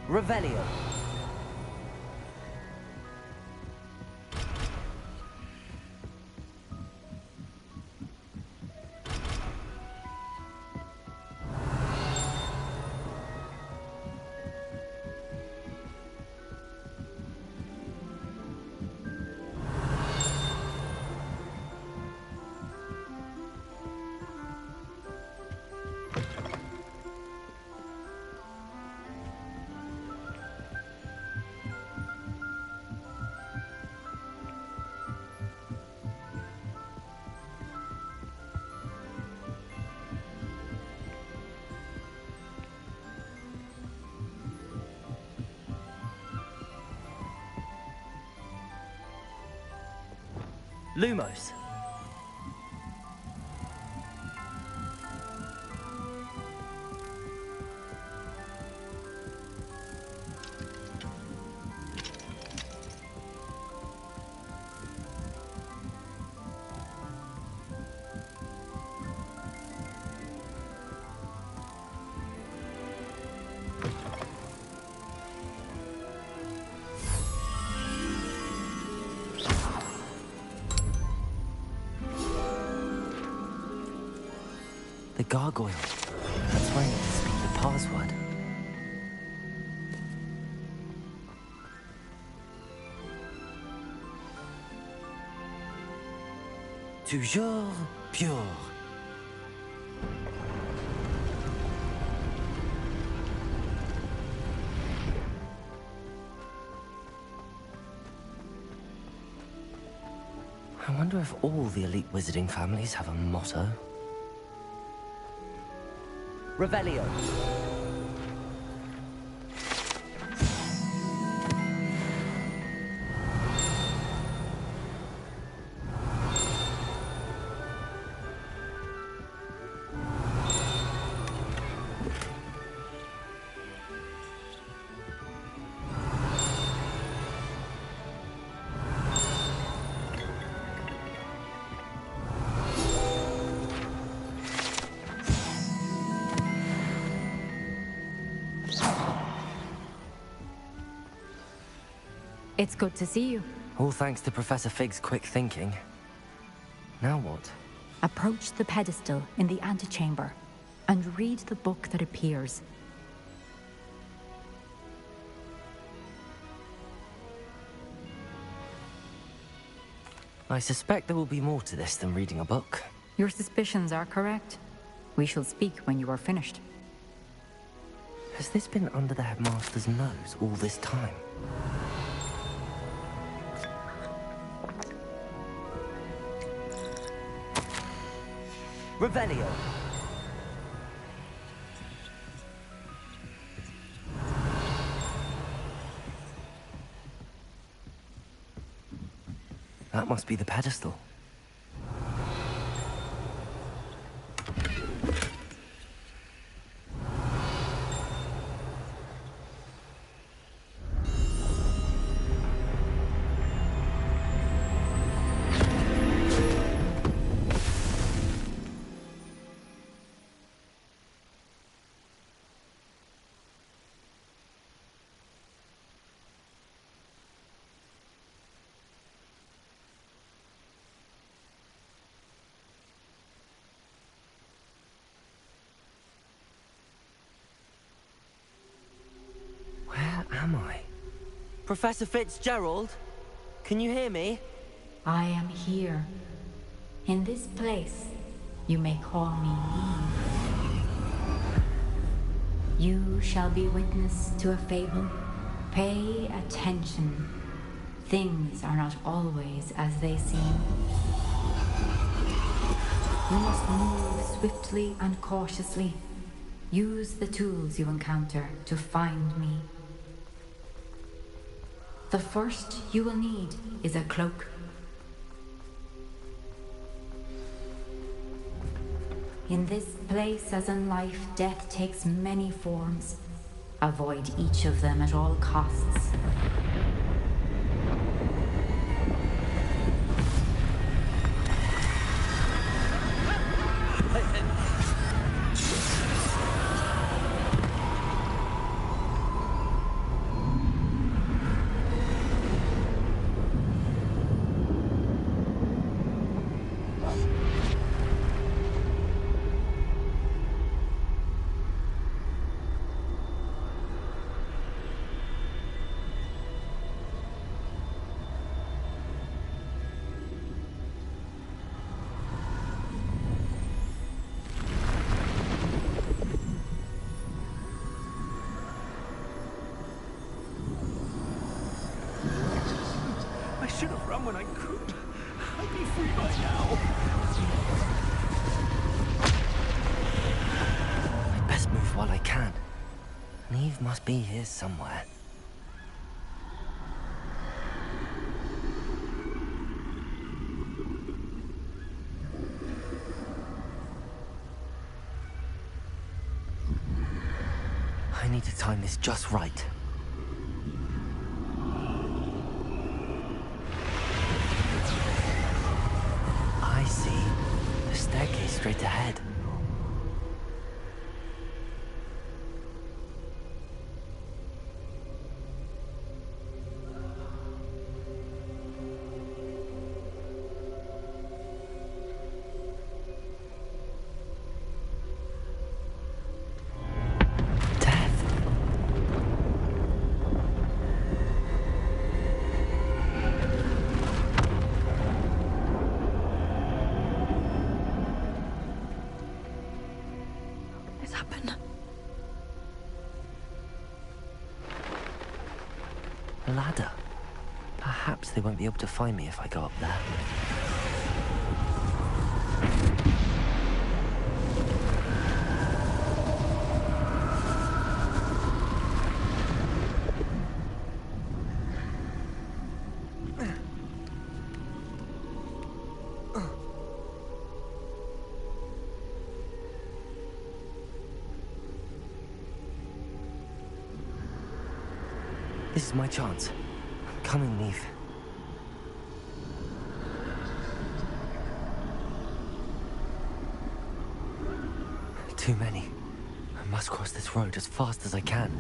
Revelio. Lumos. The gargoyle. That's why I need to speak the password. Toujours pure. wonder if all the elite wizarding families have a motto. Revelio. It's good to see you. All thanks to Professor Fig's quick thinking. Now what? Approach the pedestal in the antechamber and read the book that appears. I suspect there will be more to this than reading a book. Your suspicions are correct. We shall speak when you are finished. Has this been under the headmaster's nose all this time? Revelio. That must be the pedestal. Am I? Professor Fitzgerald? Can you hear me? I am here. In this place, you may call me Eve. You shall be witness to a fable. Pay attention. Things are not always as they seem. You must move swiftly and cautiously. Use the tools you encounter to find me. The first you will need is a cloak. In this place, as in life, death takes many forms. Avoid each of them at all costs. I should have run when I could. I'd be free by now. I'd best move while I can. Neve must be here somewhere. I need to time this just right. I see. The staircase straight ahead. A ladder. Perhaps they won't be able to find me if I go up there. This is my chance. Come and leave. Too many. I must cross this road as fast as I can.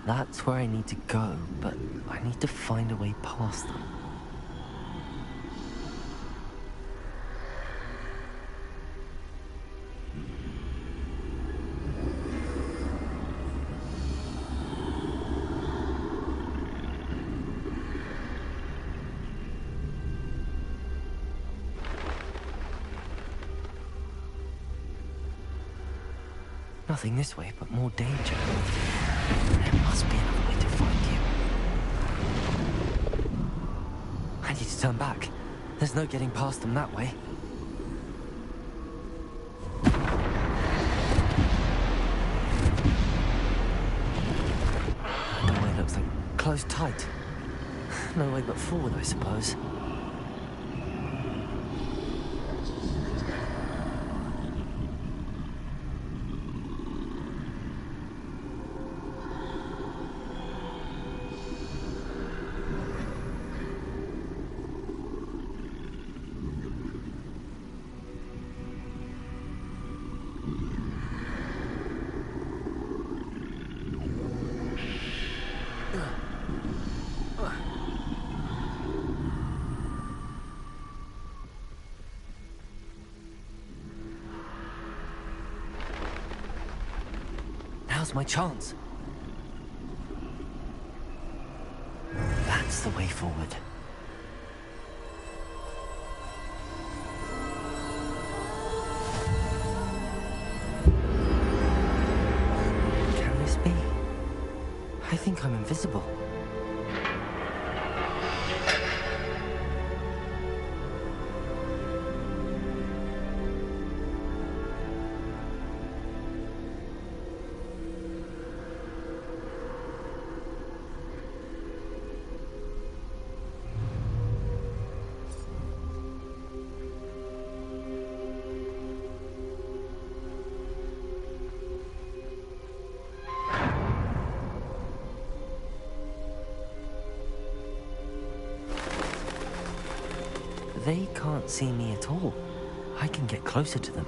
That's where I need to go, but I need to find a way past them. Nothing this way, but more danger. There must be another way to find you. I need to turn back. There's no getting past them that way. The doorway looks like closed tight. No way but forward, I suppose. Now's my chance. That's the way forward. Can this be? I think I'm invisible. They can't see me at all. I can get closer to them.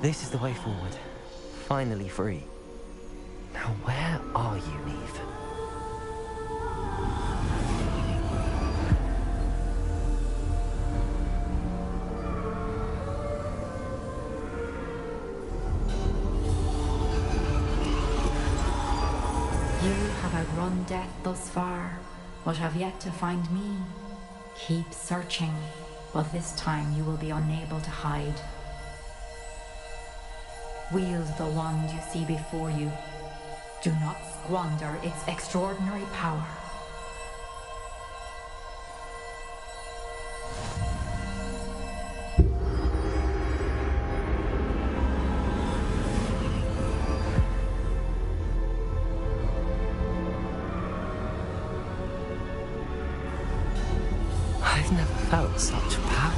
This is the way forward. Finally free. Now where are you, Neve? Outrun death thus far, but have yet to find me. Keep searching, but this time you will be unable to hide. Wield the wand you see before you. Do not squander its extraordinary power. I've never felt such power.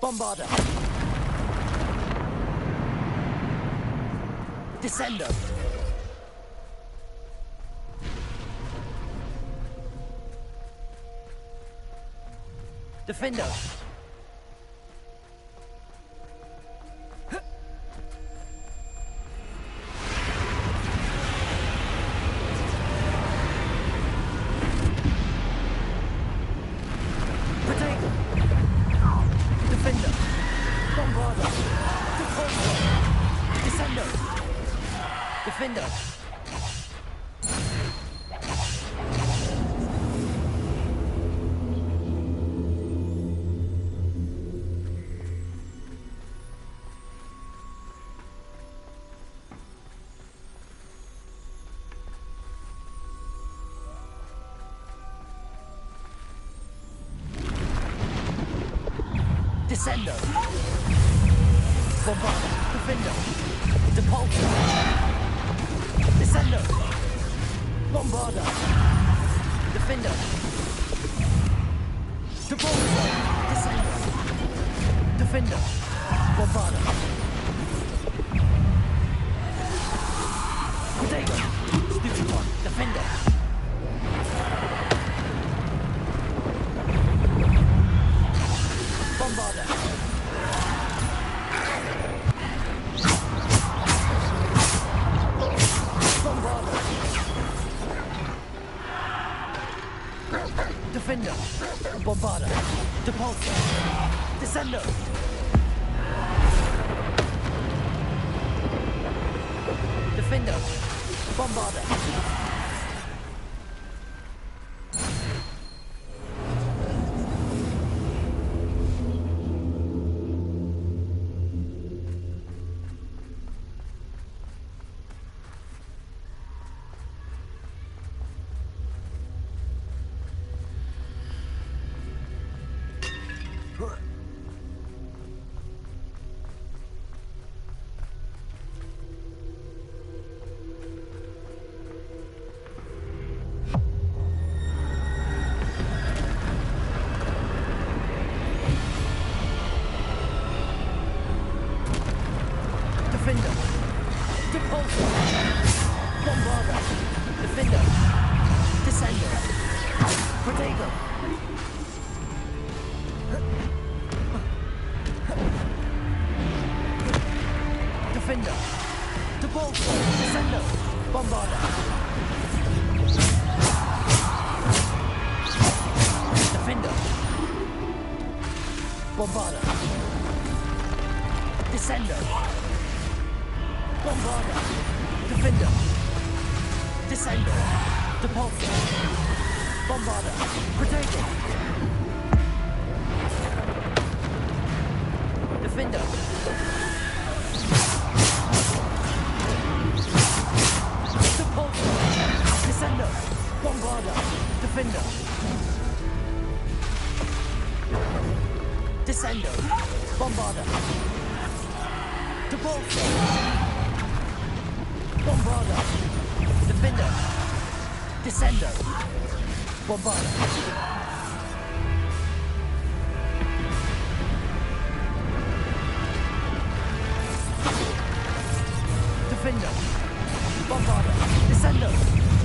Bombarder! Descender! Defender! Defender! Descendo. Bombarda. Defendo. Depulso. Descendo. Bombarda. Defendo. Depulso. Descendo. Defendo. Bombarda. Protego. Stupefy. Defendo. Bombarda. Bombarda. Defender. Bombarda. Depulso. Descendo. Defender. Bombarda. Defender. Depulso. Bombarda. Defender. Descendo. Protego. Defender. Depulso. Descendo. Bombarda. Defender. Bombarda. Descendo. Bombarda. Defender. Descendo. Depulso. Bombarda. Protego. Defender. Depulso. Descendo. Bombarda. Defender. Descendo. Bombarda. Depulso. Bombarda. Defender. Descendo. Bombarda. Defender. Bombarda. Descendo.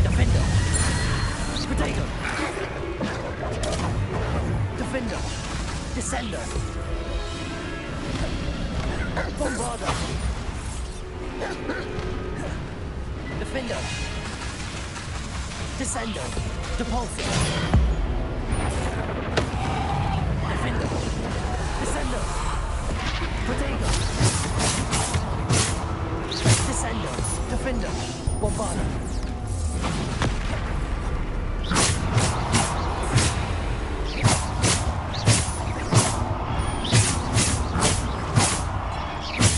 Defender. Protego. Defender. Descendo. Bombarda. Defender. Descendo. Depulso. Defender. Descendo. Protego. Descendo. Defender. Bombarda.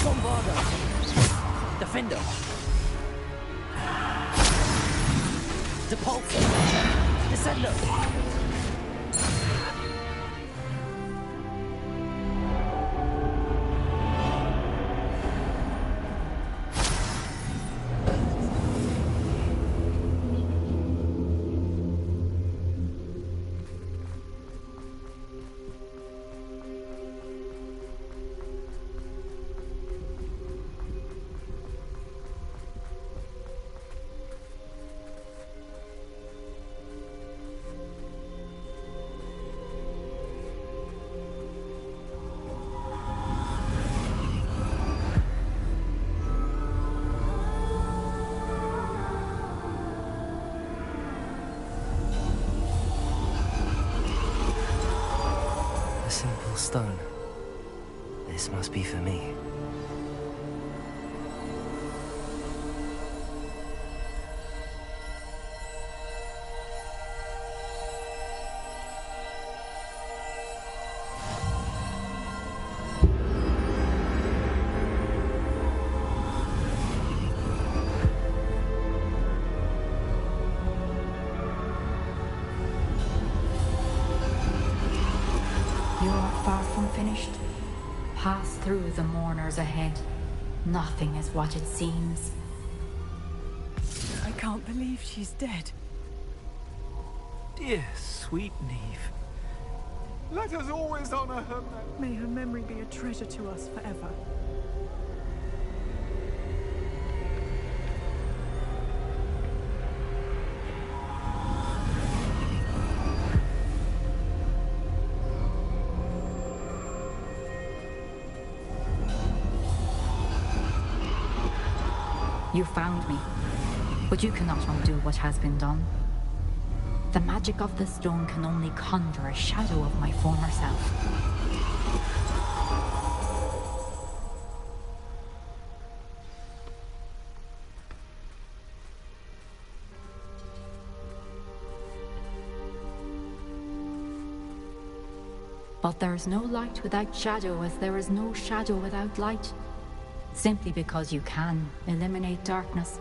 Bombarda. Defender. Depulso. Descendo. A simple stone. This must be for me. You are far from finished. Pass through the mourners ahead. Nothing is what it seems. I can't believe she's dead. Dear sweet Neve. Let us always honor her memory. May her memory be a treasure to us forever. You found me, but you cannot undo what has been done. The magic of the stone can only conjure a shadow of my former self. But there is no light without shadow, as there is no shadow without light. Simply because you can eliminate darkness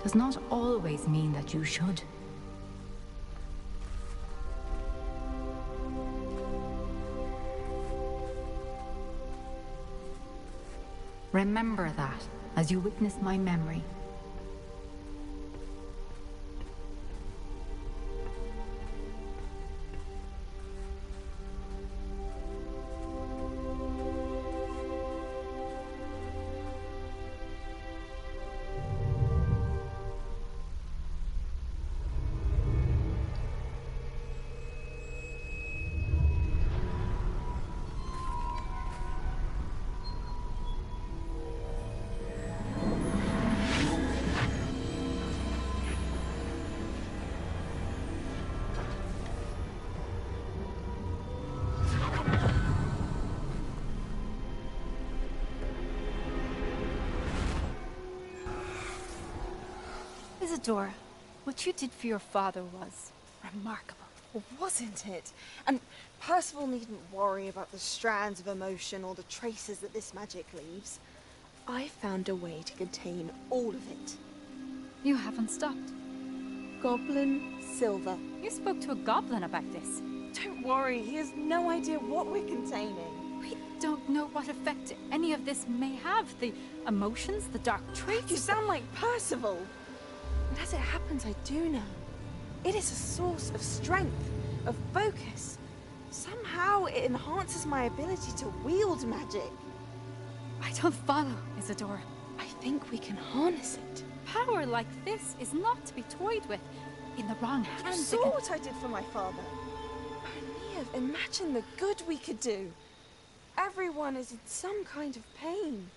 does not always mean that you should. Remember that as you witness my memory. Isadora, what you did for your father was remarkable, wasn't it? And Percival needn't worry about the strands of emotion or the traces that this magic leaves. I found a way to contain all of it. You haven't stopped. Goblin Silver. You spoke to a goblin about this. Don't worry, he has no idea what we're containing. We don't know what effect any of this may have. The emotions, the dark traits. You sound like Percival. And as it happens, I do know. It is a source of strength, of focus. Somehow it enhances my ability to wield magic. I don't follow, Isadora. I think we can harness it. Power like this is not to be toyed with. In the wrong hands, You saw what I did for my father. Neve, imagine the good we could do. Everyone is in some kind of pain.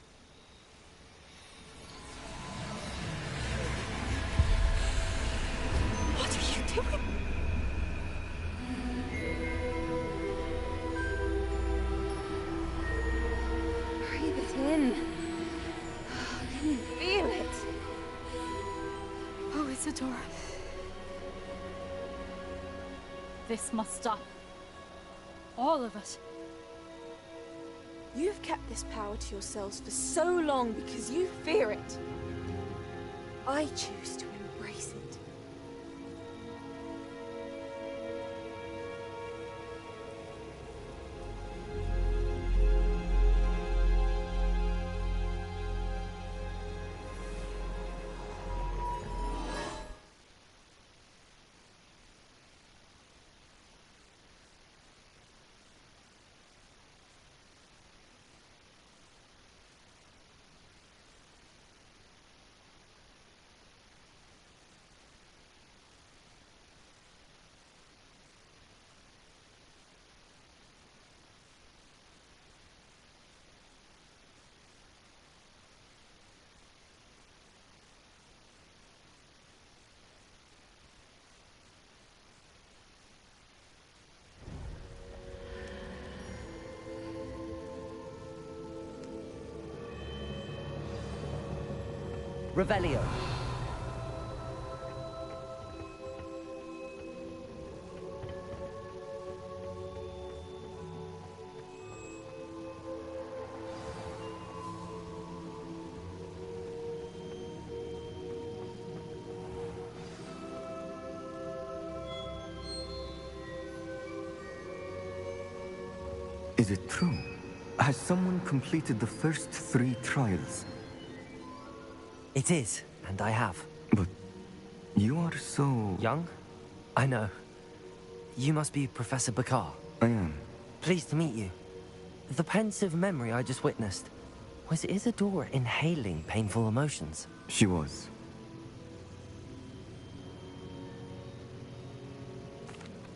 What are you doing? Breathe it in. Can you feel it? Oh, Isadora. This must stop. All of it. You've kept this power to yourselves for so long because you fear it. I choose to embrace it. Revelio. Is it true? Has someone completed the first 3 trials? It is, and I have. But you are so... Young? I know. You must be Professor Bakar. I am. Pleased to meet you. The pensive memory I just witnessed, was Isadora inhaling painful emotions? She was.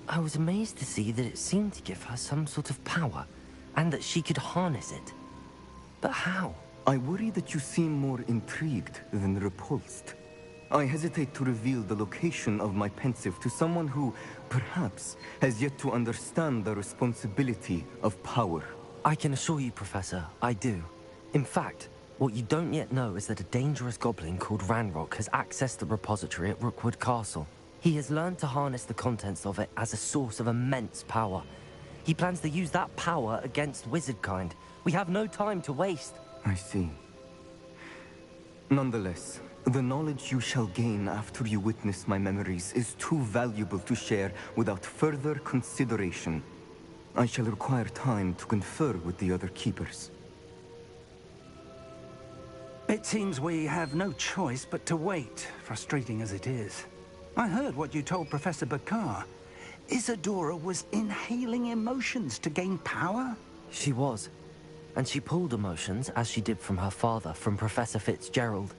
I was amazed to see that it seemed to give her some sort of power, and that she could harness it. But how? I worry that you seem more intrigued than repulsed. I hesitate to reveal the location of my pensive to someone who, perhaps, has yet to understand the responsibility of power. I can assure you, Professor, I do. In fact, what you don't yet know is that a dangerous goblin called Ranrock has accessed the repository at Rookwood Castle. He has learned to harness the contents of it as a source of immense power. He plans to use that power against wizardkind. We have no time to waste. I see. Nonetheless, the knowledge you shall gain after you witness my memories is too valuable to share without further consideration. I shall require time to confer with the other keepers. It seems we have no choice but to wait, frustrating as it is. I heard what you told Professor Bakar. Isadora was inhaling emotions to gain power? She was. And she pulled emotions, as she did from her father, from Professor Fitzgerald,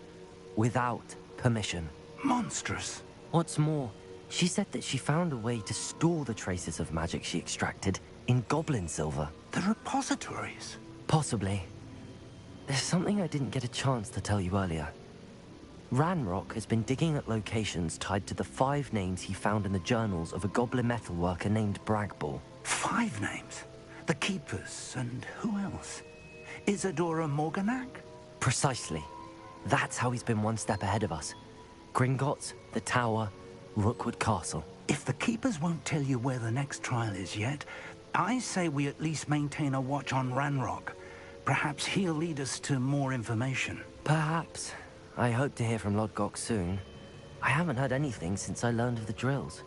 without permission. Monstrous. What's more, she said that she found a way to store the traces of magic she extracted in goblin silver. The repositories? Possibly. There's something I didn't get a chance to tell you earlier. Ranrock has been digging at locations tied to the 5 names he found in the journals of a goblin metalworker named Bragball. 5 names? The Keepers, and who else? Isadora Morganac? Precisely. That's how he's been one step ahead of us. Gringotts, the Tower, Rookwood Castle. If the Keepers won't tell you where the next trial is yet, I say we at least maintain a watch on Ranrock. Perhaps he'll lead us to more information. Perhaps. I hope to hear from Lodgok soon. I haven't heard anything since I learned of the drills.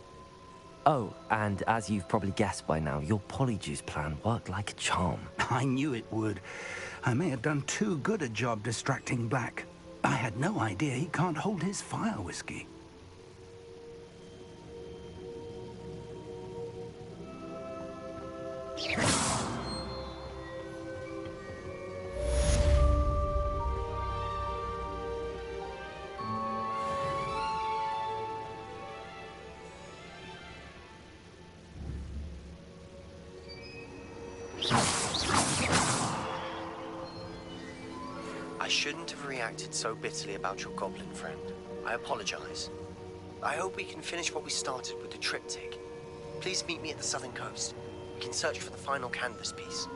Oh, and as you've probably guessed by now, your polyjuice plan worked like a charm. I knew it would. I may have done too good a job distracting Black. I had no idea he can't hold his fire whiskey. I shouldn't have reacted so bitterly about your goblin friend. I apologize. I hope we can finish what we started with the triptych. Please meet me at the southern coast. We can search for the final canvas piece.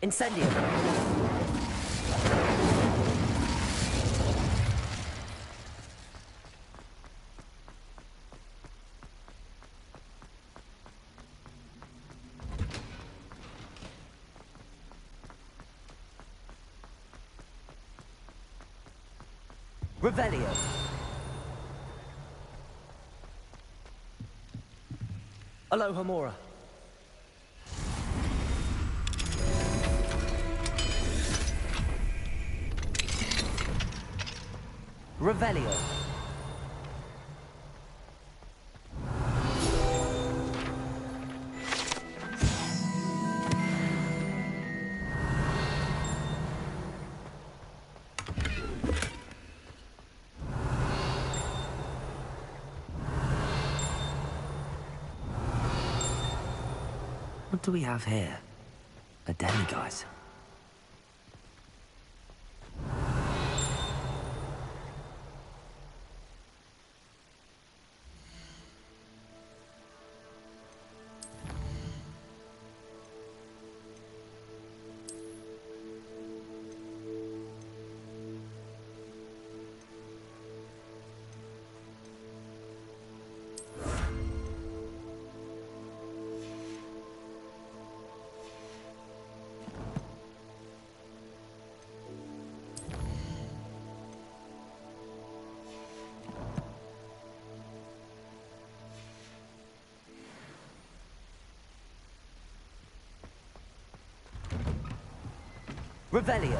Incendio! Revelio! Aloha Mora. Revelio. What do we have here? A demiguise. Revelio.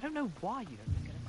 I don't know why you don't look at it.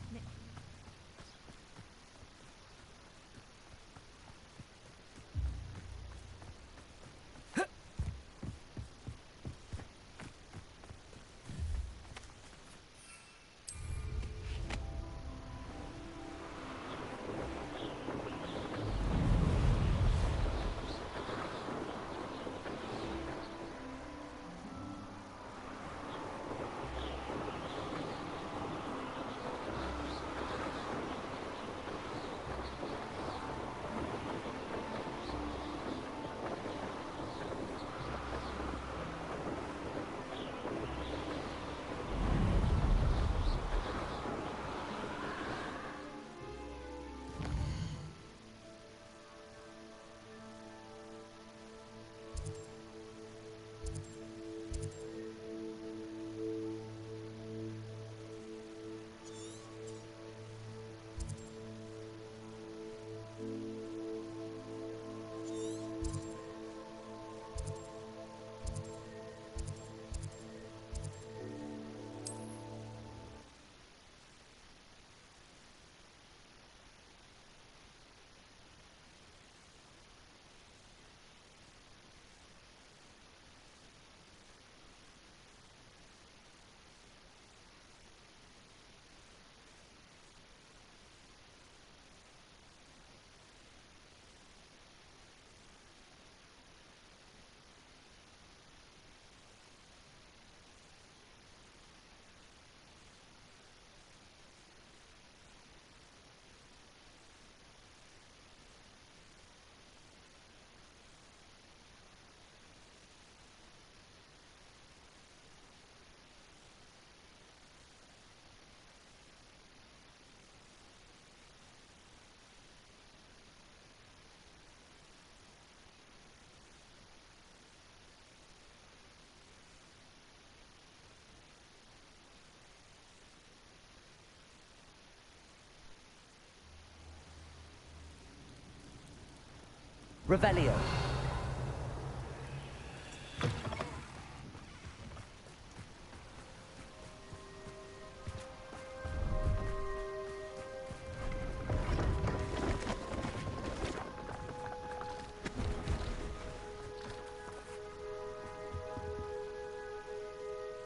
Revelio.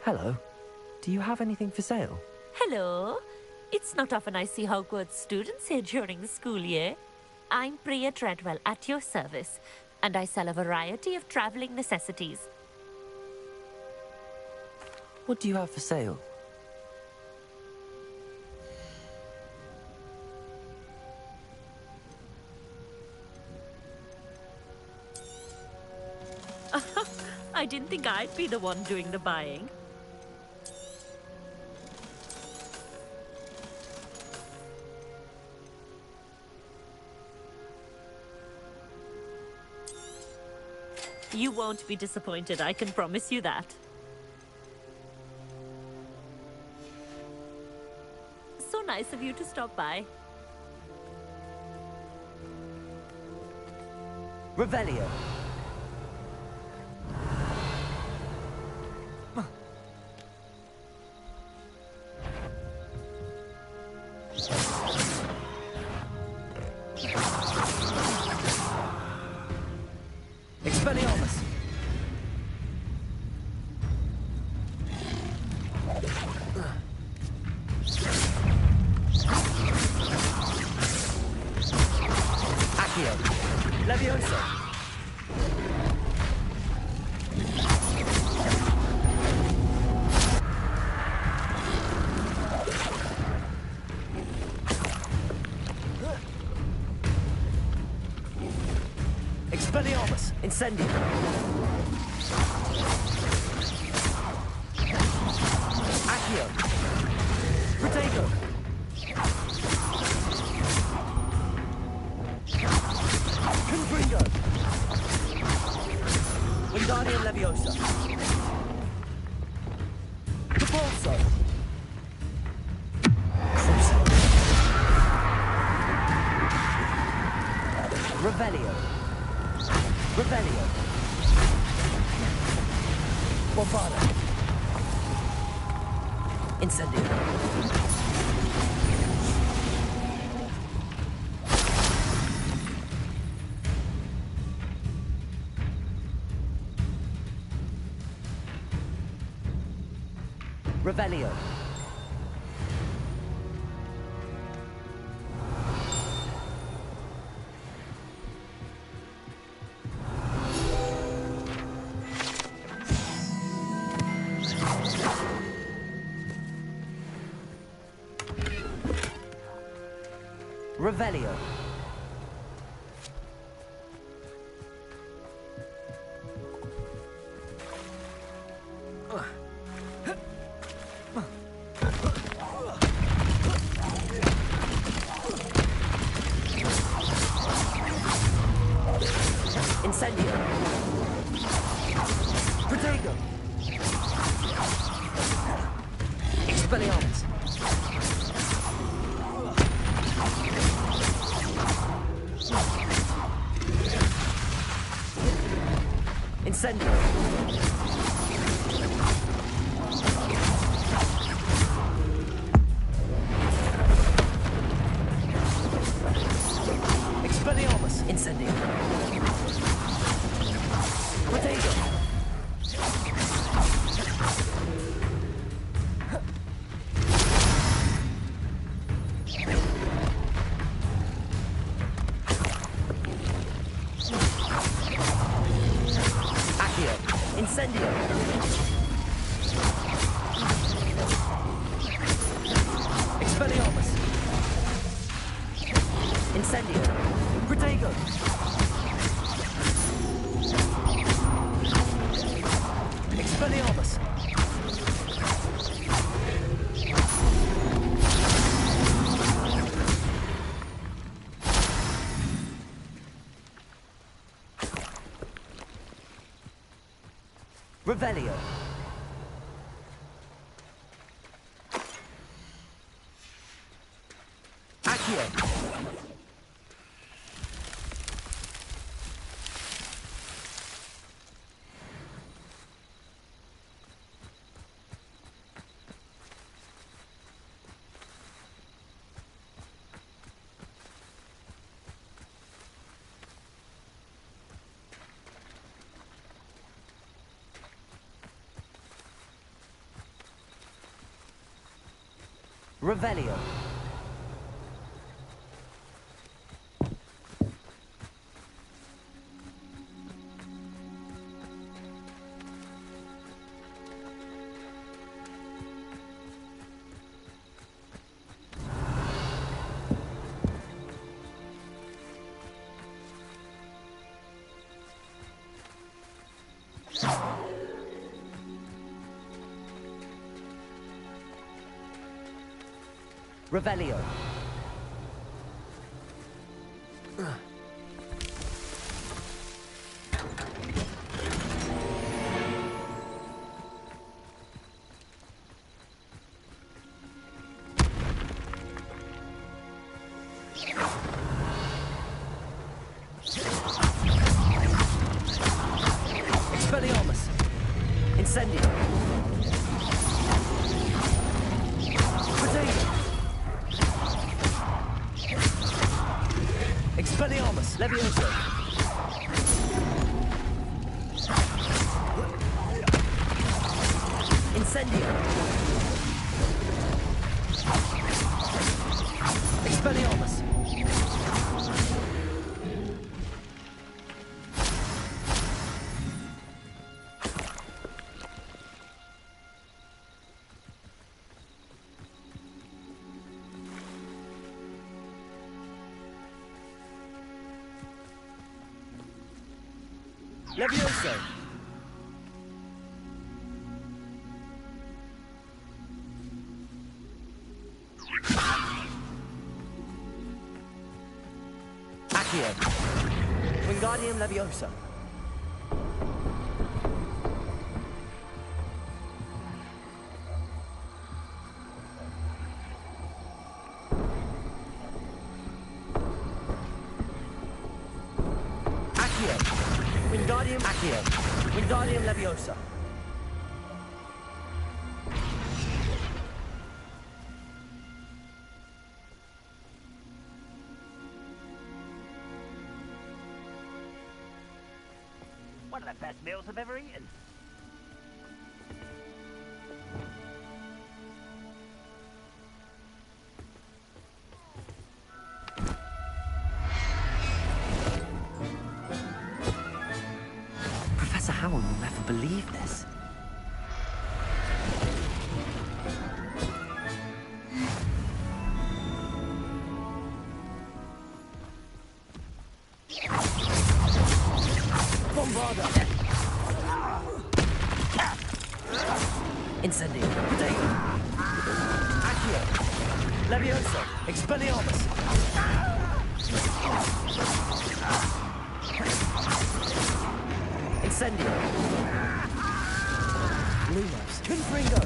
Hello. Do you have anything for sale? Hello. It's not often I see Hogwarts students here during the school year. I'm Priya Treadwell, at your service, and I sell a variety of traveling necessities. What do you have for sale? I didn't think I'd be the one doing the buying. You won't be disappointed, I can promise you that. So nice of you to stop by. Revelio. Expelliarmus. Accio. Leviosa. Expelliarmus. Incendio. Accio. Protego. Confringo. Wingardium Leviosa. Repulso. Crucio. Revelio. Revelio. Bombada. Incendio. Revelio. Revelio. Incendio. Protego. Expelliarmus. Incendio. Expelliarmus. Incendio. Protego. Accio. Incendio. Expelliarmus. Incendio. Protego. Expelliarmus. Revelio. Accio. Revelio. Revelio. Expelliarmus. Incendio. Potato. Expelliarmus, Levioso. Incendio. Expelliarmus. Levioso. Accio. Wingardium Leviosa. Wingardium Accio. Wingardium Leviosa. One of the best meals I've ever eaten. Professor Howell will never believe this. Bombarda. Incendio. Potato. Accio. Levioso. Expelliarmus. Incendio. Lumos. Confringo.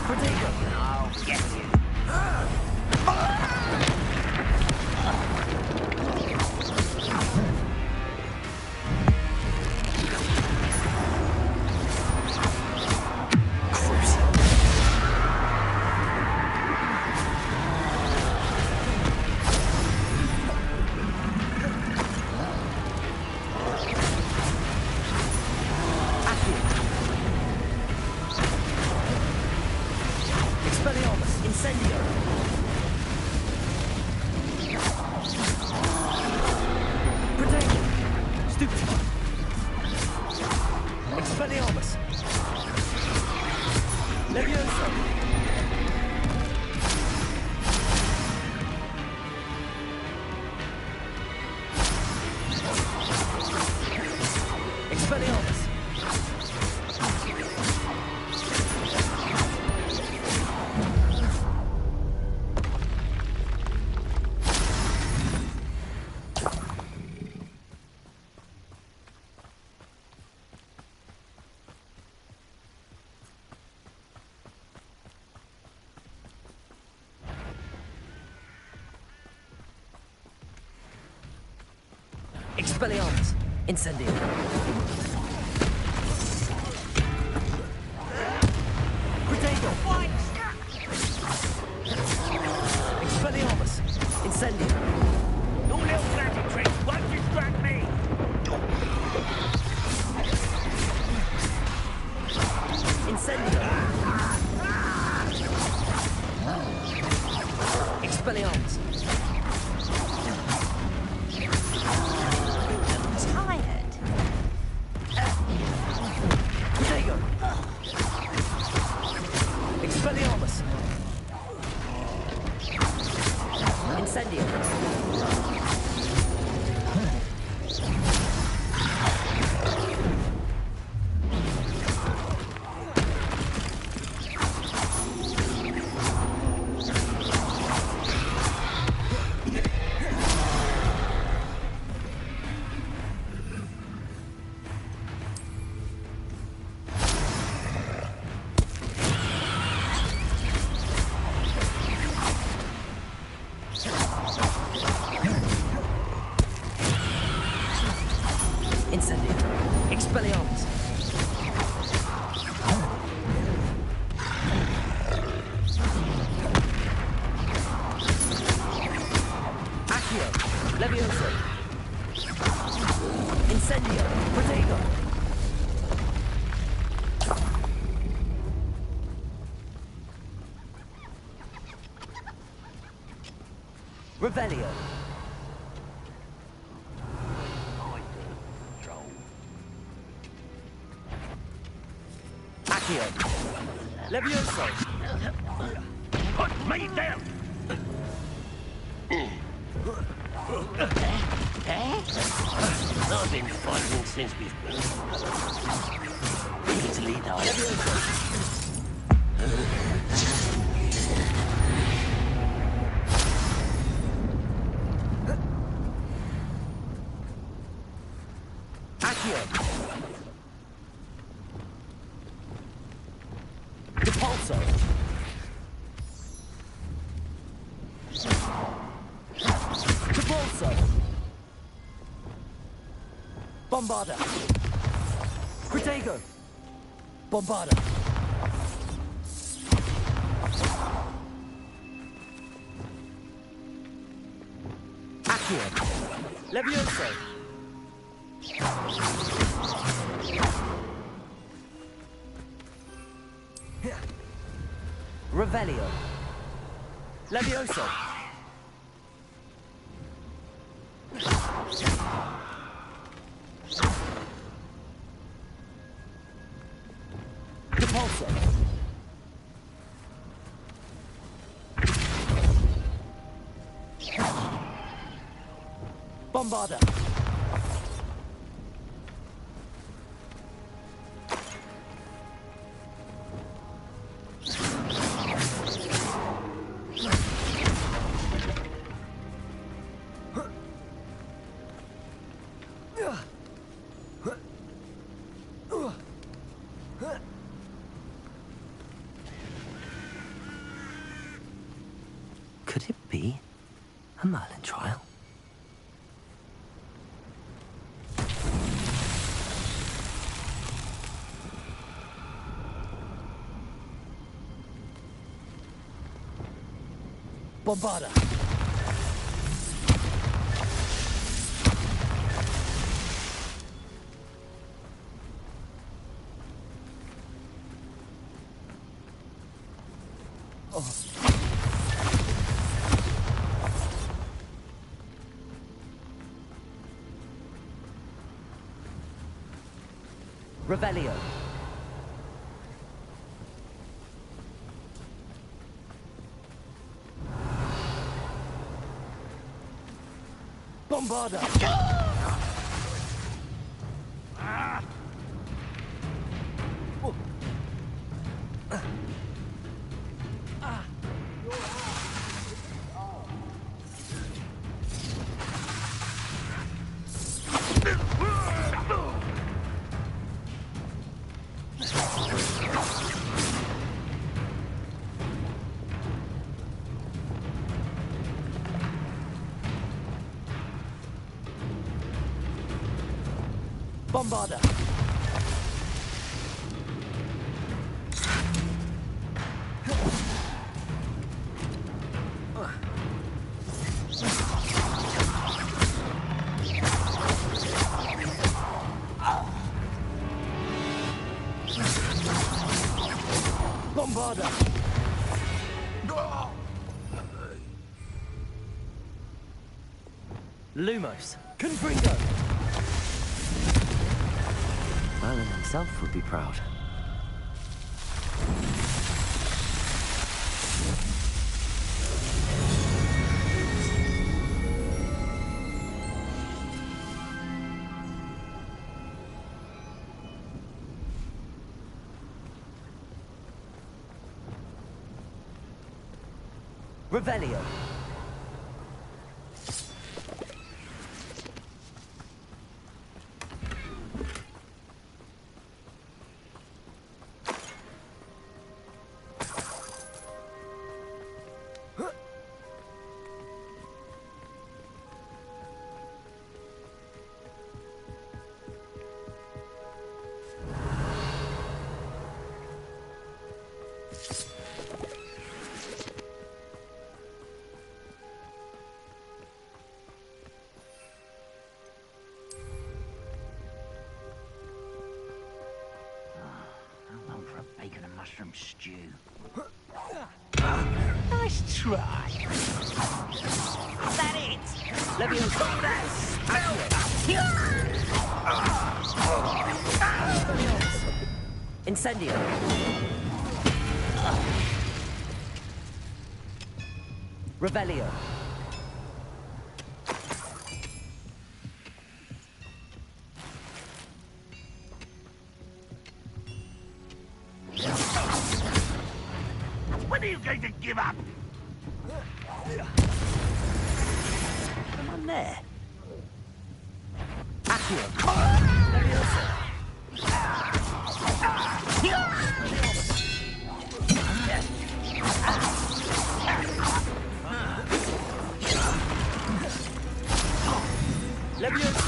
Potato. I'll get you. Expelliarmus. Incendio. Potato. Stupid. Expelliarmus. Levioso. Expelliarmus. Expelliarmus. Incendio. Potato. Expelliarmus. Incendio. Your little magic trick won't distract me. Expelliarmus. Tired. Protego. Expelliarmus. Incendio. Incendio. Expelliarmus. Accio. Levioso. Incendio. Protego. Revelio. Accio. Levioso. Put me down! I've been fighting since before. Easily done. Accio. Depulso. Depulso. Bombarda. Protego. Bombarda. Accio. Levioso. Revelio. Levioso. Depulso. Bombarda. Could it be a Merlin trial? Bombarda. Revelio. Bombarda. Bombarda. Bombarda. Lumos. Confringo! Merlin himself would be proud. Revelio. Mushroom stew. Nice try. Is that it? Let me uncover that. Incendio. Revelio. When are you going to give up? Come on there. Accio. Levioso.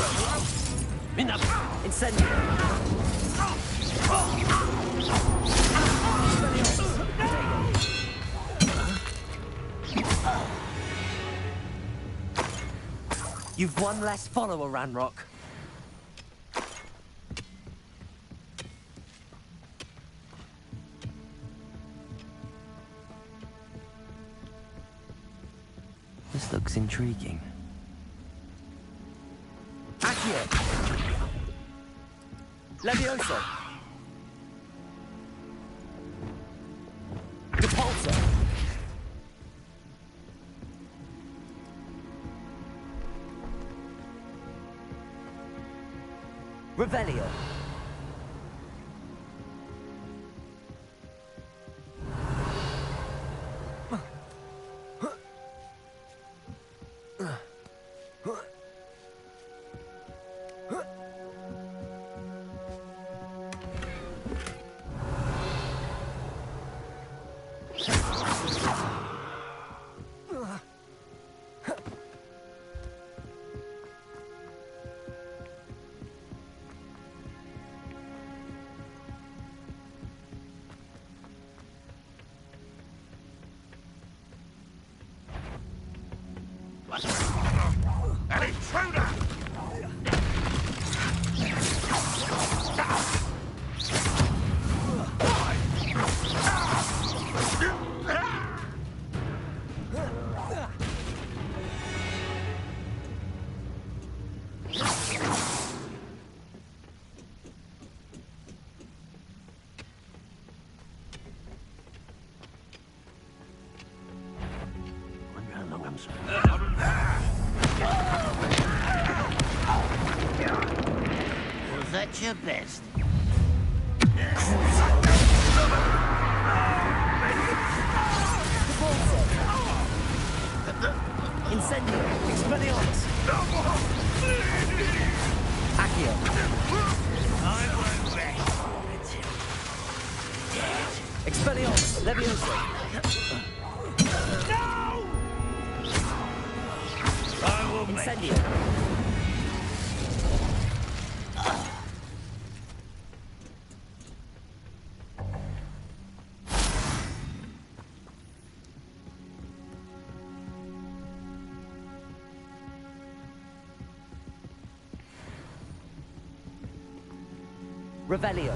Incendio. You've one less follower, Ranrock. This looks intriguing. Accio! Levioso! Repulsor! Revelio! An intruder! Wonder how long I'm Was that your best? Incendio! Expelliarmus! Accio! I won't rest until dead. Expelliarmus! Levioso! No! I will make Incendio! Revelio.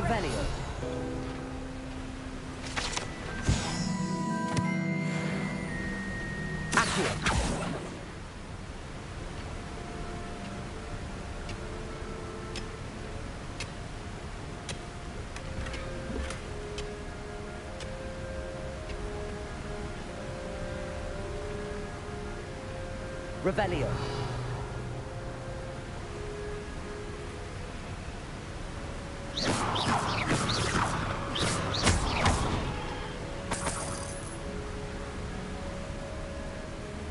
Revelio. Accio. Revelio.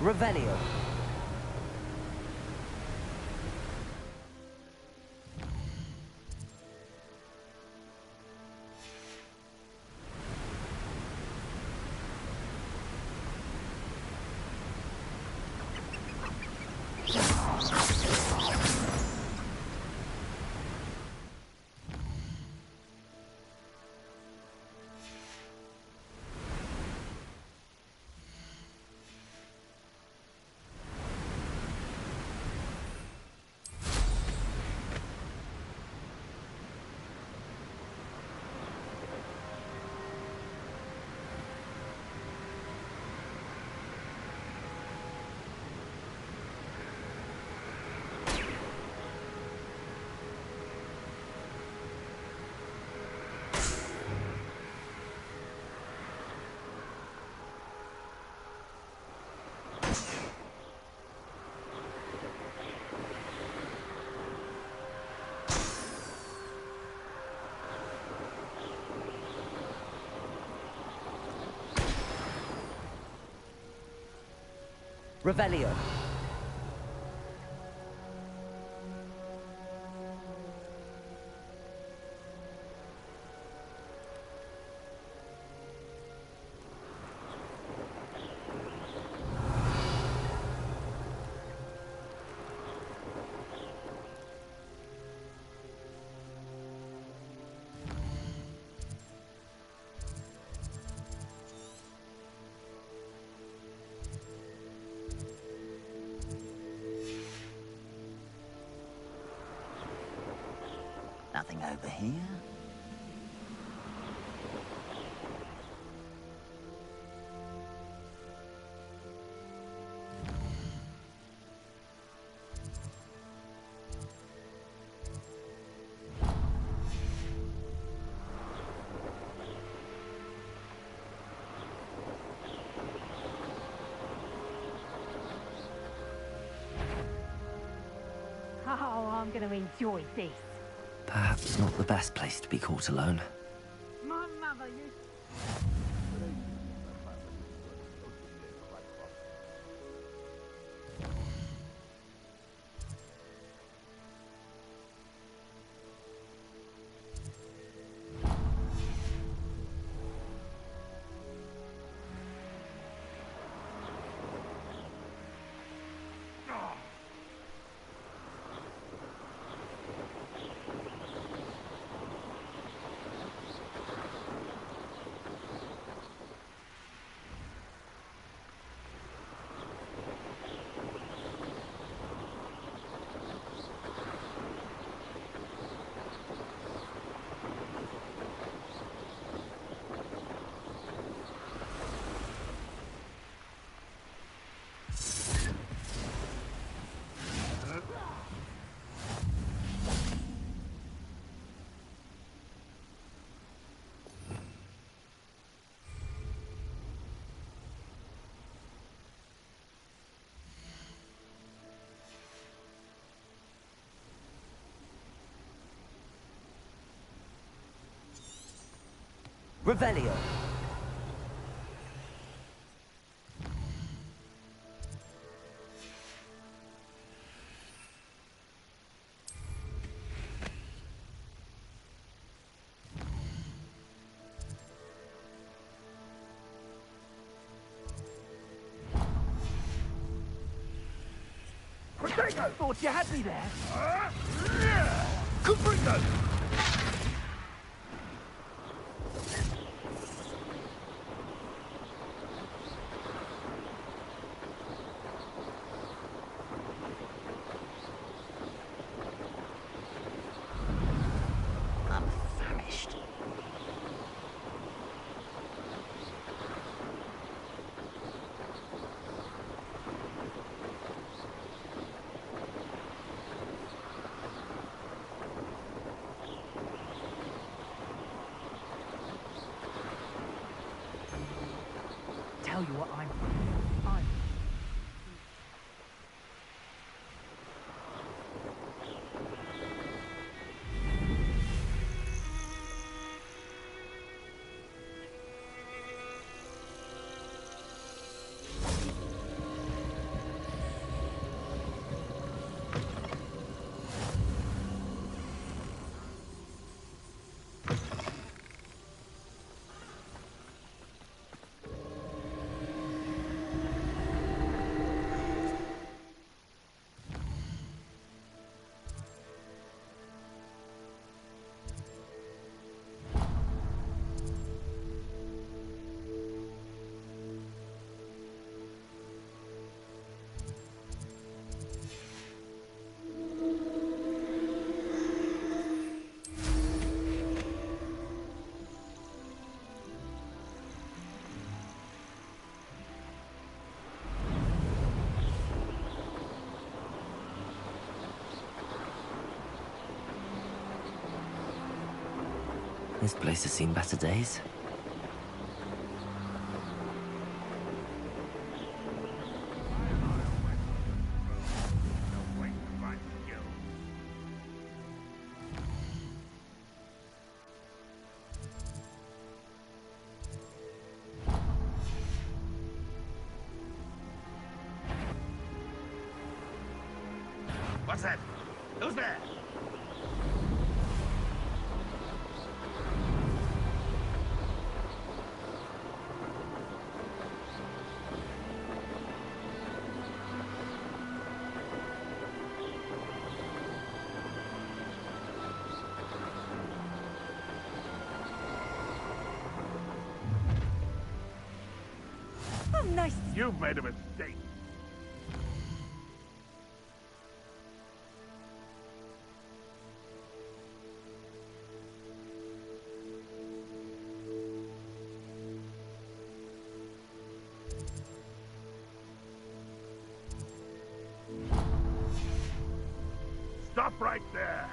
Revelio. Revelio. Nothing over here. Oh, I'm going to enjoy this. Perhaps not the best place to be caught alone. My mother used... Revelio. Protego! Thought you had me there. Confringo! I'm famished. tell you what I'm... This place has seen better days. What's that? Who's there? Oh, nice. You've made a mistake. Stop right there.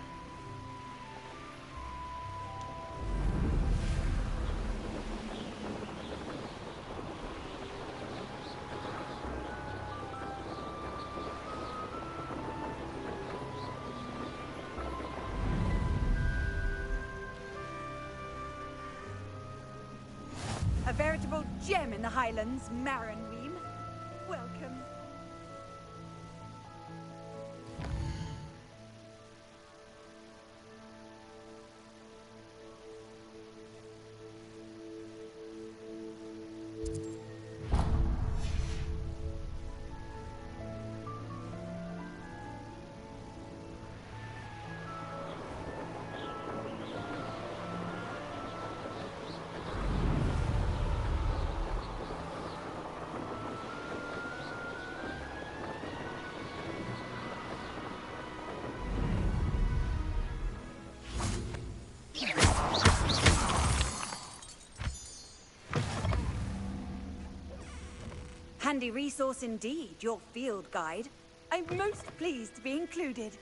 A veritable gem in the Highlands, Maranweem. Welcome. Handy resource indeed, your field guide. I'm most pleased to be included.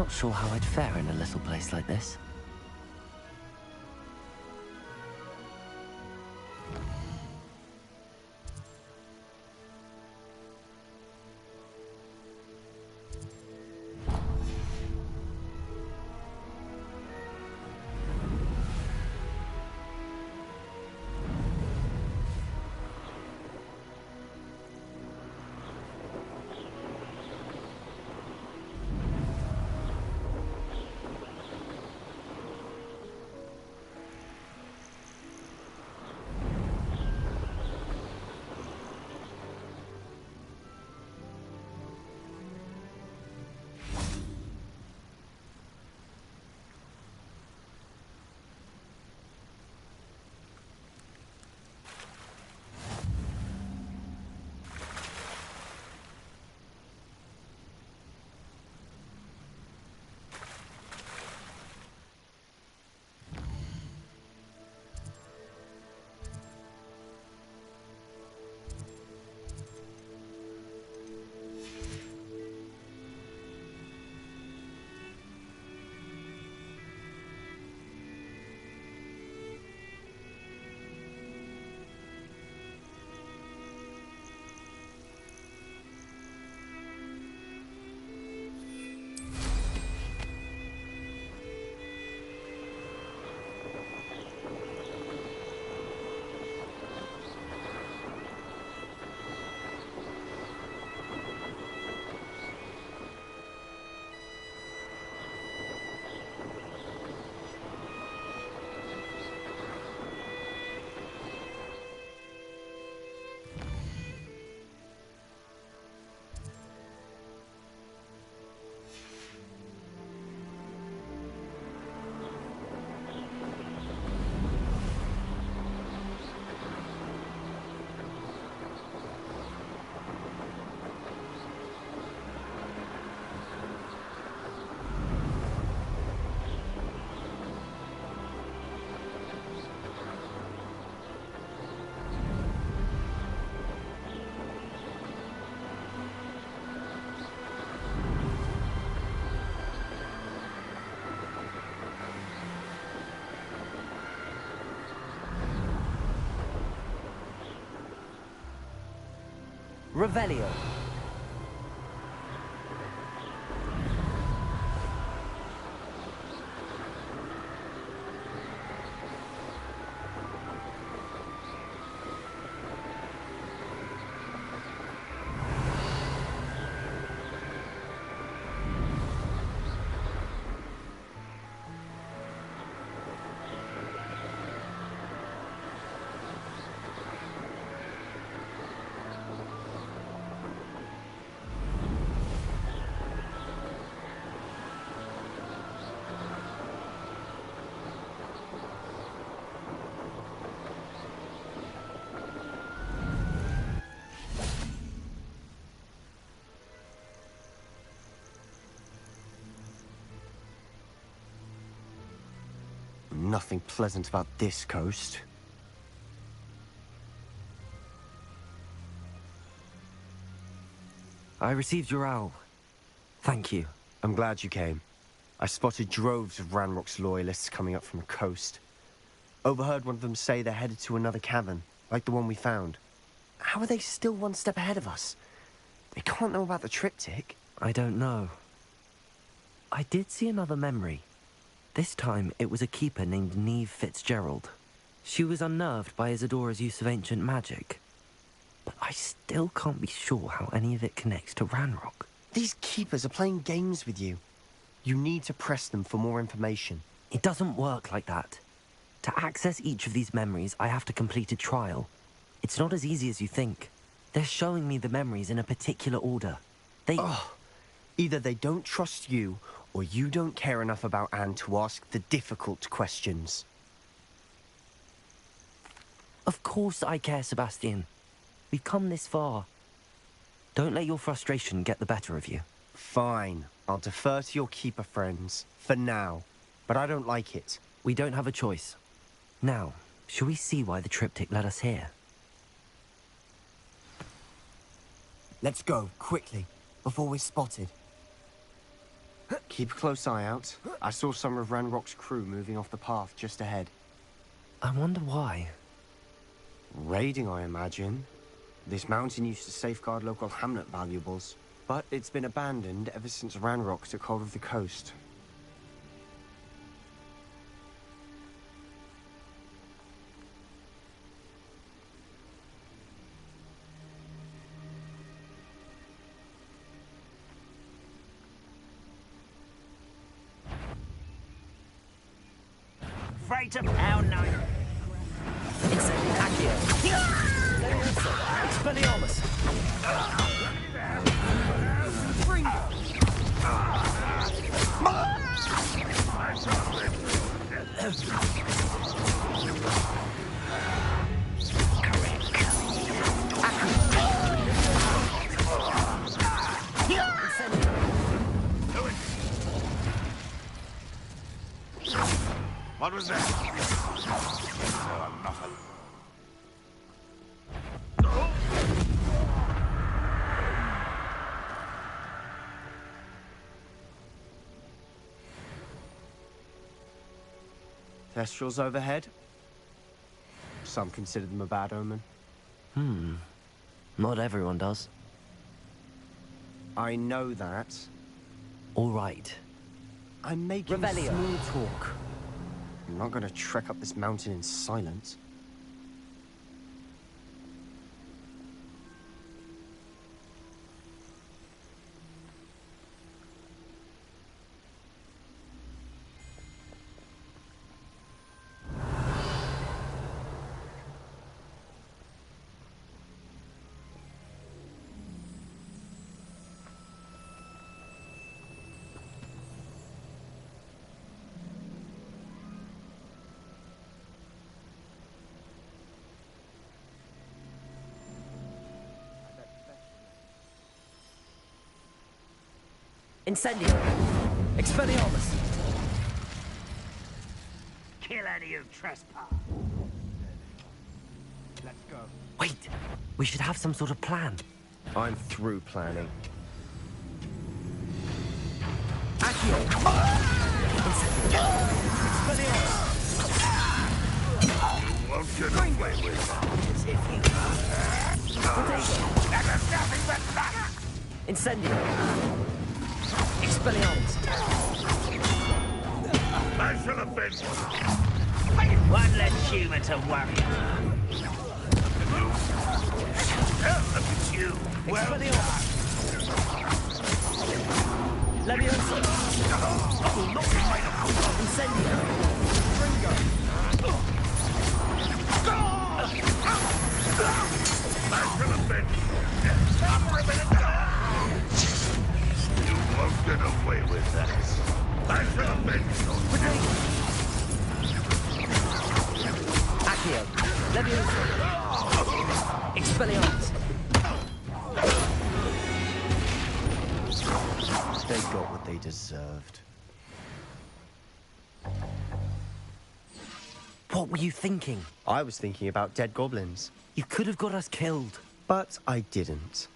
Not sure how I'd fare in a little place like this. Revelio. Nothing pleasant about this coast. I received your owl. Thank you. I'm glad you came. I spotted droves of Ranrock's loyalists coming up from the coast. Overheard one of them say they're headed to another cavern, like the one we found. How are they still one step ahead of us? They can't know about the triptych. I don't know. I did see another memory. This time, it was a keeper named Neve Fitzgerald. She was unnerved by Isadora's use of ancient magic. But I still can't be sure how any of it connects to Ranrock. These keepers are playing games with you. You need to press them for more information. It doesn't work like that. To access each of these memories, I have to complete a trial. It's not as easy as you think. They're showing me the memories in a particular order. Either they don't trust you, or you don't care enough about Anne to ask the difficult questions. Of course I care, Sebastian. We've come this far. Don't let your frustration get the better of you. Fine. I'll defer to your keeper friends, for now. But I don't like it. We don't have a choice. Now, shall we see why the triptych led us here? Let's go, quickly, before we're spotted. Keep a close eye out. I saw some of Ranrock's crew moving off the path just ahead. I wonder why. Raiding, I imagine. This mountain used to safeguard local hamlet valuables, but it's been abandoned ever since Ranrock took hold of the coast. Freight of our night. Accio. Expelliarmus. What was that? Nothing. Thestrals overhead? Some consider them a bad omen. Not everyone does. I know that. All right. I'm making Revelio. small talk. I'm not going to trek up this mountain in silence. Incendio. Expelliarmus. Kill any who trespass. Let's go. Wait, we should have some sort of plan. I'm through planning. Accio. Incendio. Expelliarmus. You won't get away with that. As if you... That was nothing but luck. Incendio. Expelliarmus. I shall have been One less human to worry about. Look at you. Well Expelliarmus. Leviosa. Incendio. Ringo. I shall have been I'm ripping it down. You won't get away with that. I shall have been Accio. Leviosa. Expelliarmus. They got what they deserved. What were you thinking? I was thinking about dead goblins. You could have got us killed. But I didn't.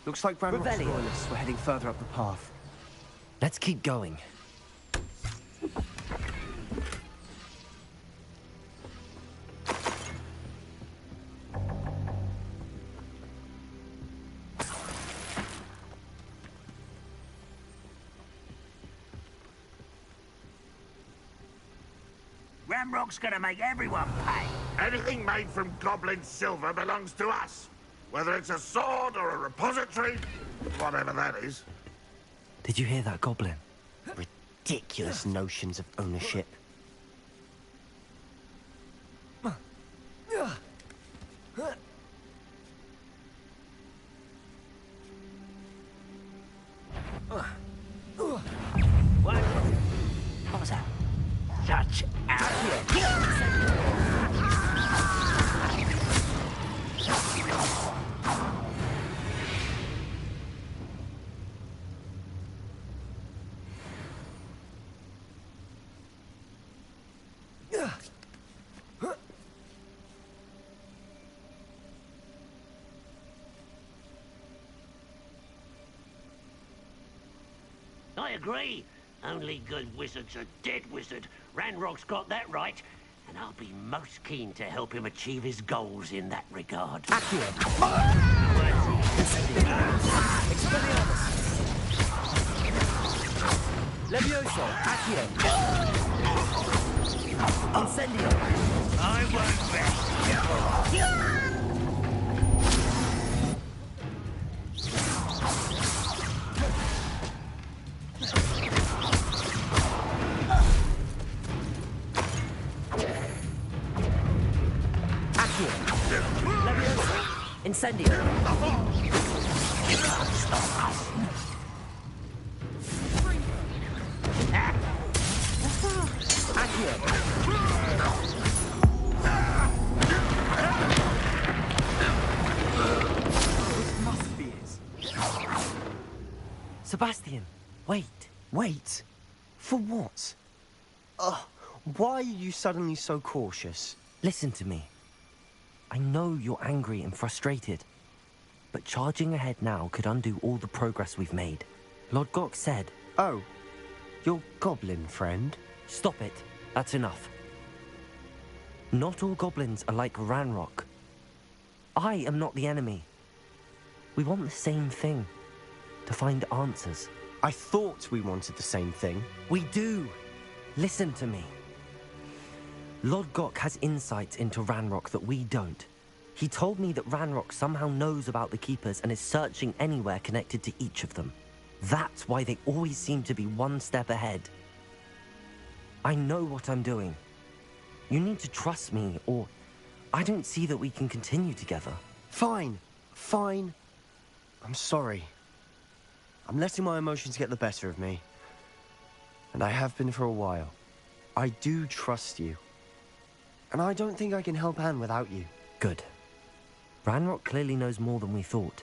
Looks like Ranrock's Revelio. royalists were heading further up the path. Let's keep going. Ranrock's gonna make everyone pay. Anything made from goblin silver belongs to us. Whether it's a sword or a repository, whatever that is. Did you hear that, Goblin? Ridiculous notions of ownership. What was that? Such I agree. Only good wizards are dead wizard. Ranrock's got that right. And I'll be most keen to help him achieve his goals in that regard. Expelliarmus! Levioso! Accio! Incendio! I won't rest. Incendio! Must be it. Sebastian, wait. Wait? For what? Why are you suddenly so cautious? Listen to me. I know you're angry and frustrated, but charging ahead now could undo all the progress we've made. Lord Gok said... Oh, your goblin friend? Stop it. That's enough. Not all goblins are like Ranrock. I am not the enemy. We want the same thing. To find answers. I thought we wanted the same thing. We do. Listen to me. Lord Gok has insights into Ranrock that we don't. He told me that Ranrock somehow knows about the Keepers and is searching anywhere connected to each of them. That's why they always seem to be one step ahead. I know what I'm doing. You need to trust me, or I don't see that we can continue together. Fine. Fine. I'm sorry. I'm letting my emotions get the better of me. And I have been for a while. I do trust you. And I don't think I can help Anne without you. Good. Ranrock clearly knows more than we thought.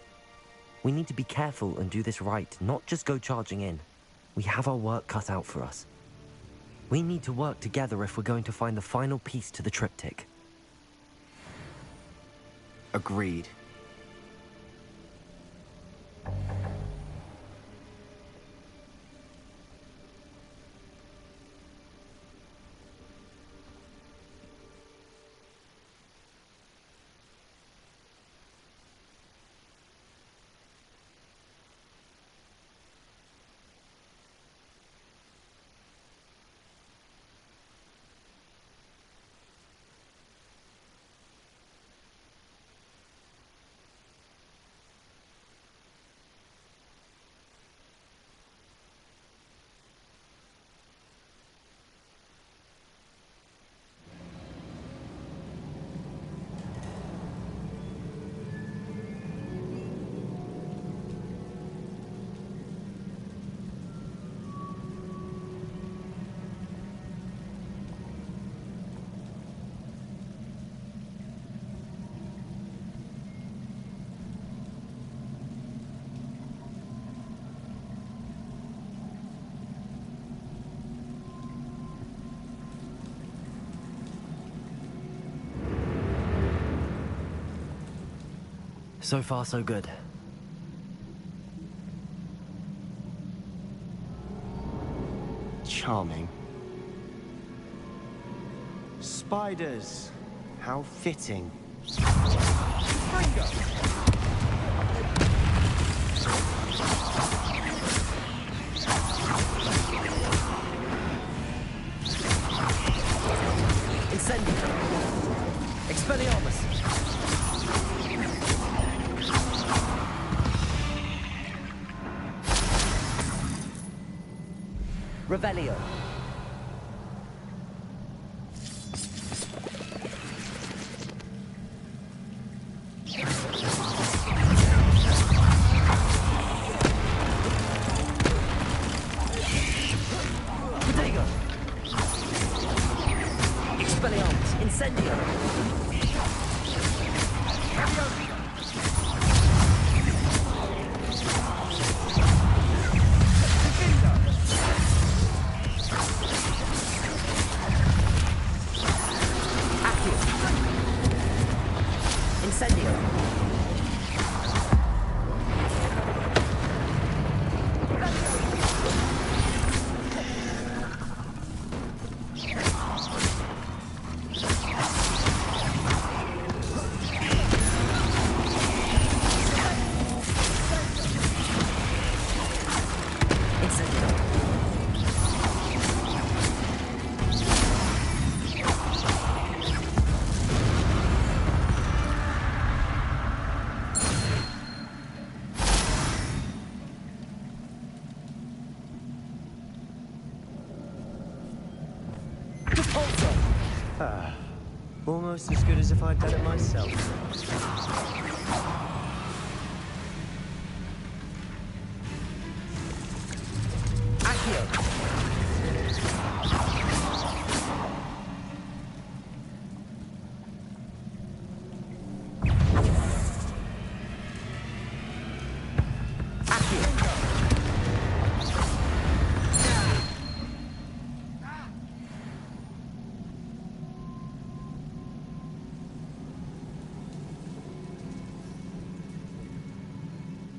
We need to be careful and do this right, not just go charging in. We have our work cut out for us. We need to work together if we're going to find the final piece to the triptych. Agreed. So far, so good. Charming. Spiders. How fitting. Incendio! Expelliarmus! Revelio. Protego. Expelliarmus. Incendio. almost as good as if I'd done it myself.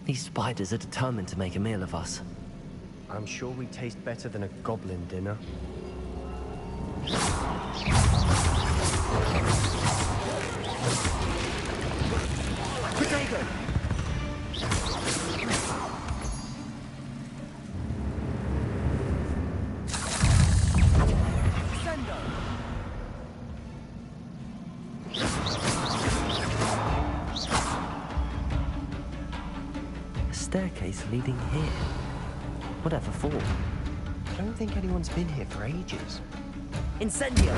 These spiders are determined to make a meal of us. I'm sure we taste better than a goblin dinner. Potato! Staircase leading here. Whatever for? I don't think anyone's been here for ages. Incendio!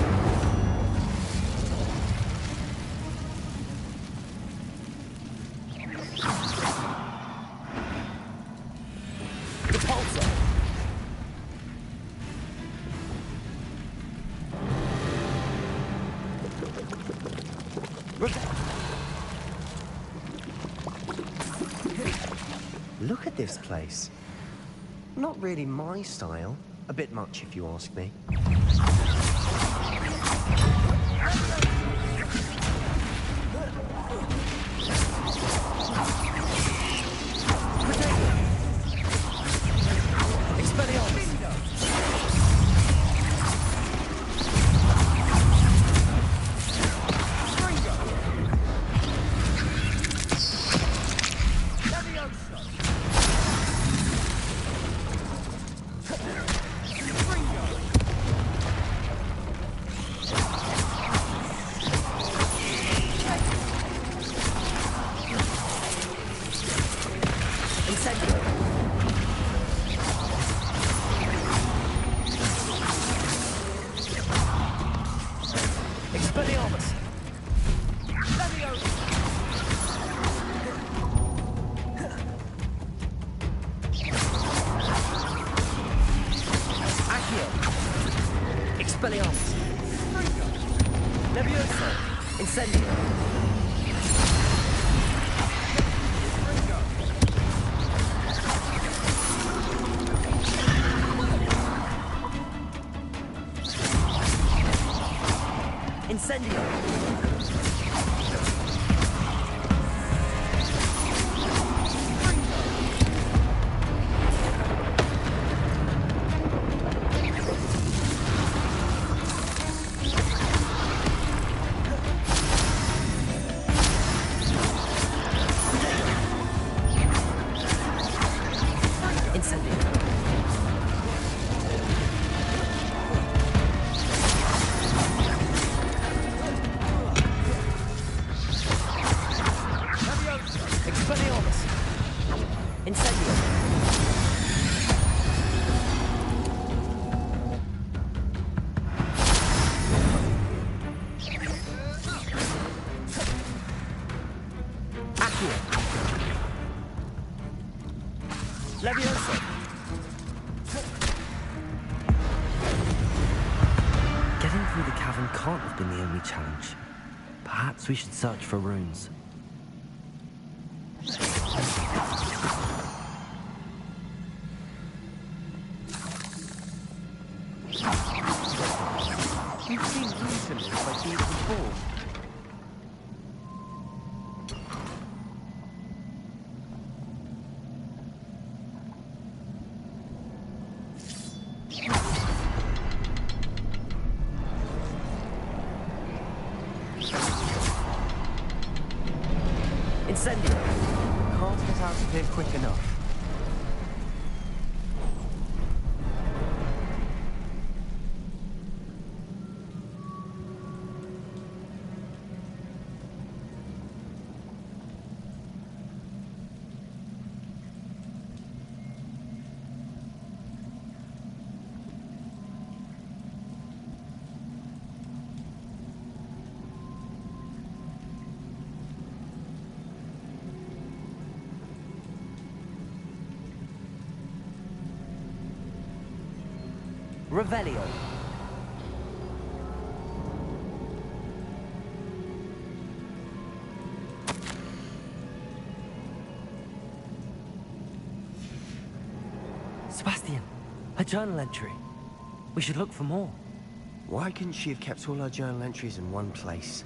Repulsor! Look at this place. Not really my style. A bit much, if you ask me. Getting through the cavern can't have been the only challenge. Perhaps we should search for runes. You've seen rune symbols like these before. Incendio! Can't get out of here quick enough. Revelio. Sebastian, a journal entry. We should look for more. Why couldn't she have kept all her journal entries in one place?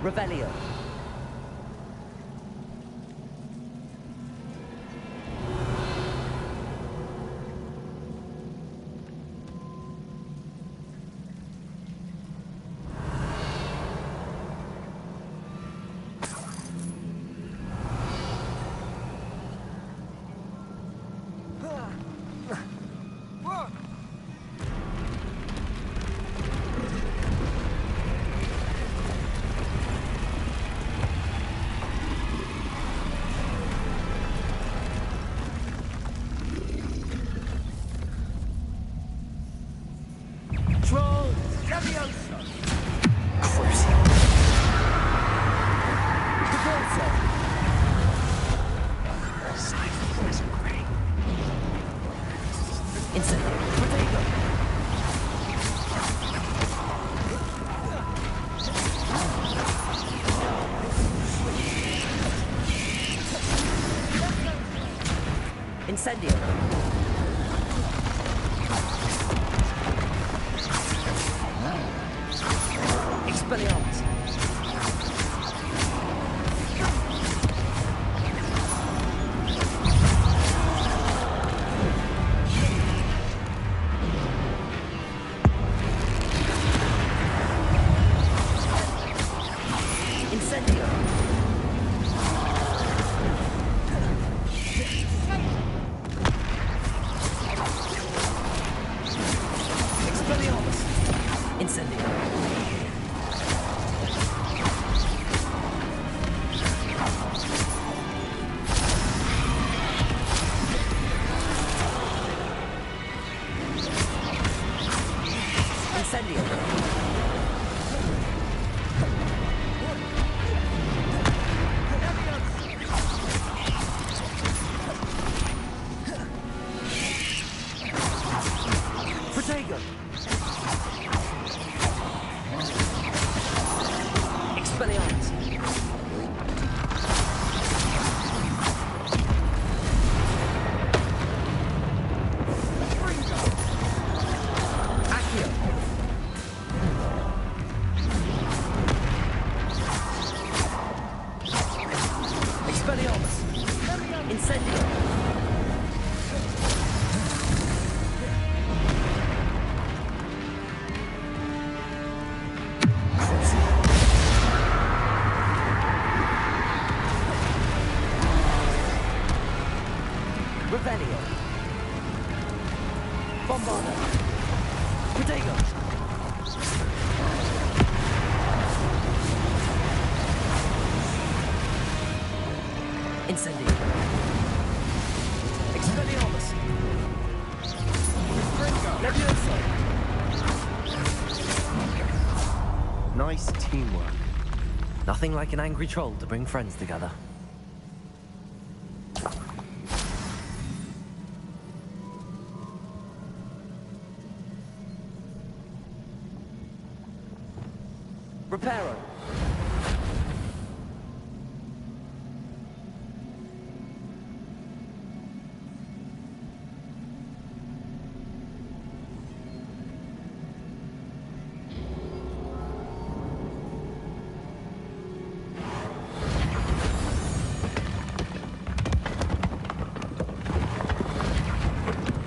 Revelio. Incendio. Expelliarmus. Incendio. Incendio. Incendio. Protego. Expelliarmus. Accio. Expelliarmus. Incendio. Revelio. Bombardo. Protego. Incendio. Expelliarmus. Levioso. Nice teamwork. Nothing like an angry troll to bring friends together. Reparo.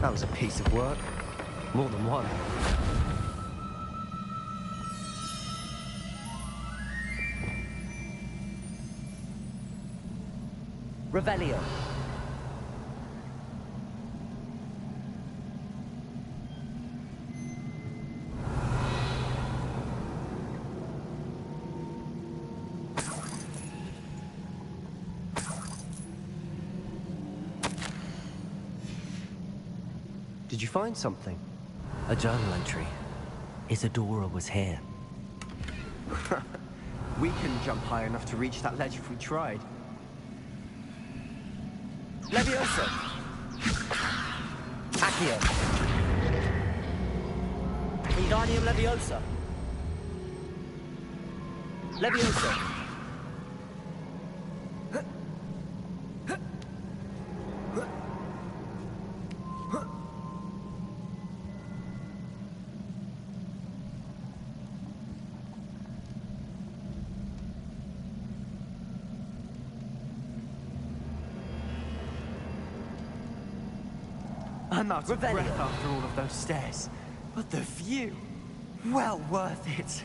That was a piece of work. More than one. Revelio. Did you find something? A journal entry. Isadora was here. We couldn't jump high enough to reach that ledge if we tried. Leviosa! Accio! Wingardium Leviosa! Leviosa! I'm out of breath after all of those stairs. But the view, well worth it.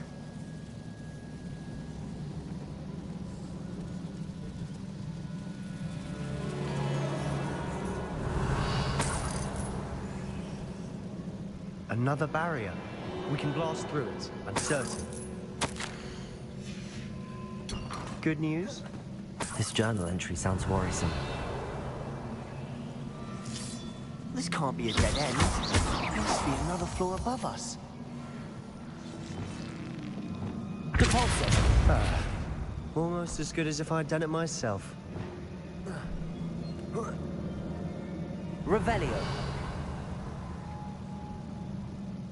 Another barrier. We can blast through it, I'm certain. Good news? This journal entry sounds worrisome. This can't be a dead end. There must be another floor above us. Depulso! Almost as good as if I'd done it myself. Revelio!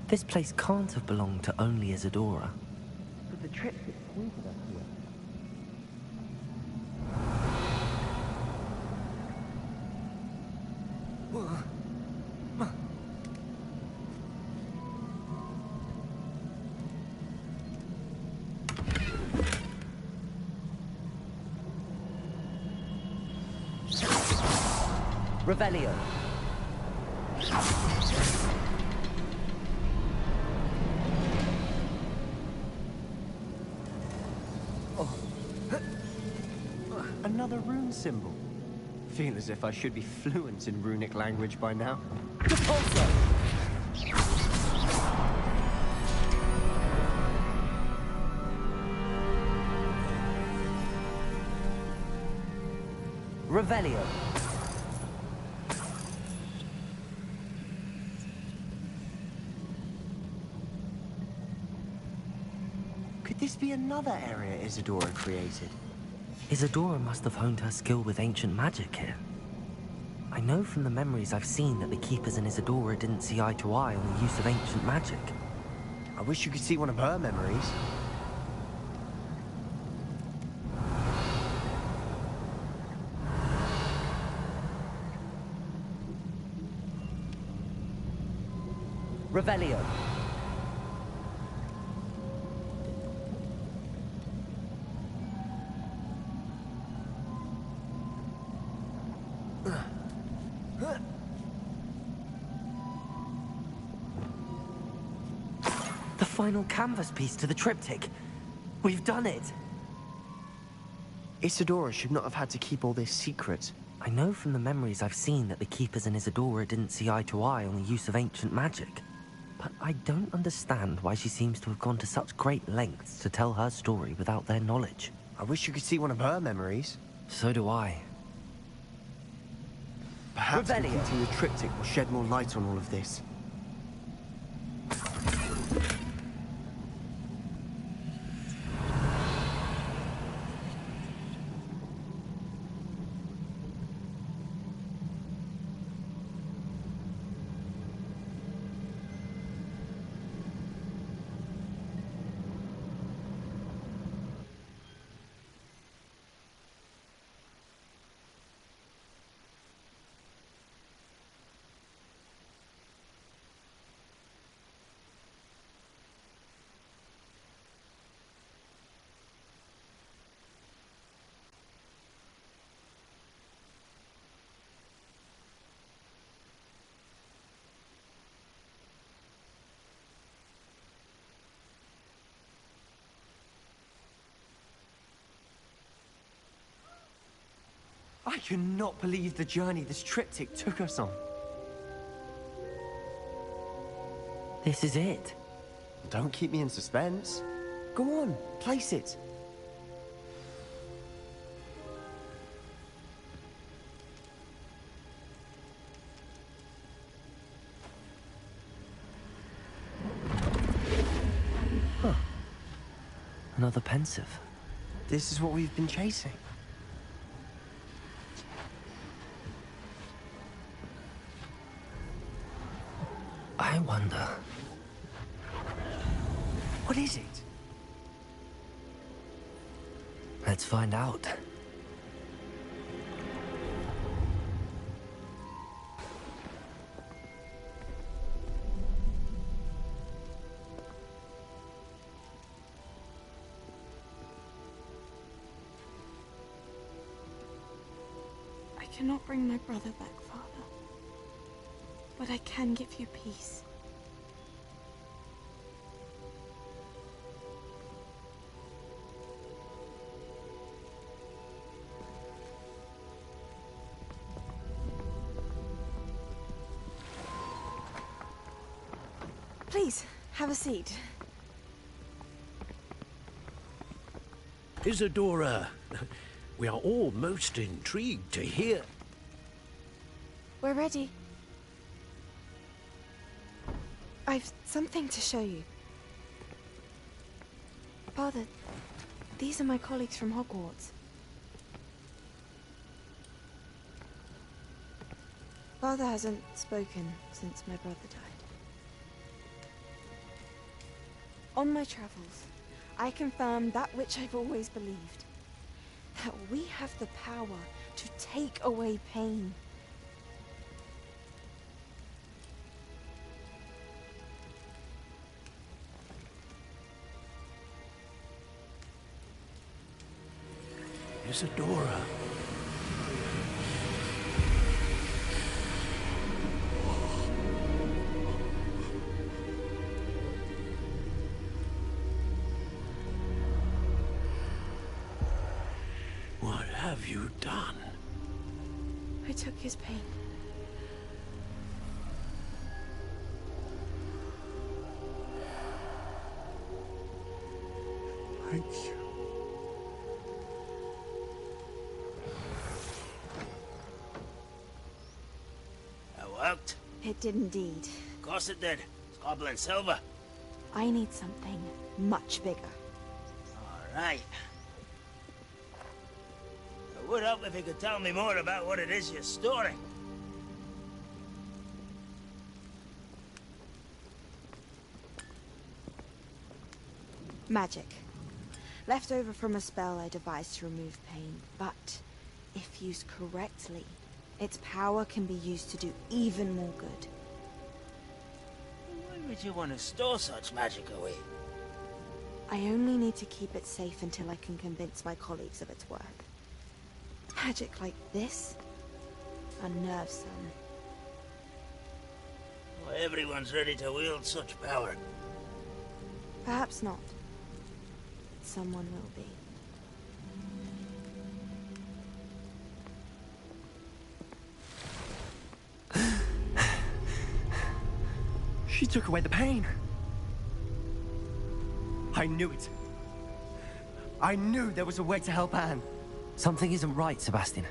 This place can't have belonged to only Isadora. But the triptych pointed us here. Revelio. Another rune symbol. Feel as if I should be fluent in runic language by now. Depulso! Revelio. Could this be another area Isadora created? Isadora must have honed her skill with ancient magic here. I know from the memories I've seen that the Keepers and Isadora didn't see eye to eye on the use of ancient magic. I wish you could see one of her memories. Revelio. The final canvas piece to the triptych. We've done it. Isadora should not have had to keep all this secret. I know from the memories I've seen that the Keepers and Isadora didn't see eye to eye on the use of ancient magic. But I don't understand why she seems to have gone to such great lengths to tell her story without their knowledge. I wish you could see one of her memories. So do I. Perhaps completing the triptych will shed more light on all of this. I cannot believe the journey this triptych took us on. This is it. Don't keep me in suspense. Go on, place it. Another pensive. This is what we've been chasing. I wonder... What is it? Let's find out. I cannot bring my brother back, Father. But I can give you peace. Please, have a seat. Isadora, we are all most intrigued to hear. We're ready. I've something to show you. Father, these are my colleagues from Hogwarts. Father hasn't spoken since my brother died. On my travels, I confirmed that which I've always believed. That we have the power to take away pain. Isadora. What have you done? I took his pain. Thank you. That worked? It did indeed. Of course it did. It's goblin silver. I need something much bigger. All right. It would help if you could tell me more about what it is you're storing. Magic. Left over from a spell I devised to remove pain, but if used correctly, its power can be used to do even more good. Why would you want to store such magic away? I only need to keep it safe until I can convince my colleagues of its worth. Magic like this unnerves some. Well, everyone's ready to wield such power. Perhaps not. Someone will be. She took away the pain. I knew it. I knew there was a way to help Anne. Something isn't right, Sebastian.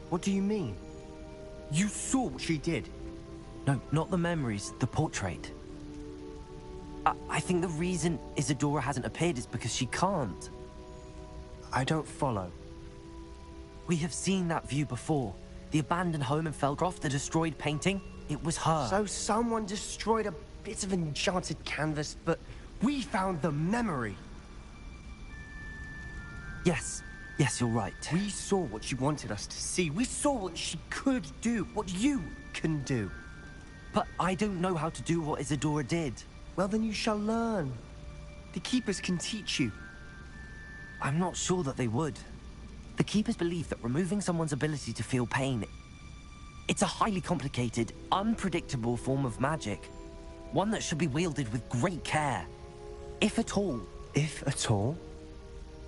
What do you mean? You saw what she did. No, not the memories, the portrait. I think the reason Isadora hasn't appeared is because she can't. I don't follow. We have seen that view before. The abandoned home in Feldcroft, the destroyed painting. It was her. So someone destroyed a bit of enchanted canvas, but we found the memory. Yes. Yes, you're right. We saw what she wanted us to see. We saw what she could do, what you can do. But I don't know how to do what Isadora did. Well, then you shall learn. The Keepers can teach you. I'm not sure that they would. The Keepers believe that removing someone's ability to feel pain, it's a highly complicated, unpredictable form of magic. One that should be wielded with great care. If at all. If at all?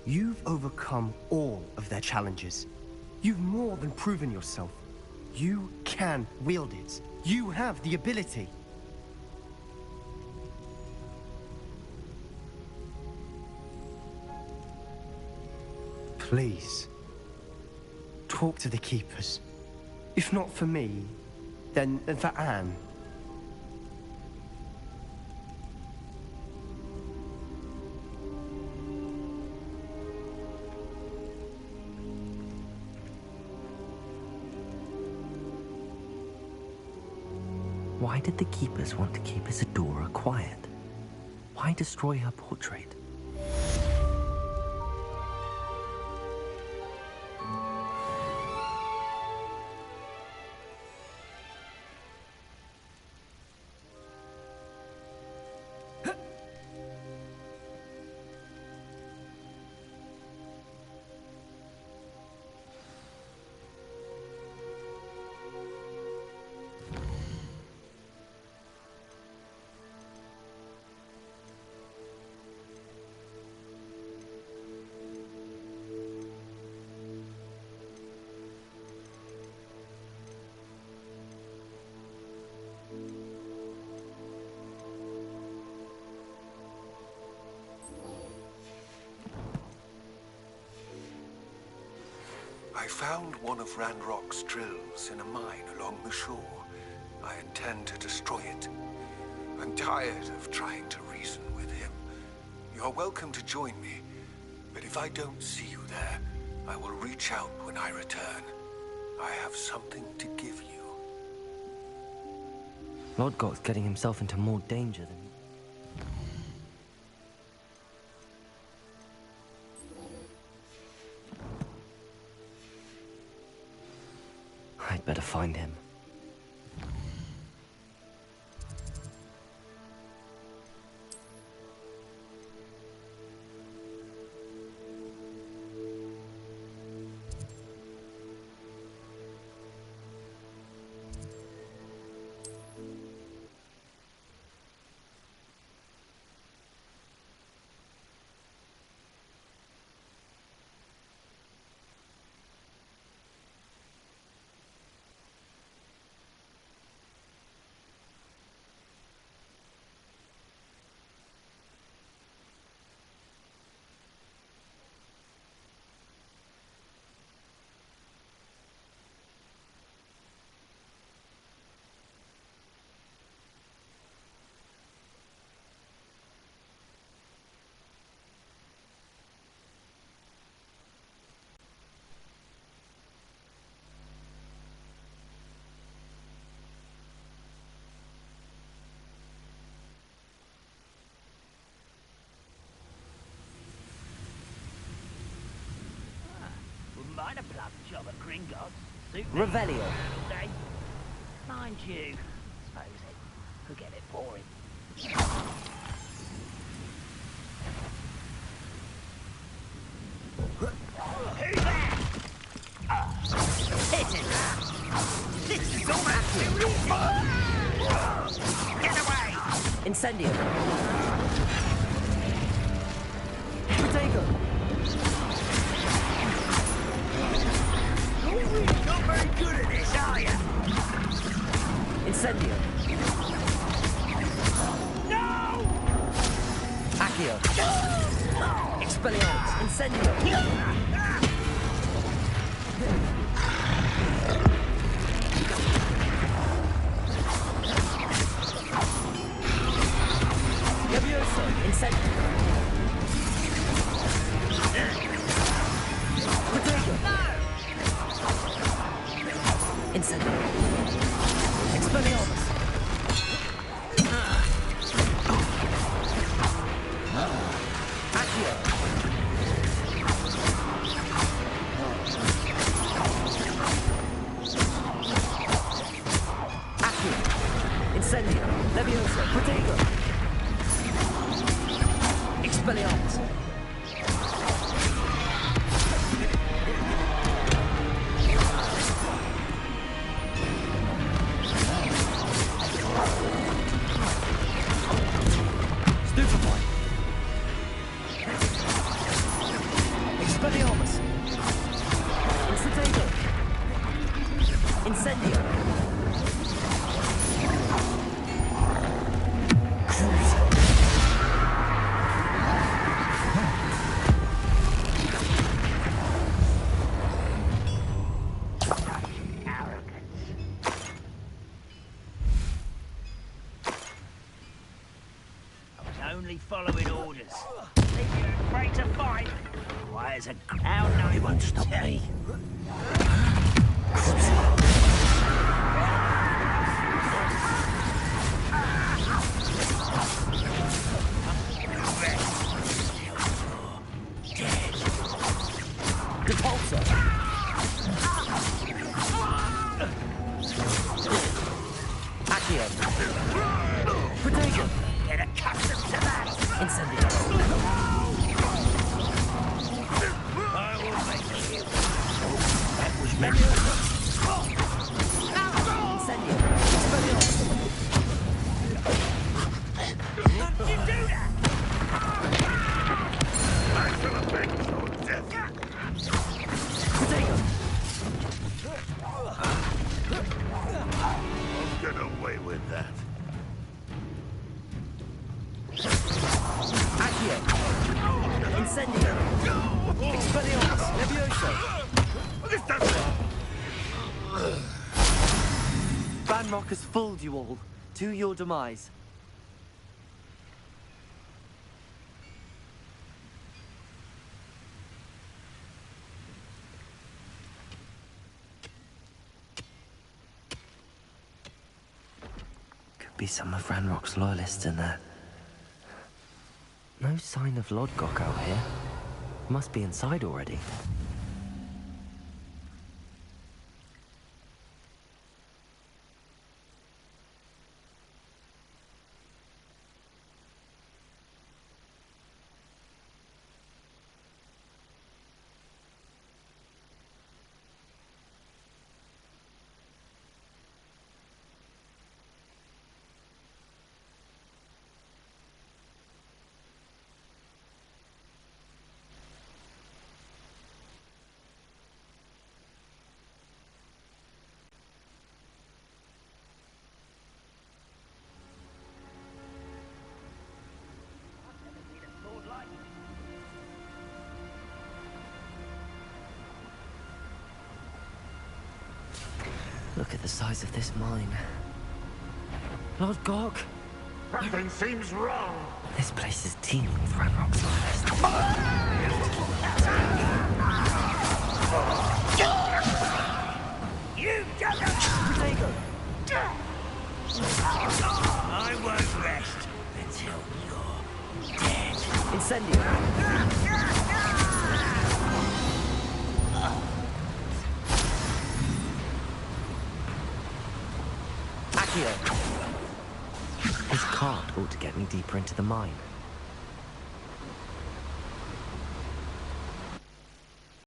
You've overcome all of their challenges. You've more than proven yourself. You can wield it. You have the ability. Please, talk to the Keepers. If not for me, then for Anne. Why did the Keepers want to keep Isadora quiet? Why destroy her portrait? I found one of Ranrock's drills in a mine along the shore. I intend to destroy it. I'm tired of trying to reason with him. You're welcome to join me, but if I don't see you there, I will reach out when I return. I have something to give you. Lodgok's getting himself into more danger than... I'd better find him. Mind a blood job at Gringotts. Revelio. Mind you, suppose it could get a bit boring. Who's there? This is all Get away! Incendio. Protego. Not very good at this, are you? Incendio. No! Accio. Expelliarmus. Incendio. Levioso. Incendio. Protego. Incendio. Expelliarmus. Accio. Accio. Incendio. Levioso. Protego. Expelliarmus. Stupefy. Expelliarmus. Incitago. Incendio. Only following orders. If you're afraid to fight, why as a crowd no, it won't stop me. Repulsor! Accio! Protego! Get accustomed to that! Incendio! I will make you. That was meant. Incendio! How did you do that? I shall avenge your death. Protego! I'll get away with that. Accio! Incendio! Expelliarmus! Levioso! Ranrock has fooled you all. To your demise. Could be some of Ranrock's loyalists in there. No sign of Lodgok out here. Must be inside already. Look at the size of this mine. Lodgok! Something seems wrong. This place is teeming with Ranrock's loyalists. You juggernaut! Protego! I won't rest until you're dead. Incendio! Accio! This cart ought to get me deeper into the mine.